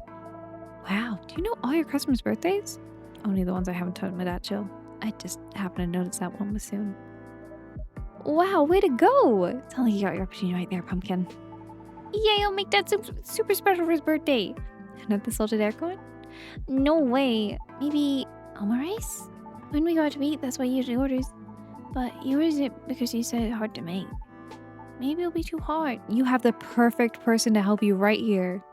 Wow, do you know all your customers' birthdays? Only the ones I haven't told my dad chill. I just happened to notice that one was soon. Wow, way to go! Sounds like you got your opportunity right there, Pumpkin. Yay, I'll make that super special for his birthday! Not the salted air cone? No way. Maybe omurice? When we go out to eat, that's what he usually orders. But he orders it because he said it's hard to make. Maybe it'll be too hard. You have the perfect person to help you right here.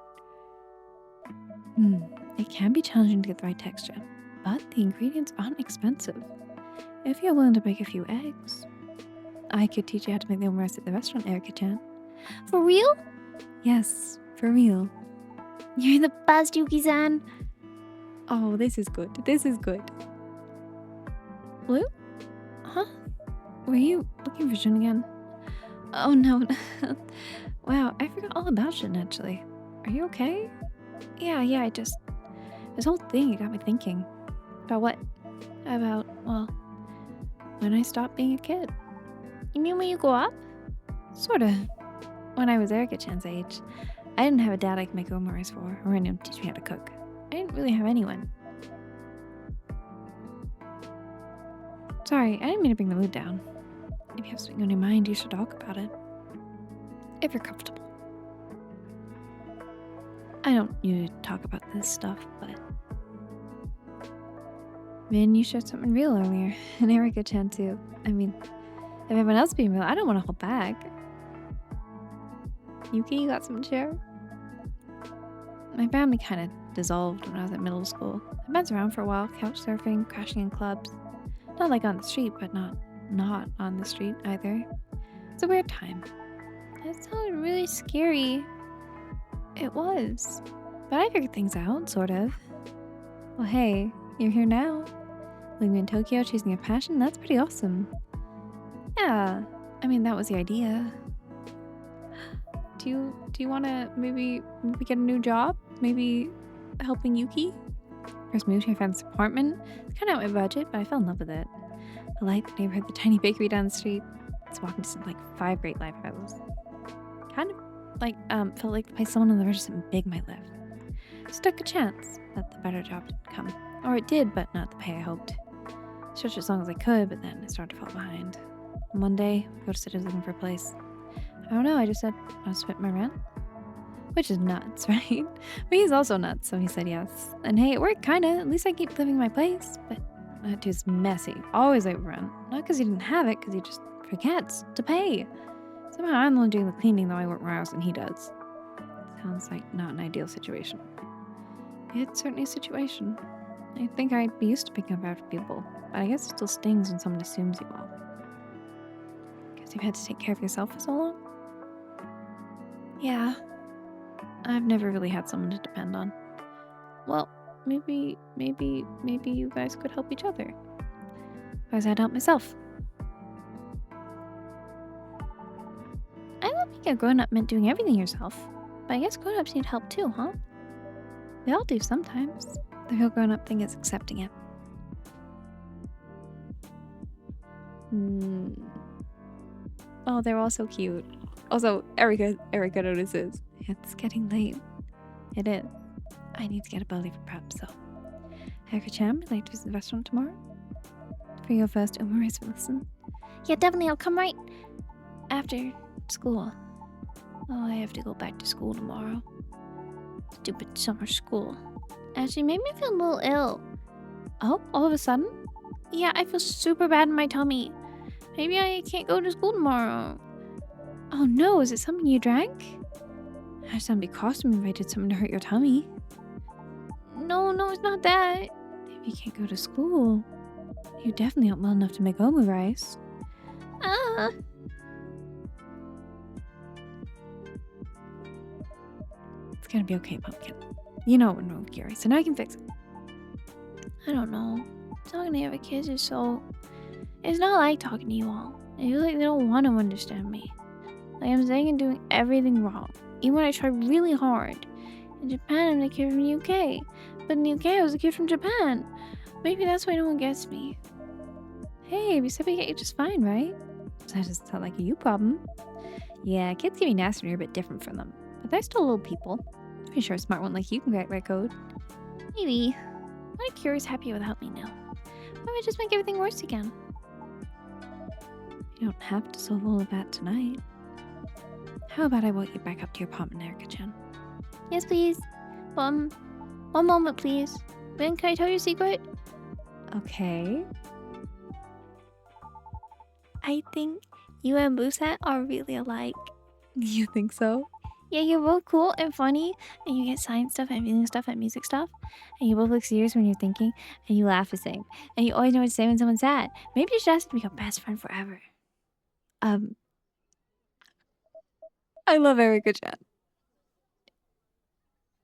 It can be challenging to get the right texture, but the ingredients aren't expensive. If you're willing to bake a few eggs, I could teach you how to make the omurice at the restaurant, Erica-chan. For real? Yes, for real. You're the best, Yuki-san. Oh, this is good. This is good. Blue? Huh? Were you looking for Jun again? Oh no. Wow, I forgot all about Jun actually. Are you okay? Yeah, this whole thing, it got me thinking. About what? About, well, when I stopped being a kid. You mean when you grow up? Sorta. When I was Erica-chan's age, I didn't have a dad I could make omurice for, or anyone to teach me how to cook. I didn't really have anyone. Sorry, I didn't mean to bring the mood down. If you have something on your mind, you should talk about it. If you're comfortable. I don't usually talk about this stuff, but... Man, you shared something real earlier, and Erica-chan too. I mean, if everyone else being real, I don't want to hold back. Yuki, you got something to share? My family kind of dissolved when I was at middle school. I bounced around for a while, couch surfing, crashing in clubs. Not like on the street, but not on the street either. It's a weird time. That sounded really scary. It was. But I figured things out, sort of. Well, hey, you're here now. Living in Tokyo, chasing your passion, that's pretty awesome. Yeah, I mean, that was the idea. Do you want to maybe get a new job? Maybe helping Yuki? First moved here, found this apartment. It's kind of out my budget, but I fell in love with it. I like the neighborhood, the tiny bakery down the street. It's walking distance, like 5 great life houses. Kind of like felt like the place someone on the verge of something big might live. Just took a chance that the better job didn't come, or it did, but not the pay I hoped. Stretched as long as I could, but then I started to fall behind. And one day, I go to cities looking for a place. I don't know, I just said I'll split my rent. Which is nuts, right? But he's also nuts, so he said yes. And hey, it worked, kinda. At least I keep living in my place. But that dude's messy. Always late with rent. Not because he didn't have it, because he just forgets to pay. Somehow I'm the one doing the cleaning, though I work more hours than he does. Sounds like not an ideal situation. It's certainly a situation. I think I'd be used to picking up after people, but I guess it still stings when someone assumes you will. Guess you've had to take care of yourself for so long? Yeah. I've never really had someone to depend on. Well, maybe you guys could help each other. Whereas I'd help myself. I don't think a grown-up meant doing everything yourself. But I guess grown-ups need help too, huh? They all do sometimes. The real grown-up thing is accepting it. Oh, they're all so cute. Also, Erica notices. It's getting late. It is. I need to get up early for prep, so. Erica-chan, would you like to visit the restaurant tomorrow? For your first humorous listen? Yeah, definitely. I'll come right after school. Oh, I have to go back to school tomorrow. Stupid summer school. Actually, made me feel a little ill. Oh, all of a sudden? Yeah, I feel super bad in my tummy. Maybe I can't go to school tomorrow. Oh no, is it something you drank? I sound be cross if I did something to hurt your tummy. No, it's not that. If you can't go to school, you definitely aren't well enough to make omu rice. It's gonna be okay, Pumpkin. You know what wrong with your rice, so now I can fix it. I don't know. Talking to other kids is so... It's not like talking to you all. I feel like they don't want to understand me. Like I'm saying and doing everything wrong. Even when I try really hard. In Japan, I'm the kid from the UK. But in the UK, I was a kid from Japan. Maybe that's why no one gets me. Hey, we said we get you just fine, right? So that doesn't sound like a you problem. Yeah, kids can be nasty when you're a bit different from them. But they're still little people. Pretty sure a smart one like you can write code. Maybe. What if Curious happy without me now? Why would I just make everything worse again? You don't have to solve all of that tonight. How about I walk you back up to your apartment, Erica-chan? Yes, please. One moment, please. Then can I tell you a secret? Okay. I think you and Busat are really alike. You think so? Yeah, you're both cool and funny, and you get science stuff and feeling stuff and music stuff, and you both look serious when you're thinking, and you laugh the same, and you always know what to say when someone's sad. Maybe you should ask to be your best friend forever. I love Erica-chan.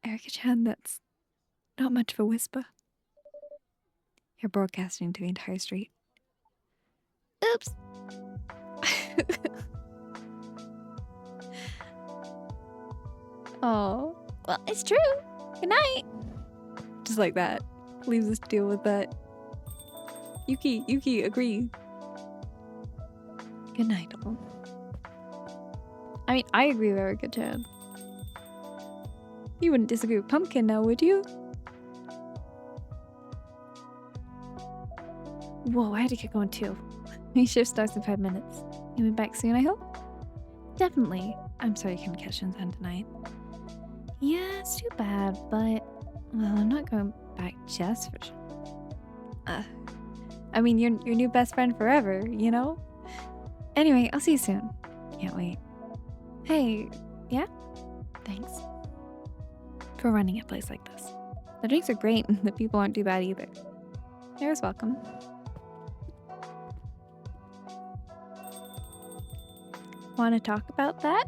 Erica-chan, that's not much of a whisper. You're broadcasting to the entire street. Oops. Oh, well, it's true. Good night. Just like that. Leaves us to deal with that. Yuki, agree. Good night, all. I mean, I agree with Erica-chan. You wouldn't disagree with Pumpkin now, would you? Whoa, I had to get going too. My shift starts in 5 minutes. You'll be back soon, I hope? Definitely. I'm sorry you couldn't catch Shinzen tonight. Yeah, it's too bad, but... Well, I'm not going back just for... I mean, your new best friend forever, you know? Anyway, I'll see you soon. Can't wait. Hey, yeah? Thanks. For running a place like this. The drinks are great and the people aren't too bad either. You're welcome. Want to talk about that?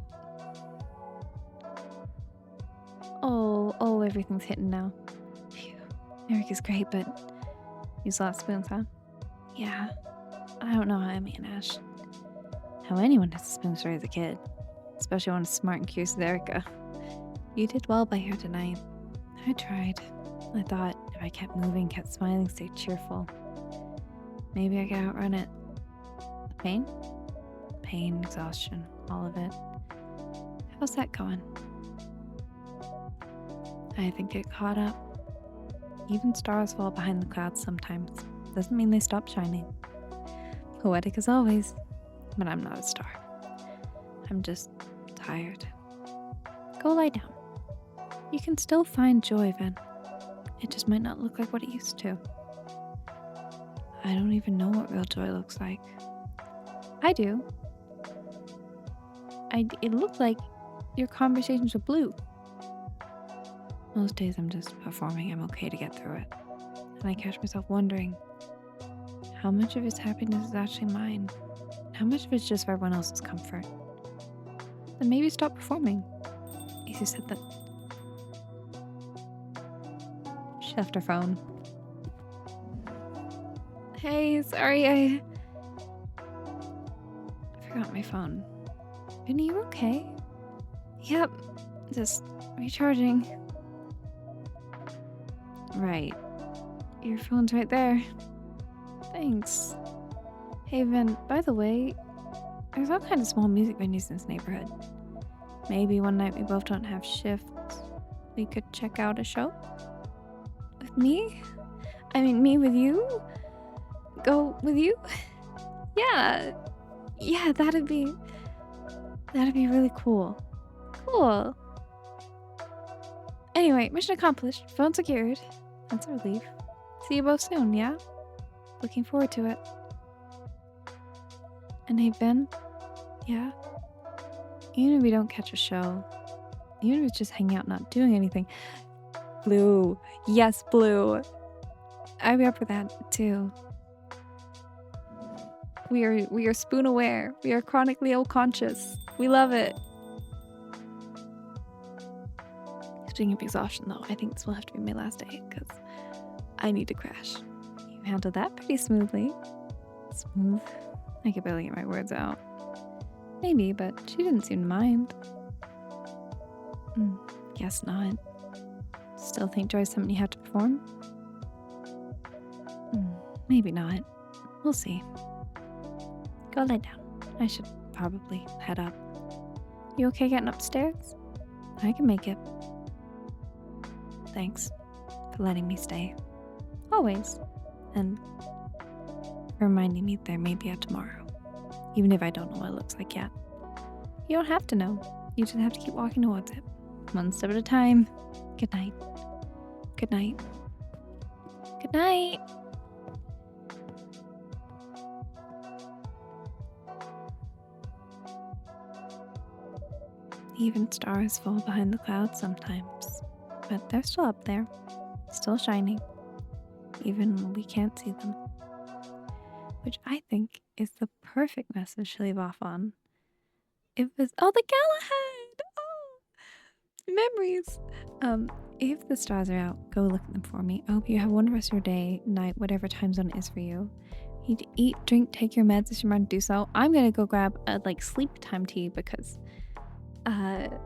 Oh, everything's hitting now. Phew. Eric is great, but use lots of spoons, huh? Yeah. I don't know how I managed. How anyone has a spoon story as a kid. Especially one smart and curious as Erica. You did well by her tonight. I tried. I thought if I kept moving, kept smiling, stayed cheerful, maybe I could outrun it. The pain? Pain, exhaustion, all of it. How's that going? I think it caught up. Even stars fall behind the clouds sometimes. Doesn't mean they stop shining. Poetic as always, but I'm not a star. I'm just tired. Go lie down. You can still find joy, Ven. It just might not look like what it used to. I don't even know what real joy looks like. I do. It looked like your conversations with Blue. Most days I'm just performing I'm okay to get through it. And I catch myself wondering how much of his happiness is actually mine. How much of it's just for everyone else's comfort. Then maybe stop performing. Easy said that. She left her phone. Hey, sorry, I forgot my phone. Vinny, you okay? Yep, just recharging. Right. Your phone's right there. Thanks. Hey, Vin, by the way, there's all kinds of small music venues in this neighborhood. Maybe one night we both don't have shifts. We could check out a show? With me? I mean, me with you? Go with you? Yeah, that'd be really cool. Cool. Anyway, mission accomplished. Phone secured. That's a relief. See you both soon, yeah? Looking forward to it. And hey, Ben? Yeah? Even if we don't catch a show, even if it's just hanging out not doing anything. Blue. Yes, Blue. I'd be up for that, too. We are spoon aware. We are chronically unconscious. We love it. Speaking of exhaustion, though, I think this will have to be my last day because I need to crash. You handled that pretty smoothly. Smooth? I could barely get my words out. Maybe, but she didn't seem to mind. Guess not. Still think Joy's something you have to perform? Maybe not. We'll see. Go lie down. I should probably head up. You okay getting upstairs? I can make it. Thanks for letting me stay. Always. And for reminding me there may be a tomorrow. Even if I don't know what it looks like yet. You don't have to know. You just have to keep walking towards it. One step at a time. Good night. Good night. Good night. Even stars fall behind the clouds sometimes, but they're still up there, still shining, even when we can't see them. Which I think is the perfect message to leave off on. It was, the Galahad! Oh, memories! If the stars are out, go look at them for me. I hope you have one rest of your day, night, whatever time zone it is for you. You need to eat, drink, take your meds if you mind to do so. I'm gonna go grab a sleep time tea because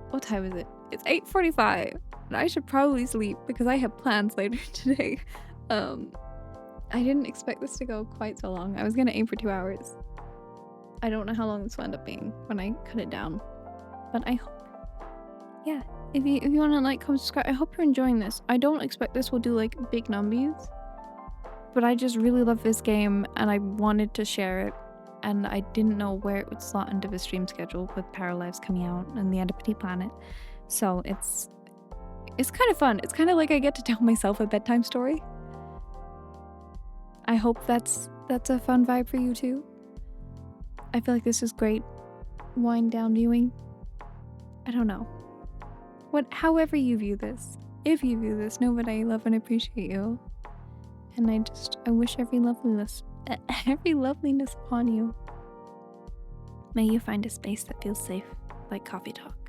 what time is it? It's 8:45 and I should probably sleep because I have plans later today. I didn't expect this to go quite so long. I was gonna aim for 2 hours. I don't know how long this will end up being when I cut it down, but I hope, yeah, if you want to come subscribe, I hope you're enjoying this. I don't expect this will do big numbies, but I just really love this game and I wanted to share it. And I didn't know where it would slot into the stream schedule with Paralives coming out and the end of Petit Planet. So it's kind of fun. It's kind of like I get to tell myself a bedtime story. I hope that's a fun vibe for you too. I feel like this is great wind down viewing. I don't know. However you view this, If you view this, know that I love and appreciate you. And I wish every loveliness, every loveliness upon you. May you find a space that feels safe, like coffee talk.